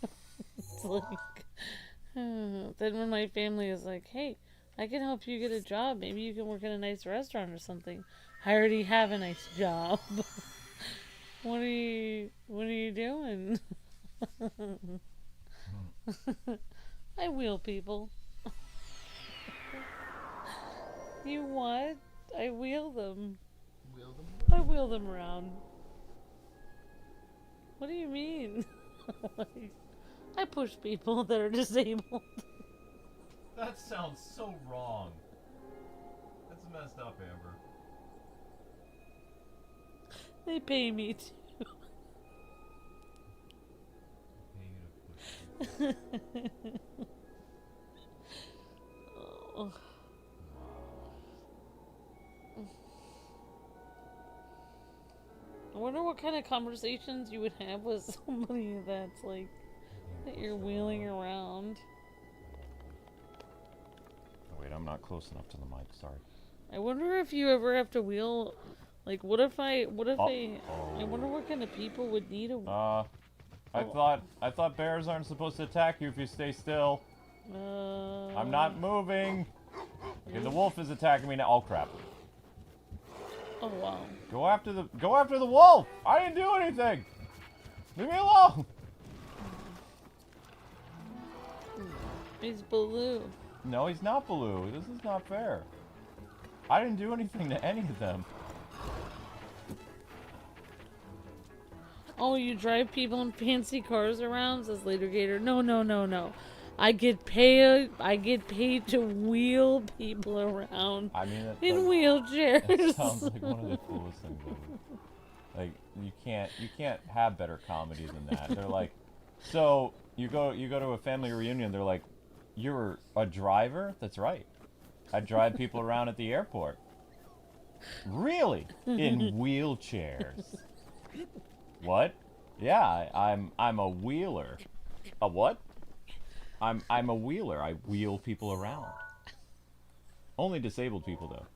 It's like, then when my family is like, hey, I can help you get a job. Maybe you can work in a nice restaurant or something. I already have a nice job. What are you doing? I wheel people. You what? I wheel them. Wheel them? I wheel them around. What do you mean? I push people that are disabled. That sounds so wrong. That's messed up, Amber. They pay me to. Oh. I wonder what kind of conversations you would have with somebody that's like that you're wheeling around. Wait, I'm not close enough to the mic. Sorry. I wonder if you ever have to wheel. Like, what if I wonder what kind of people would need a. I thought bears aren't supposed to attack you if you stay still. I'm not moving. Okay, the wolf is attacking me now. Oh crap. Oh wow. Go after the wolf! I didn't do anything! Leave me alone! He's blue. No, he's not blue. This is not fair. I didn't do anything to any of them. Oh, you drive people in fancy cars around? Says Later Gator. No. I get paid to wheel people around. I mean, in wheelchairs. That sounds like one of the coolest things ever. Like you can't have better comedy than that. They're like, so you go to a family reunion. They're like, you're a driver? That's right. I drive people around at the airport. Really? In wheelchairs? What? Yeah, I'm a wheeler. A what? I'm a wheeler. I wheel people around. Only disabled people though.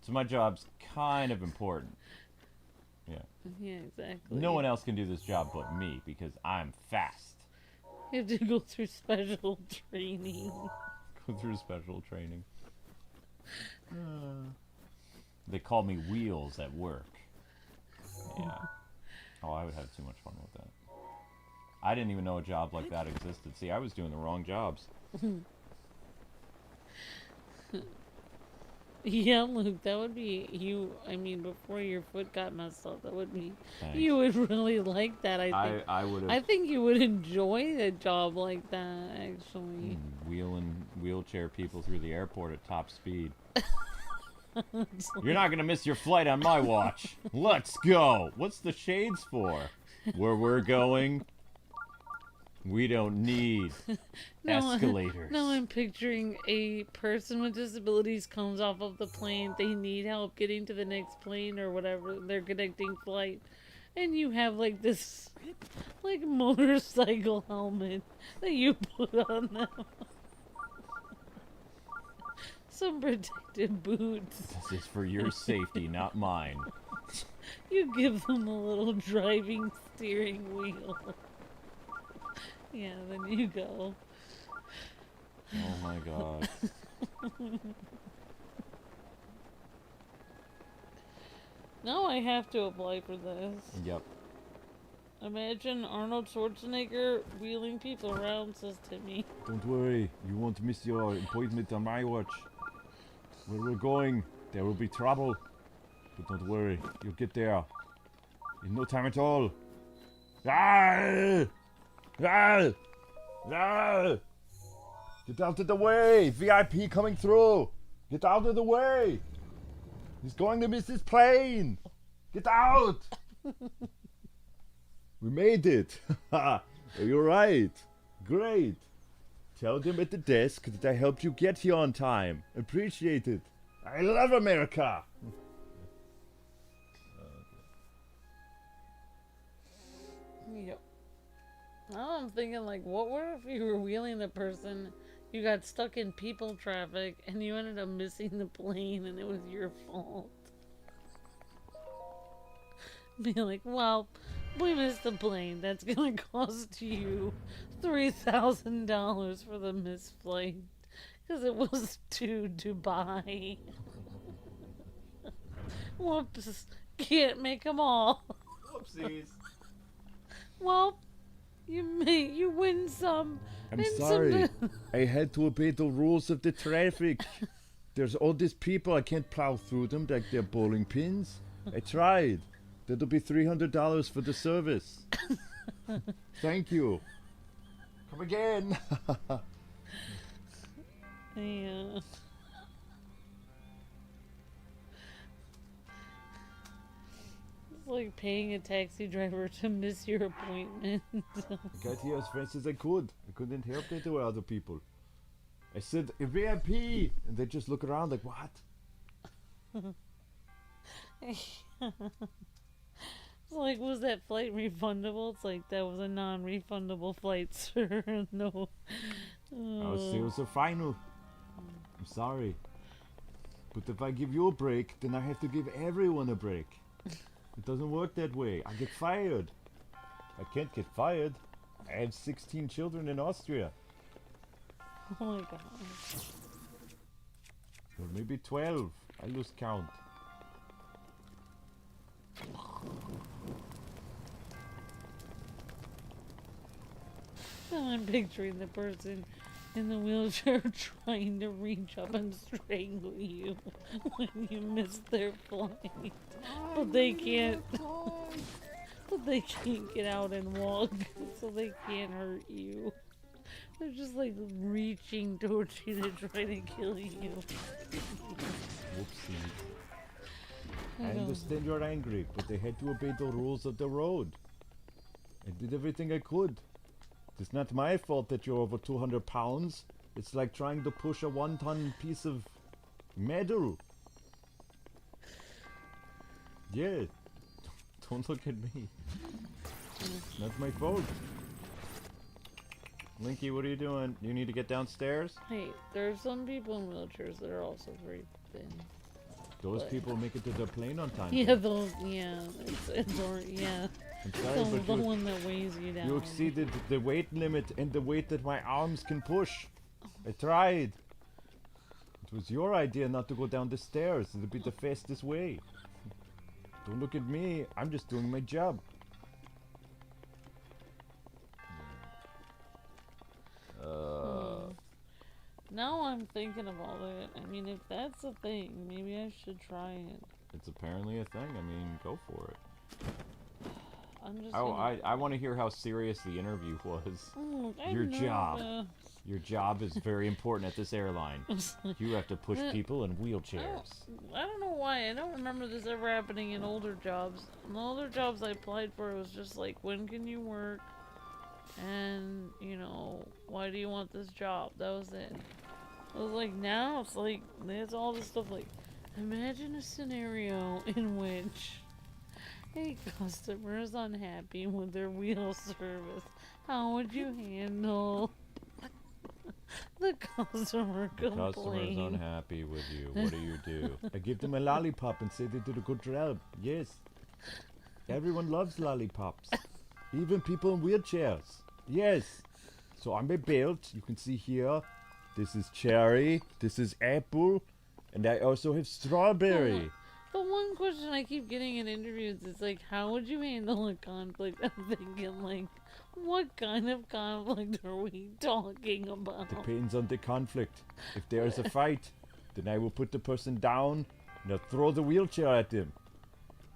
So my job's kind of important. Yeah. Yeah, exactly. No one else can do this job but me because I'm fast. You have to go through special training. Go through special training. They call me Wheels at work. Yeah. Oh, I would have too much fun with that. I didn't even know a job like that existed. See, I was doing the wrong jobs. Yeah, Luke, that would be you. I mean, before your foot got messed up, that would be. Thanks. You would really like that. I think. I would have. I think you would enjoy a job like that, actually. Wheeling wheelchair people through the airport at top speed. You're not gonna miss your flight on my watch. Let's go. What's the shades for? Where we're going, we don't need escalators. No, I'm picturing a person with disabilities comes off of the plane. They need help getting to the next plane or whatever their connecting flight, and you have like this, like motorcycle helmet that you put on them. Some protective boots. This is for your safety, not mine. You give them a little driving steering wheel. Yeah, then you go. Oh my god. Now I have to apply for this. Yep. Imagine Arnold Schwarzenegger wheeling people around, says Timmy. Don't worry, you won't miss your appointment on my watch. Where we're going, there will be trouble. But don't worry, you'll get there in no time at all. Ah! Ah! Ah! Get out of the way! VIP coming through! Get out of the way! He's going to miss his plane! Get out! We made it! You're right! Great! Tell them at the desk that I helped you get here on time. Appreciate it. I love America! Now I'm thinking, like, what if you were wheeling the person, you got stuck in people traffic, and you ended up missing the plane, and it was your fault? Be like, well, we missed the plane. That's gonna cost you $3,000 for the missed flight. Because it was to Dubai. Whoops. Can't make them all. Whoopsies. Well, you win some. I'm and sorry. Some... I had to obey the rules of the traffic. There's all these people, I can't plow through them like they're bowling pins. I tried. That'll be $300 for the service. Thank you. Come again. Yeah. It's like paying a taxi driver to miss your appointment. I got here as fast as I could. I couldn't help that there were other people. I said, a VIP! And they just look around like, what? It's like, was that flight refundable? It's like, that was a non-refundable flight, sir. No. It was a final. I'm sorry. But if I give you a break, then I have to give everyone a break. It doesn't work that way. I get fired. I can't get fired. I have 16 children in Austria. Oh my god. Or maybe 12. I lose count. I'm picturing the person in the wheelchair trying to reach up and strangle you when you miss their flight. But they can't. But they can't get out and walk, so they can't hurt you. They're just like reaching towards you to try to kill you. Whoopsies. I understand you're angry, but they had to obey the rules of the road. I did everything I could. It's not my fault that you're over 200 pounds. It's like trying to push a 1-ton piece of metal. Yeah. Don't look at me. It's not my fault. Linky, what are you doing? You need to get downstairs? Hey, there's some people in wheelchairs that are also very thin. Those But- people make it to their plane on time. Yeah, those, yeah. Yeah. I'm sorry, The but you, one that weighs you down. you exceeded the weight limit and the weight that my arms can push. I tried. It was your idea not to go down the stairs. It'll be the fastest way. Don't look at me. I'm just doing my job. Now I'm thinking about it. I mean, if that's a thing, maybe I should try it. It's apparently a thing. I mean, go for it. I'm just. Oh, gonna... I want to hear how serious the interview was. Oh, Your I'm job. nervous. Your job is very important at this airline. You have to push people in wheelchairs. I don't know why. I don't remember this ever happening in older jobs. In the older jobs I applied for, it was just like, when can you work? And, you know, why do you want this job? That was it. I was like, now it's like, there's all this stuff like, imagine a scenario in which a customer is unhappy with their wheel service. How would you handle the customer complaint? Customer's unhappy with you. What do you do? I give them a lollipop and say they did a good job. Yes. Everyone loves lollipops. Even people in wheelchairs. Yes. So on my belt, you can see here, this is cherry, this is apple, and I also have strawberry. The one question I keep getting in interviews is like, how would you handle a conflict? I'm thinking like, what kind of conflict are we talking about? Depends on the conflict. If there is a fight, then I will put the person down and I'll throw the wheelchair at them.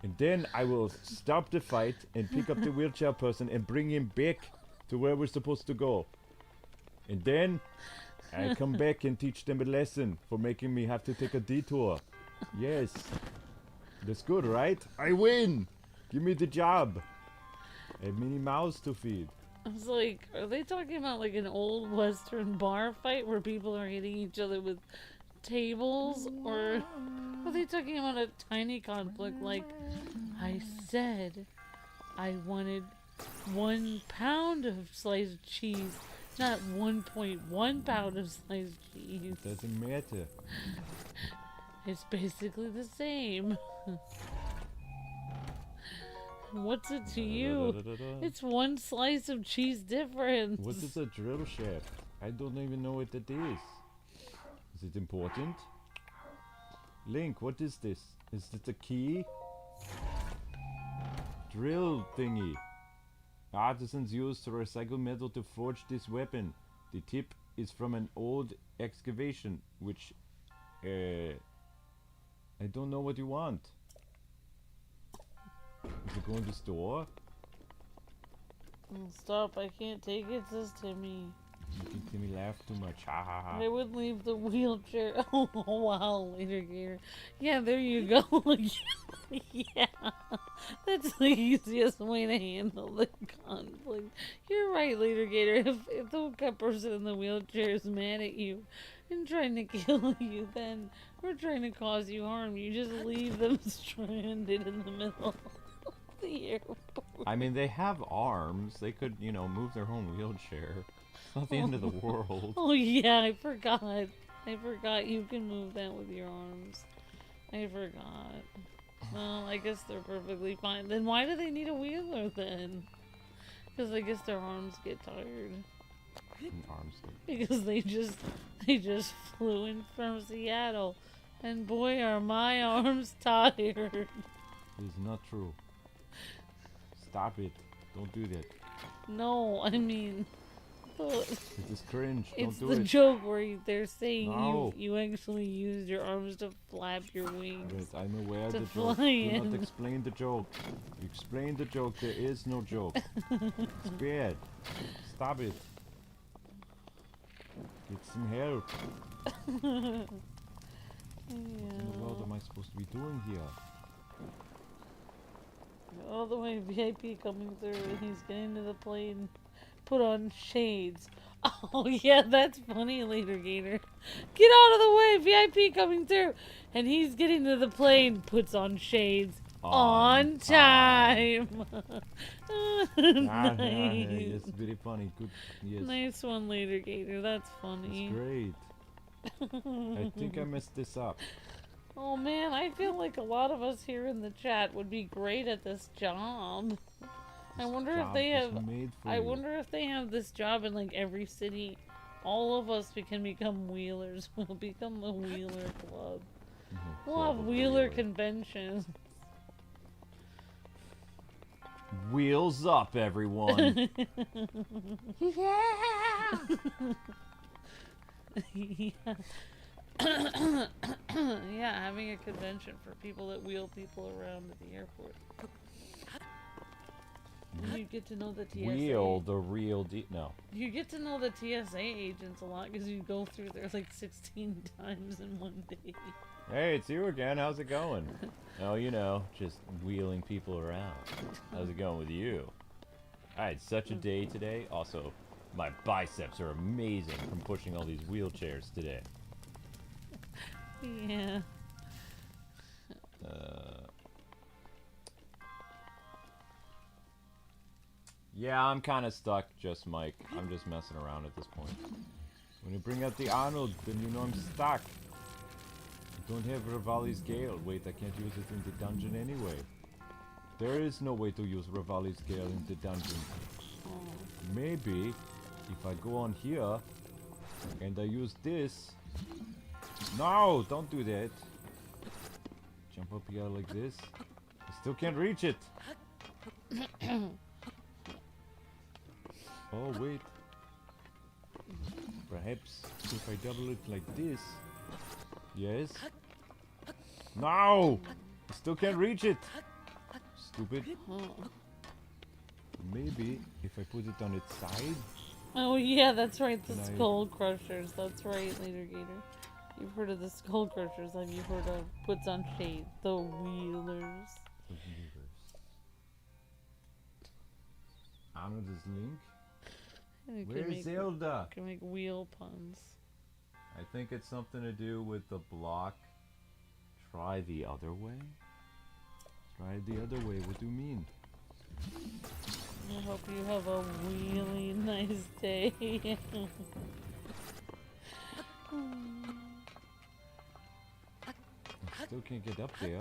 And then I will stop the fight and pick up the wheelchair person and bring him back to where we're supposed to go. And then I come back and teach them a lesson for making me have to take a detour. Yes. That's good, right? I win! Give me the job. I have Minnie Mouse to feed. I was like, are they talking about like an old Western bar fight where people are hitting each other with tables? Or are they talking about a tiny conflict like, I said I wanted 1 pound of sliced cheese, not 1.1 pound of sliced cheese. It doesn't matter. It's basically the same. What's it to you? It's 1 slice of cheese difference. What is a drill shaft? I don't even know what it is. Is it important? Link, what is this? Is it a key? Drill thingy. Artisans use to recycle metal to forge this weapon. The tip is from an old excavation, which I don't know what you want. Is it going to store? Stop, I can't take it, says Timmy. You think Timmy laughed too much. Ha ha ha. I would leave the wheelchair. Oh, wow, later gator. Yeah, there you go. Yeah, that's the easiest way to handle the conflict. You're right, later gator. If the person in the wheelchair is mad at you and trying to kill you, then we're trying to cause you harm. You just leave them stranded in the middle of the airport. I mean, they have arms. They could, you know, move their own wheelchair. It's not the end of the world. Oh yeah, I forgot. I forgot you can move that with your arms. I forgot. Well, I guess they're perfectly fine. Then why do they need a wheeler then? Because I guess their arms get tired. Arms. Because they just flew in from Seattle. And boy are my arms tired. It is not true. Stop it. Don't do that. No, I mean... It is cringe. It's Don't do the it. joke where they're saying No. you actually used your arms to flap your wings. Right, I'm aware To the joke. fly Do not in. explain the joke. You explain the joke, there is no joke. It's bad. Stop it. Get some help. What in the world am I supposed to be doing here? All the way VIP coming through and he's getting to the plane. Put on shades. Oh yeah, that's funny, later gator. Get out of the way, VIP coming through. And he's getting to the plane, puts on shades. On time. Nice. Yes, very funny. Good. Yes. Nice one, later gator. That's That's funny. great. I think I messed this up. Oh man, I feel like a lot of us here in the chat would be great at this job. I This wonder if job they is have. made for I you. wonder if they have this job in like every city. All of us we can become wheelers. We'll become the wheeler club. We'll have wheeler conventions. Wheels up, everyone. Yeah. Yeah, having a convention for people that wheel people around at the airport. You get to know the TSA. Wheel the real no. You get to know the TSA agents a lot because you go through there like 16 times in one day. Hey, it's you again. How's it going? Oh, you know, just wheeling people around. How's it going with you? I had such a day today. Also, my biceps are amazing from pushing all these wheelchairs today. Yeah. Yeah, I'm kind of stuck, just Mike. I'm just messing around at this point. When you bring out the Arnold, then you know I'm stuck. I don't have Rivali's Gale. Wait, I can't use it in the dungeon anyway. There is no way to use Rivali's Gale in the dungeon. Maybe if I go on here and I use this. No, don't do that. Jump up here like this. I still can't reach it. Oh, wait. Perhaps if I double it like this. Yes. No! I still can't reach it. Stupid. Maybe if I put it on its side. Oh yeah, that's right, the Can I- skull crushers. That's right, later gator. You've heard of the skull crushers, have you heard of puts on shade? The wheelers. The Weavers. Arnold is Link. You can Where's make, Zelda? can make wheel puns. I think it's something to do with the block. Try the other way? Try it the other way. What do you mean? I hope you have a really nice day. I still can't get up there.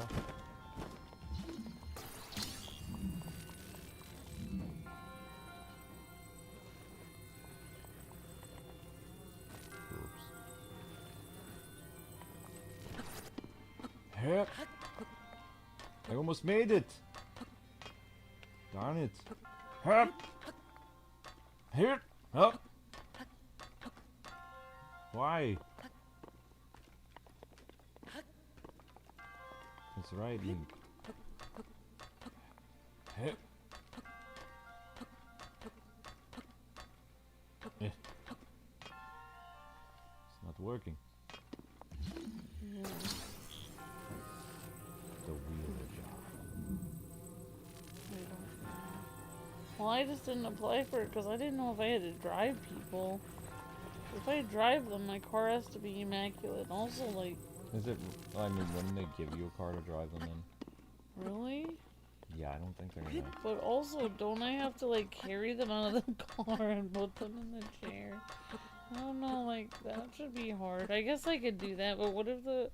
Yep. I almost made it. Darn it. Hup. Here. Up. Why? That's right, Link. Hup. It's not working. Yeah. The wheeler job. Well, I just didn't apply for it because I didn't know if I had to drive people. If I drive them, my car has to be immaculate. Also, like... Is it? I mean, wouldn't they give you a car to drive them in? Really? Yeah, I don't think they're gonna. But also, don't I have to, like, carry them out of the car and put them in the chair? I don't know, like, that should be hard. I guess I could do that, but what if the...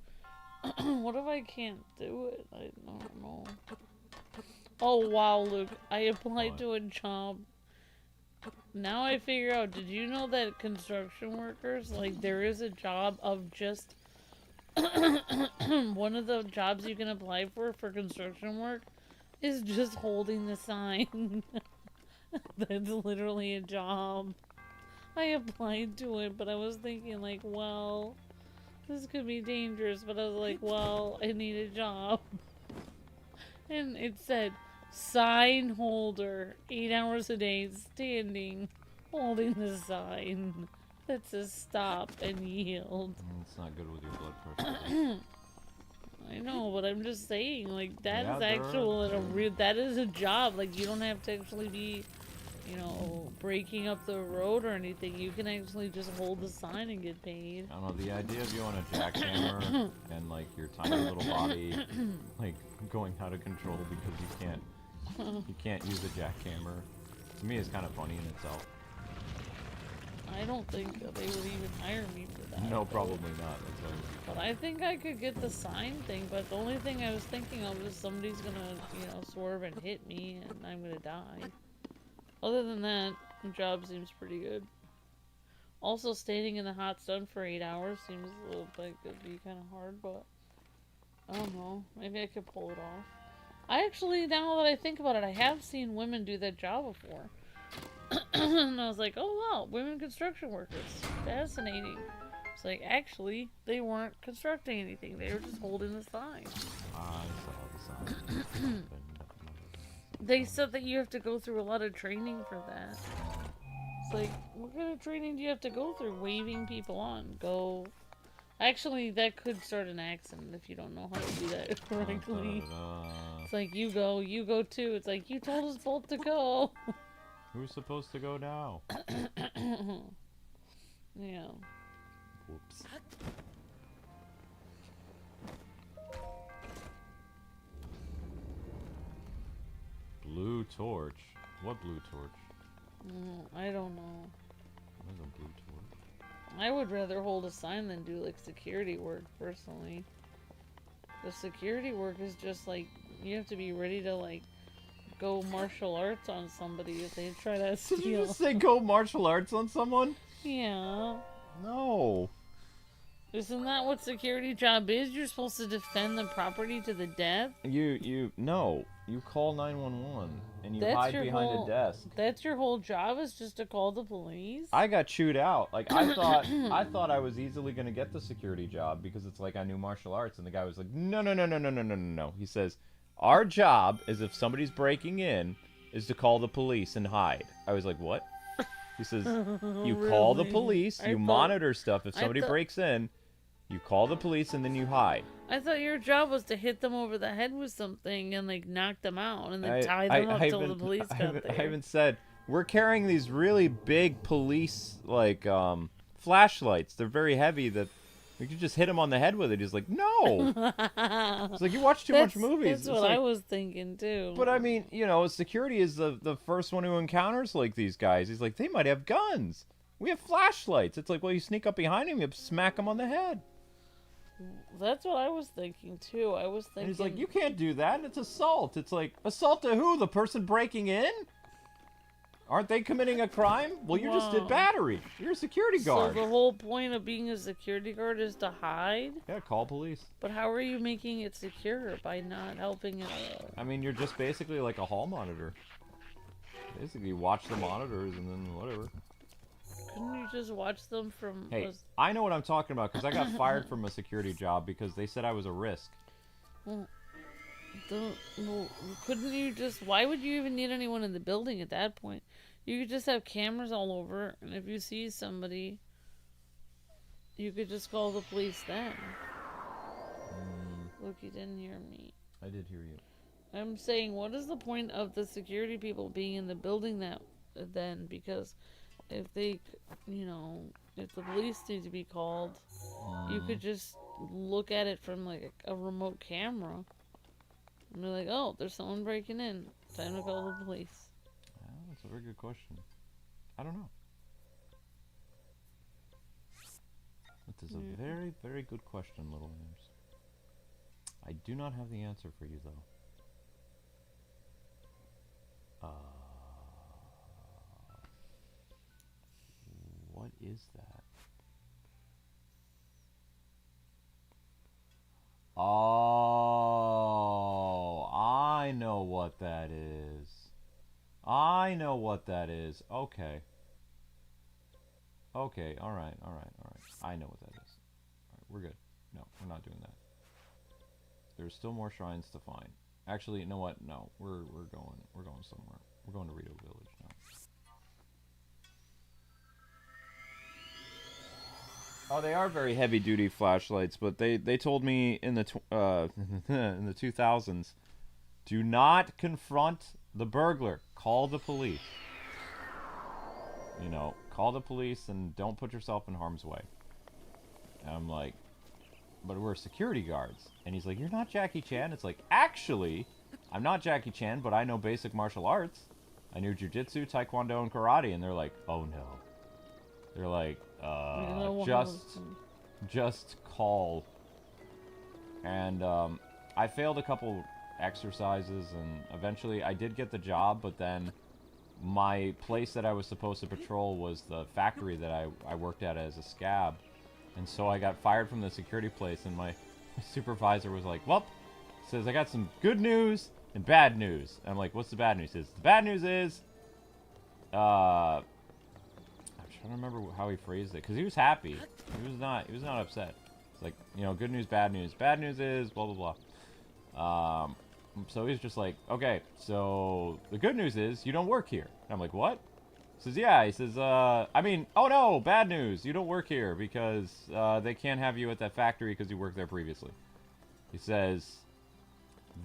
what if I can't do it? I don't know. Oh, wow, Luke. I applied to a job. Now I figure out, did you know that construction workers, like, there is a job of just... one of the jobs you can apply for construction work is just holding the sign. That's literally a job. I applied to it, but I was thinking, like, well, this could be dangerous, but I was like, well, I need a job. And it said, sign holder, 8 hours a day, standing, holding the sign that says stop and yield. It's not good with your blood pressure. I know, but I'm just saying, like, that Yeah, is actual, that is a job. Like, you don't have to actually be, you know, breaking up the road or anything. You can actually just hold the sign and get paid. I don't know, the idea of you on a jackhammer and, like, your tiny little body, like, going out of control because you can't use a jackhammer, to me is kind of funny in itself. I don't think they would even hire me for that. No, probably not. That's why But I think I could get the sign thing, but the only thing I was thinking of is somebody's gonna, you know, swerve and hit me and I'm gonna die. Other than that, the job seems pretty good. Also, standing in the hot sun for 8 hours seems a little like it'd be kind of hard, but I don't know. Maybe I could pull it off. I actually, now that I think about it, I have seen women do that job before. And I was like, oh wow, women construction workers. Fascinating. It's like, actually, they weren't constructing anything. They were just holding the sign. I saw the sign. They said that you have to go through a lot of training for that. It's like, what kind of training do you have to go through? Waving people on. Go. Actually, that could start an accident if you don't know how to do that correctly. It's like, you go too. It's like, you told us both to go. Who's supposed to go now? Yeah. Whoops. Blue torch? What blue torch? I don't know. What is a blue torch? I would rather hold a sign than do, like, security work, personally. The security work is just, like, you have to be ready to, like, go martial arts on somebody if they try to steal. Did you just say go martial arts on someone? Yeah. No. Isn't that what security job is? You're supposed to defend the property to the death? No. You call 911 and you That's hide your behind whole- a desk. That's your whole job, is just to call the police? I got chewed out. Like, I thought I was easily gonna get the security job because it's like I knew martial arts, and the guy was like, no. He says, our job is if somebody's breaking in, is to call the police and hide. I was like, what? He says, you call the Really? police, you monitor stuff. If somebody breaks in, you call the police and then you hide. I thought your job was to hit them over the head with something and, like, knock them out and then tie them up till the police got there. I haven't said, we're carrying these really big police, like, flashlights. They're very heavy that We could just hit him on the head with it. He's like, no. It's like, you watch too much movies. That's what I was thinking too. But I mean, you know, security is the first one who encounters like these guys. He's like, they might have guns. We have flashlights. It's like, well, you sneak up behind him, you smack him on the head. That's what I was thinking too. I was thinking. And he's like, you can't do that. It's assault. It's like, assault to who? The person breaking in? Aren't they committing a crime? Well, you just did battery. You're a security guard. So the whole point of being a security guard is to hide? Yeah, call police. But how are you making it secure by not helping it? I mean, you're just basically like a hall monitor. Basically, you watch the monitors and then whatever. Couldn't you just watch them from... Hey, I know what I'm talking about because I got fired from a security job because they said I was a risk. Well, couldn't you just... Why would you even need anyone in the building at that point? You could just have cameras all over, and if you see somebody, you could just call the police then. Look, you didn't hear me. I did hear you. I'm saying, what is the point of the security people being in the building then? Because if they, you know, if the police need to be called, you could just look at it from like a remote camera. And be like, oh, there's someone breaking in. Time to call the police. That's a very good question. I don't know. That is a very, very good question, Little Names. I do not have the answer for you, though. What is that? Oh, I know what that is. I know what that is. Okay. Okay, alright. I know what that is. Alright, we're good. No, we're not doing that. There's still more shrines to find. Actually, you know what? No, we're going somewhere. We're going to Rito Village now. Oh, they are very heavy-duty flashlights, but they told me in the in the 2000s, do not confront the burglar. Call the police. You know, call the police and don't put yourself in harm's way. And I'm like, but we're security guards. And he's like, you're not Jackie Chan. It's like, actually, I'm not Jackie Chan, but I know basic martial arts. I knew jiu-jitsu, taekwondo, and karate. And they're like, oh no. They're like, just call. And I failed a couple exercises, and eventually I did get the job, but then my place that I was supposed to patrol was the factory that I worked at as a scab. And so I got fired from the security place, and my supervisor was like, well, says, I got some good news and bad news. And I'm like, what's the bad news? He says, the bad news is, I'm trying to remember how he phrased it, because he was happy. He was not upset. It's like, you know, good news, bad news. Bad news is, blah, blah, blah. So he's just like, okay, so the good news is you don't work here. And I'm like, what? He says, yeah. He says, I mean, oh no, bad news. You don't work here because they can't have you at that factory because you worked there previously. He says,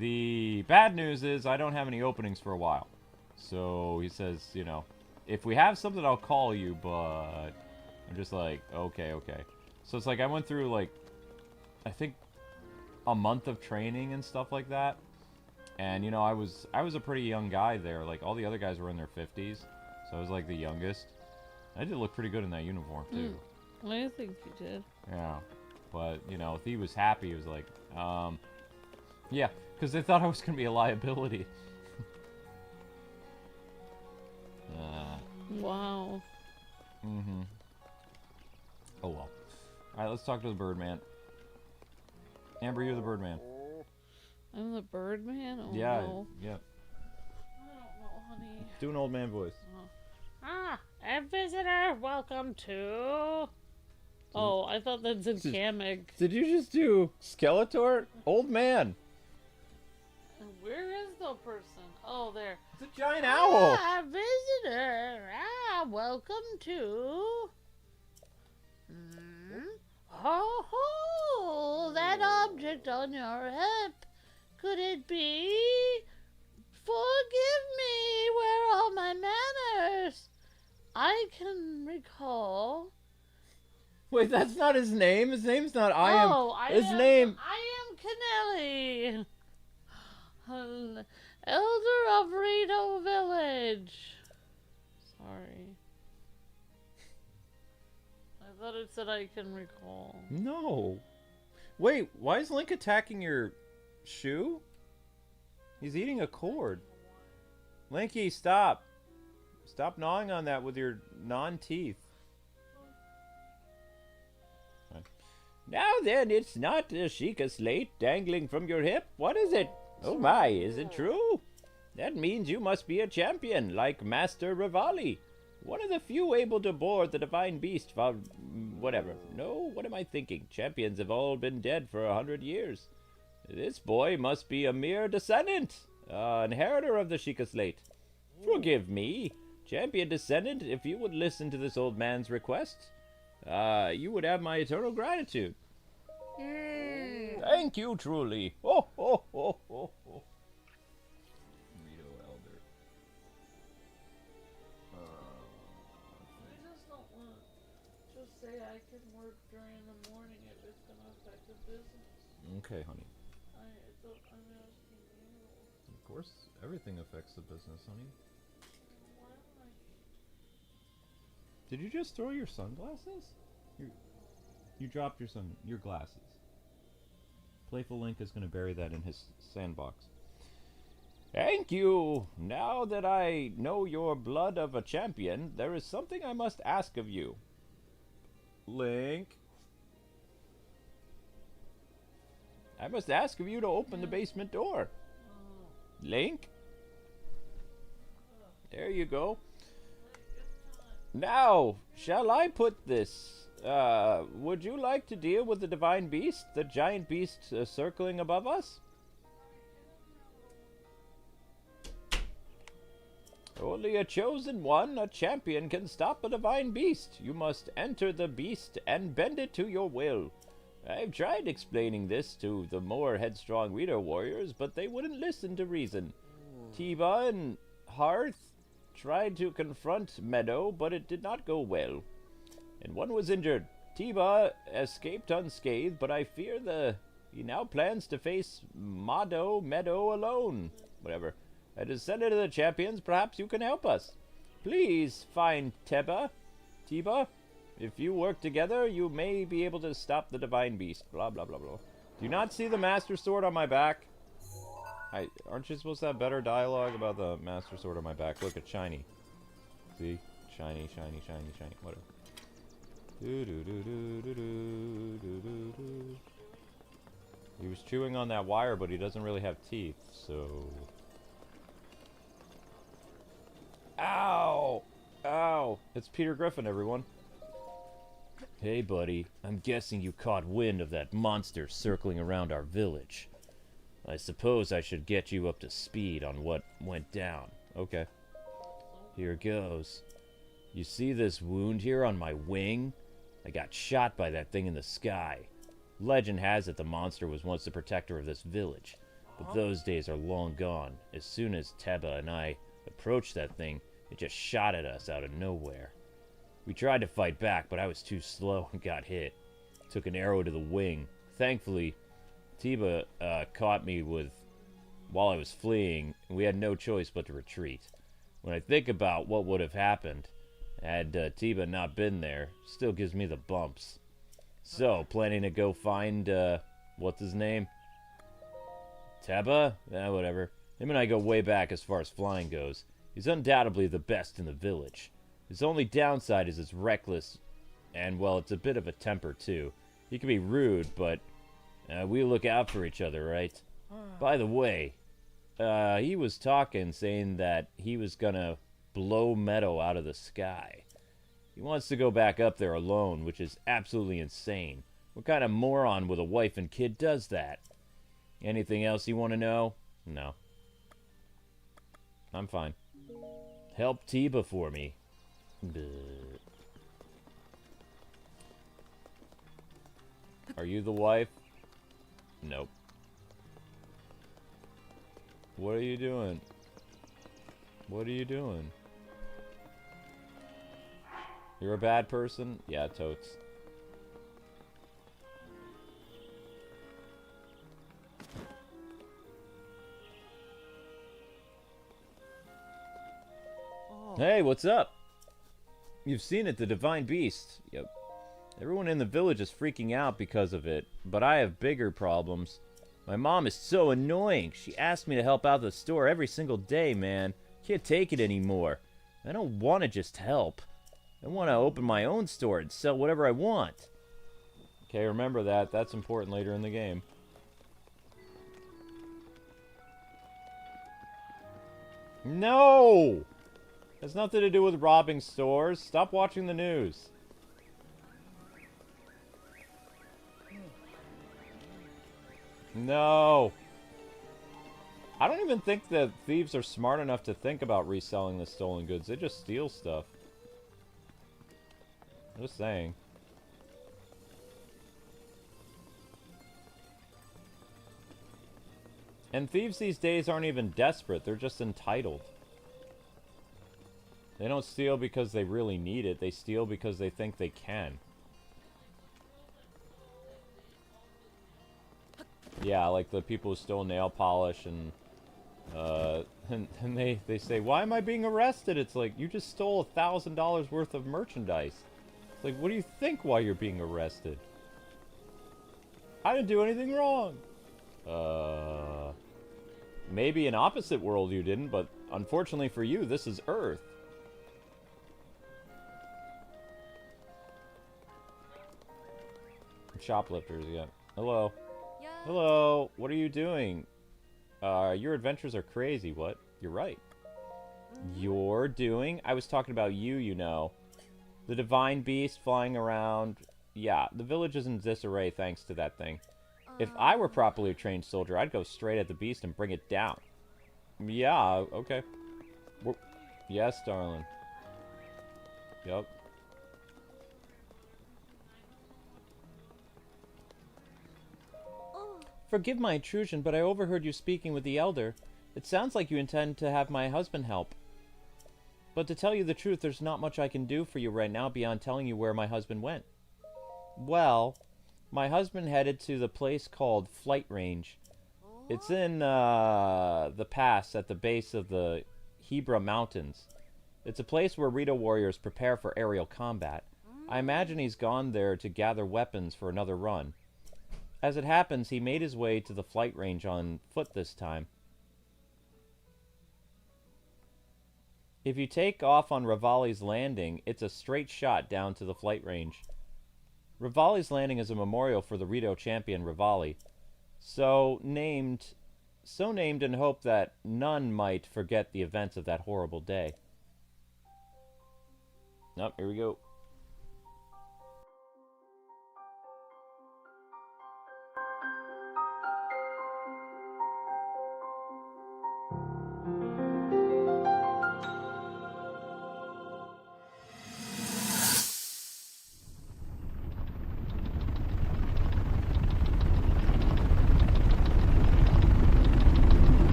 the bad news is I don't have any openings for a while. So he says, you know, if we have something, I'll call you, but I'm just like, okay. So it's like I went through, like, I think a month of training and stuff like that. And, you know, I was a pretty young guy there. Like, all the other guys were in their 50s. So I was, like, the youngest. I did look pretty good in that uniform, too. I think you did. Yeah. But, you know, if he was happy, he was like, yeah, because they thought I was going to be a liability. Wow. Mm-hmm. Oh, well. Alright, let's talk to the Birdman. Amber, you're the Birdman. I'm the Birdman? Oh, yeah, no. Yeah. I don't know, honey. Do an old man voice. A visitor, welcome to... Oh, I thought that said Kamek. Did you just do Skeletor? Old man. And where is the person? Oh, there. It's a giant owl. A visitor. Welcome to... Ho ho! That object on your hip. Could it be? Forgive me. Where are my manners? I can recall Wait, that's not his name. His name's not I am. His I name. am Kennelly, Elder of Rito Village. Sorry. I thought it said I can recall. No. Wait, why is Link attacking your shoe? He's eating a cord. Linky, stop. Stop gnawing on that with your non-teeth. Now then, it's not a Sheikah slate dangling from your hip. What is it? Oh my, is it true? That means you must be a champion, like Master Rivali. One of the few able to board the divine beast for whatever. No, what am I thinking? Champions have all been dead for 100 years. This boy must be a mere descendant, inheritor of the Sheikah slate. Forgive me, champion descendant, if you would listen to this old man's request, you would have my eternal gratitude. Thank you, truly. Oh, oh, oh, oh, oh. Rito Elder. I just don't want to just say I can work during the morning if it's going to affect the business. Okay, honey. I'm asking you. Of course, everything affects the business, honey. Why am I... Did you just throw your sunglasses? You dropped your glasses. Playful Link is going to bury that in his sandbox. Thank you. Now that I know your blood of a champion, there is something I must ask of you. Link. I must ask of you to open the basement door. Link. There you go. Now, shall I put this? Would you like to deal with the divine beast, the giant beast circling above us? Only a chosen one, a champion, can stop a divine beast. You must enter the beast and bend it to your will. I've tried explaining this to the more headstrong Rito warriors, but they wouldn't listen to reason. Tiba and Hearth tried to confront Meadow, but it did not go well. And one was injured. Tiba escaped unscathed, but I fear he now plans to face Meadow alone. Whatever. A descendant of the champions, perhaps you can help us. Please find Tiba. If you work together, you may be able to stop the divine beast. Blah, blah, blah, blah. Do you not see the master sword on my back? Aren't you supposed to have better dialogue about the master sword on my back? Look, it's shiny. See? Shiny, shiny, shiny, shiny. Whatever. He was chewing on that wire, but he doesn't really have teeth, so... Ow! Ow! It's Peter Griffin, everyone. Hey, buddy. I'm guessing you caught wind of that monster circling around our village. I suppose I should get you up to speed on what went down. Okay. Here goes. You see this wound here on my wing? I got shot by that thing in the sky. Legend has it the monster was once the protector of this village. But those days are long gone. As soon as Teba and I approached that thing, it just shot at us out of nowhere. We tried to fight back, but I was too slow and got hit. Took an arrow to the wing. Thankfully, Teba caught me while I was fleeing, and we had no choice but to retreat. When I think about what would have happened had Teba not been there, still gives me the bumps. So, planning to go find, what's his name? Teba? Whatever. Him and I go way back as far as flying goes. He's undoubtedly the best in the village. His only downside is his reckless, and, well, it's a bit of a temper, too. He can be rude, but we look out for each other, right? By the way, he was talking, saying that he was gonna blow Meadow out of the sky. He wants to go back up there alone, which is absolutely insane. What kind of moron with a wife and kid does that? Anything else you want to know? No. I'm fine. Help Teba for me. Bleh. Are you the wife? Nope. What are you doing? What are you doing? You're a bad person? Yeah, totes. Hey, what's up? You've seen it, the Divine Beast. Yep. Everyone in the village is freaking out because of it, but I have bigger problems. My mom is so annoying. She asks me to help out the store every single day, man. Can't take it anymore. I don't want to just help. I want to open my own store and sell whatever I want. Okay, remember that. That's important later in the game. No! Has nothing to do with robbing stores. Stop watching the news. No. I don't even think that thieves are smart enough to think about reselling the stolen goods. They just steal stuff. I'm just saying. And thieves these days aren't even desperate. They're just entitled. They don't steal because they really need it. They steal because they think they can. Yeah, like the people who stole nail polish and they say, why am I being arrested? It's like, you just stole $1,000 worth of merchandise. It's like, what do you think why you're being arrested? I didn't do anything wrong. Maybe in opposite world you didn't, but unfortunately for you, this is Earth. Shoplifters, yeah. Hello. Yeah. Hello. What are you doing? Your adventures are crazy. What? You're right. You're doing? I was talking about you, you know. The divine beast flying around. Yeah, the village is in disarray thanks to that thing. If I were properly trained soldier, I'd go straight at the beast and bring it down. Yeah, okay. Yes, darling. Yep. Forgive my intrusion, but I overheard you speaking with the Elder. It sounds like you intend to have my husband help. But to tell you the truth, there's not much I can do for you right now beyond telling you where my husband went. Well, my husband headed to the place called Flight Range. It's in the pass at the base of the Hebra Mountains. It's a place where Rito warriors prepare for aerial combat. I imagine he's gone there to gather weapons for another run. As it happens, he made his way to the flight range on foot this time. If you take off on Rivali's Landing, it's a straight shot down to the flight range. Rivali's Landing is a memorial for the Rito champion Rivali, so named in hope that none might forget the events of that horrible day. Oh, here we go.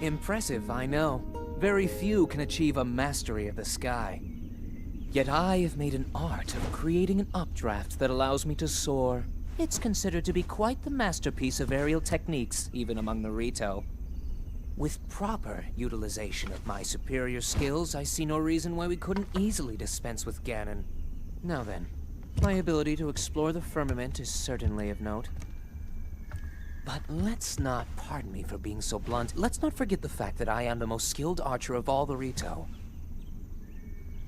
Impressive, I know. Very few can achieve a mastery of the sky. Yet I have made an art of creating an updraft that allows me to soar. It's considered to be quite the masterpiece of aerial techniques, even among the Rito. With proper utilization of my superior skills, I see no reason why we couldn't easily dispense with Ganon. Now then, my ability to explore the firmament is certainly of note. But let's not, pardon me for being so blunt, let's not forget the fact that I am the most skilled archer of all the Rito.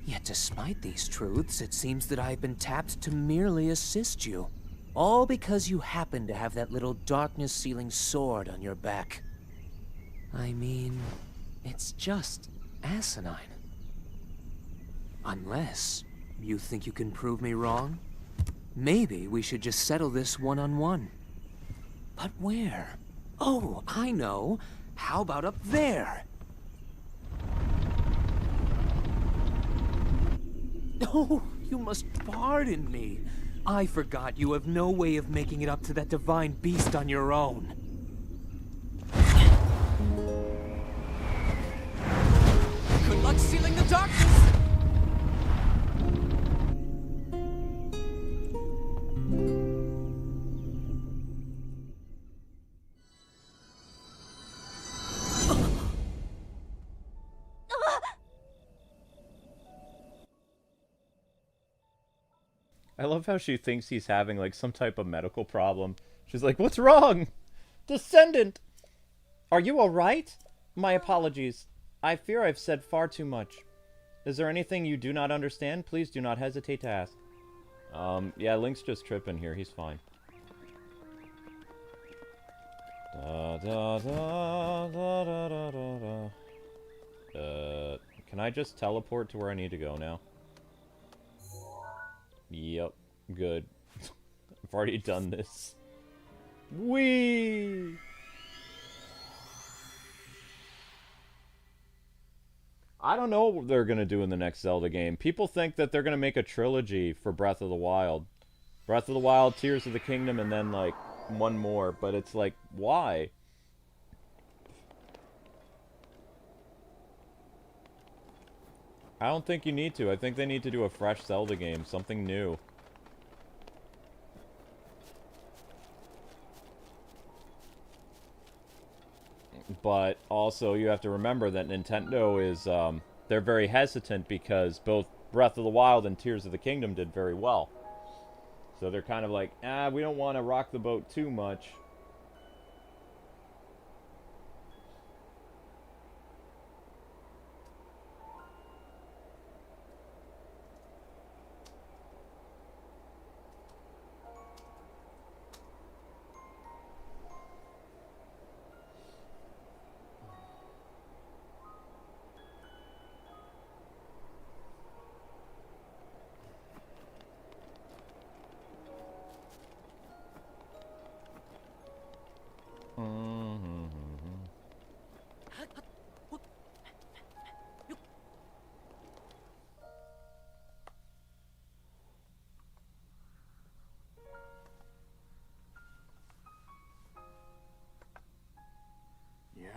Yet despite these truths, it seems that I've been tapped to merely assist you. All because you happen to have that little darkness-sealing sword on your back. I mean, it's just asinine. Unless you think you can prove me wrong? Maybe we should just settle this one-on-one. But where? Oh, I know. How about up there? Oh, you must pardon me. I forgot you have no way of making it up to that divine beast on your own. luck sealing the darkness! I love how she thinks he's having, like, some type of medical problem. She's like, what's wrong? Descendant! Are you alright? My apologies. I fear I've said far too much. Is there anything you do not understand? Please do not hesitate to ask. Yeah, Link's just tripping here. He's fine. Da, da, da, da, da, da, da, da. Can I just teleport to where I need to go now? Yep, good. I've already done this. Whee! I don't know what they're going to do in the next Zelda game. People think that they're going to make a trilogy for Breath of the Wild. Breath of the Wild, Tears of the Kingdom, and then, like, one more. But it's like, why? I don't think you need to. I think they need to do a fresh Zelda game. Something new. But also, you have to remember that Nintendo is, they're very hesitant because both Breath of the Wild and Tears of the Kingdom did very well. So they're kind of like, we don't want to rock the boat too much. Yeah?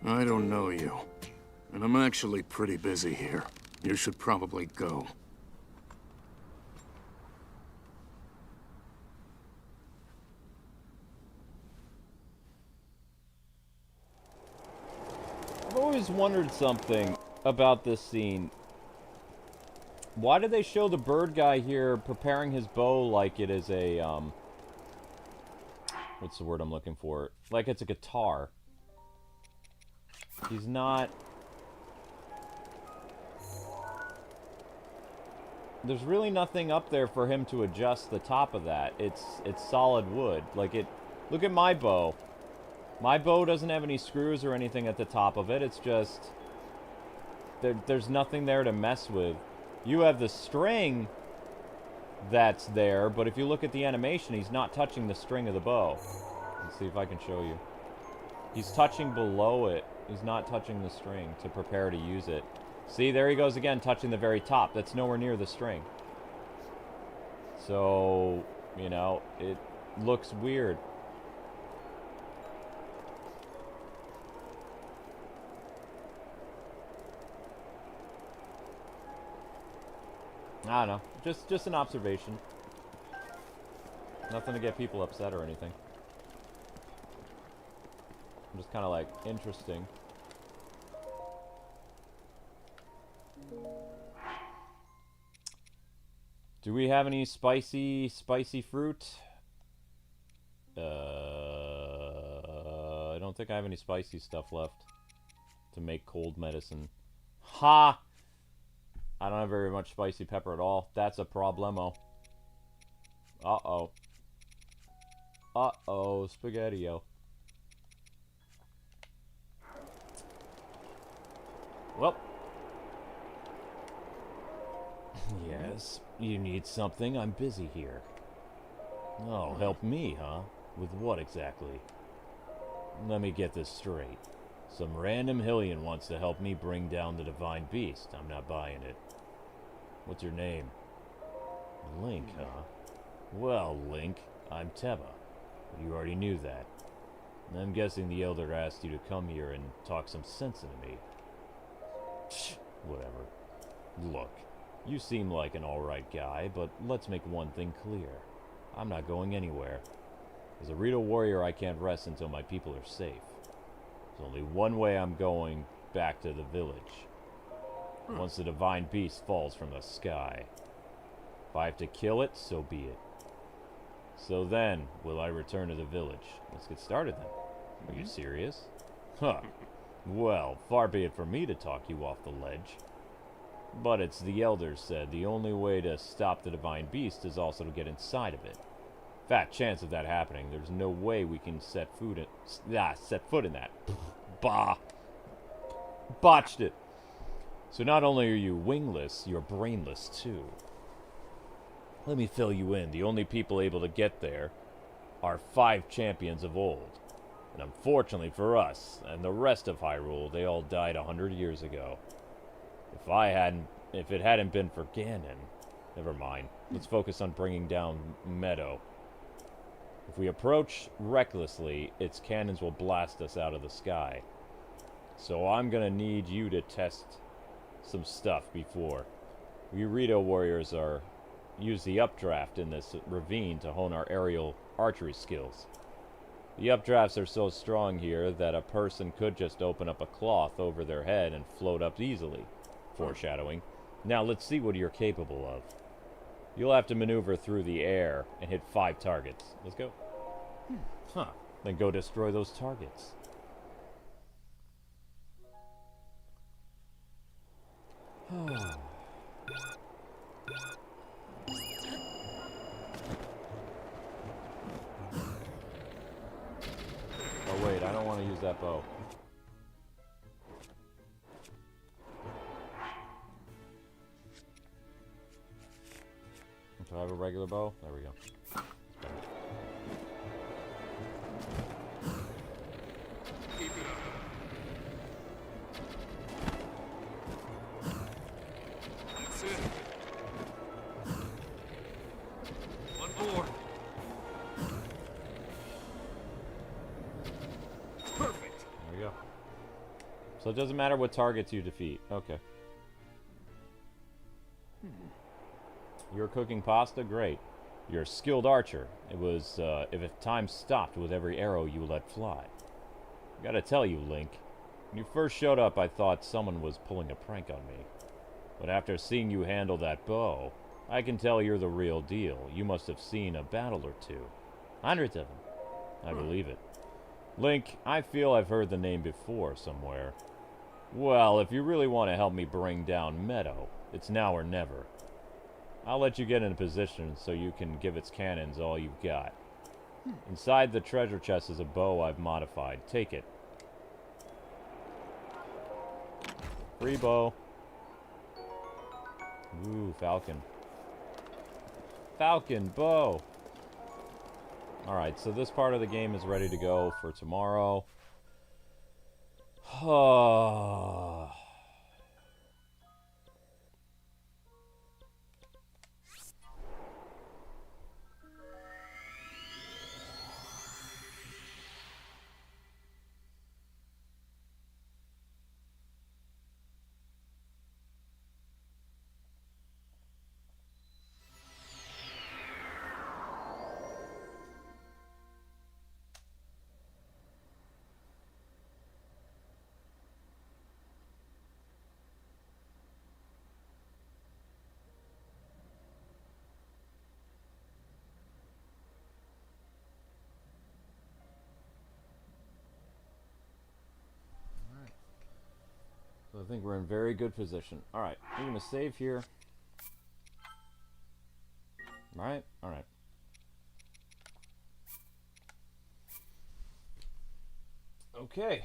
I don't know you. And I'm actually pretty busy here. You should probably go. I've always wondered something about this scene. Why did they show the bird guy here preparing his bow like it is a, what's the word I'm looking for? Like it's a guitar. He's not... There's really nothing up there for him to adjust the top of that. It's solid wood. Like it... Look at my bow. My bow doesn't have any screws or anything at the top of it. It's just... There's nothing there to mess with. You have the string that's there, but if you look at the animation, he's not touching the string of the bow. Let's see if I can show you. He's touching below it. He's not touching the string to prepare to use it. See, there he goes again, touching the very top. That's nowhere near the string. So, you know, it looks weird. I don't know. Just an observation. Nothing to get people upset or anything. I'm just kind of like, interesting. Do we have any spicy fruit? I don't think I have any spicy stuff left to make cold medicine. Ha! I don't have very much spicy pepper at all. That's a problemo. Uh-oh. Uh-oh, spaghetti-o. Well. Yes, you need something? I'm busy here. Oh, help me, huh? With what exactly? Let me get this straight. Some random Hylian wants to help me bring down the divine beast. I'm not buying it. What's your name? Link, huh? Well, Link, I'm Teba. But you already knew that. And I'm guessing the Elder asked you to come here and talk some sense into me. Whatever. Look, you seem like an alright guy, but let's make one thing clear. I'm not going anywhere. As a Rito warrior, I can't rest until my people are safe. There's only one way I'm going back to the village. Once the divine beast falls from the sky. If I have to kill it, so be it. So then, will I return to the village? Let's get started then. Are you serious? Huh. Well, far be it from me to talk you off the ledge. But it's the Elder said the only way to stop the divine beast is also to get inside of it. Fat chance of that happening. There's no way we can set foot in that. Bah! Botched it! So not only are you wingless, you're brainless too. Let me fill you in. The only people able to get there are 5 champions of old. And unfortunately for us, and the rest of Hyrule, they all died 100 years ago. If it hadn't been for Ganon... Never mind. Let's focus on bringing down Meadow. If we approach recklessly, its cannons will blast us out of the sky. So I'm gonna need you to test some stuff before. We Rito warriors use the updraft in this ravine to hone our aerial archery skills. The updrafts are so strong here that a person could just open up a cloth over their head and float up easily. Foreshadowing. Now let's see what you're capable of. You'll have to maneuver through the air and hit 5 targets. Let's go. Huh. Then go destroy those targets. Oh wait, I don't want to use that bow. Do I have a regular bow? There we go. That's it. One more. Perfect. There we go. So it doesn't matter what targets you defeat. Okay. You're cooking pasta? Great. You're a skilled archer. It was, if time stopped with every arrow you let fly. Gotta tell you, Link. When you first showed up, I thought someone was pulling a prank on me. But after seeing you handle that bow, I can tell you're the real deal. You must have seen a battle or two. Hundreds of them. I believe it. Link, I feel I've heard the name before somewhere. Well, if you really want to help me bring down Meadow, it's now or never. I'll let you get in a position so you can give its cannons all you've got. Inside the treasure chest is a bow I've modified. Take it. Free bow. Ooh, falcon. Falcon bow! Alright, so this part of the game is ready to go for tomorrow. So I think we're in very good position. Alright, I'm going to save here. Alright, alright. Okay.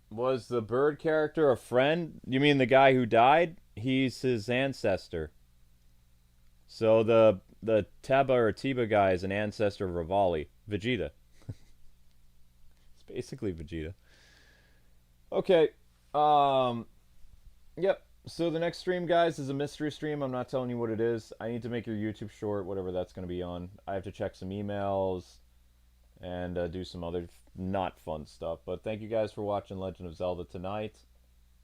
Was the bird character a friend? You mean the guy who died? He's his ancestor. So the Teba or Tiba guy is an ancestor of Rivali. Vegeta. It's basically Vegeta. Okay. Yep. So the next stream, guys, is a mystery stream. I'm not telling you what it is. I need to make your YouTube short, whatever that's going to be on. I have to check some emails and do some other not fun stuff. But thank you guys for watching Legend of Zelda tonight.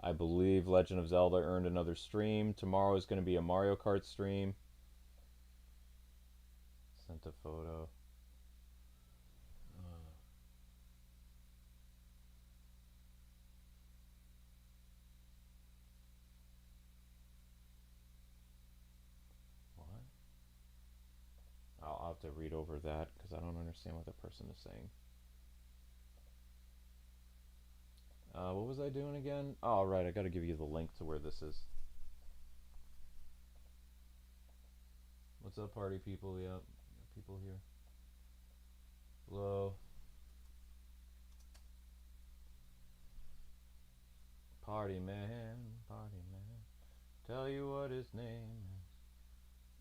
I believe Legend of Zelda earned another stream. Tomorrow is going to be a Mario Kart stream. Sent a photo. What? I'll have to read over that because I don't understand what the person is saying. What was I doing again? Oh, right, I gotta give you the link to where this is. What's up, party people? Yep, people here. Hello. Party man, tell you what his name is.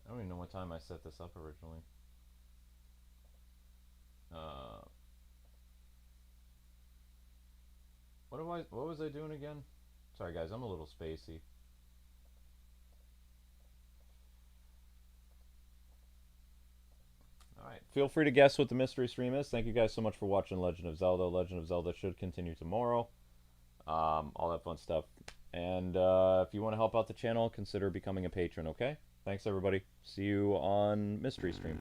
I don't even know what time I set this up originally. What was I doing again? Sorry guys, I'm a little spacey. Alright, feel free to guess what the mystery stream is. Thank you guys so much for watching Legend of Zelda. Legend of Zelda should continue tomorrow. All that fun stuff. And if you want to help out the channel, consider becoming a patron, okay? Thanks everybody. See you on mystery stream.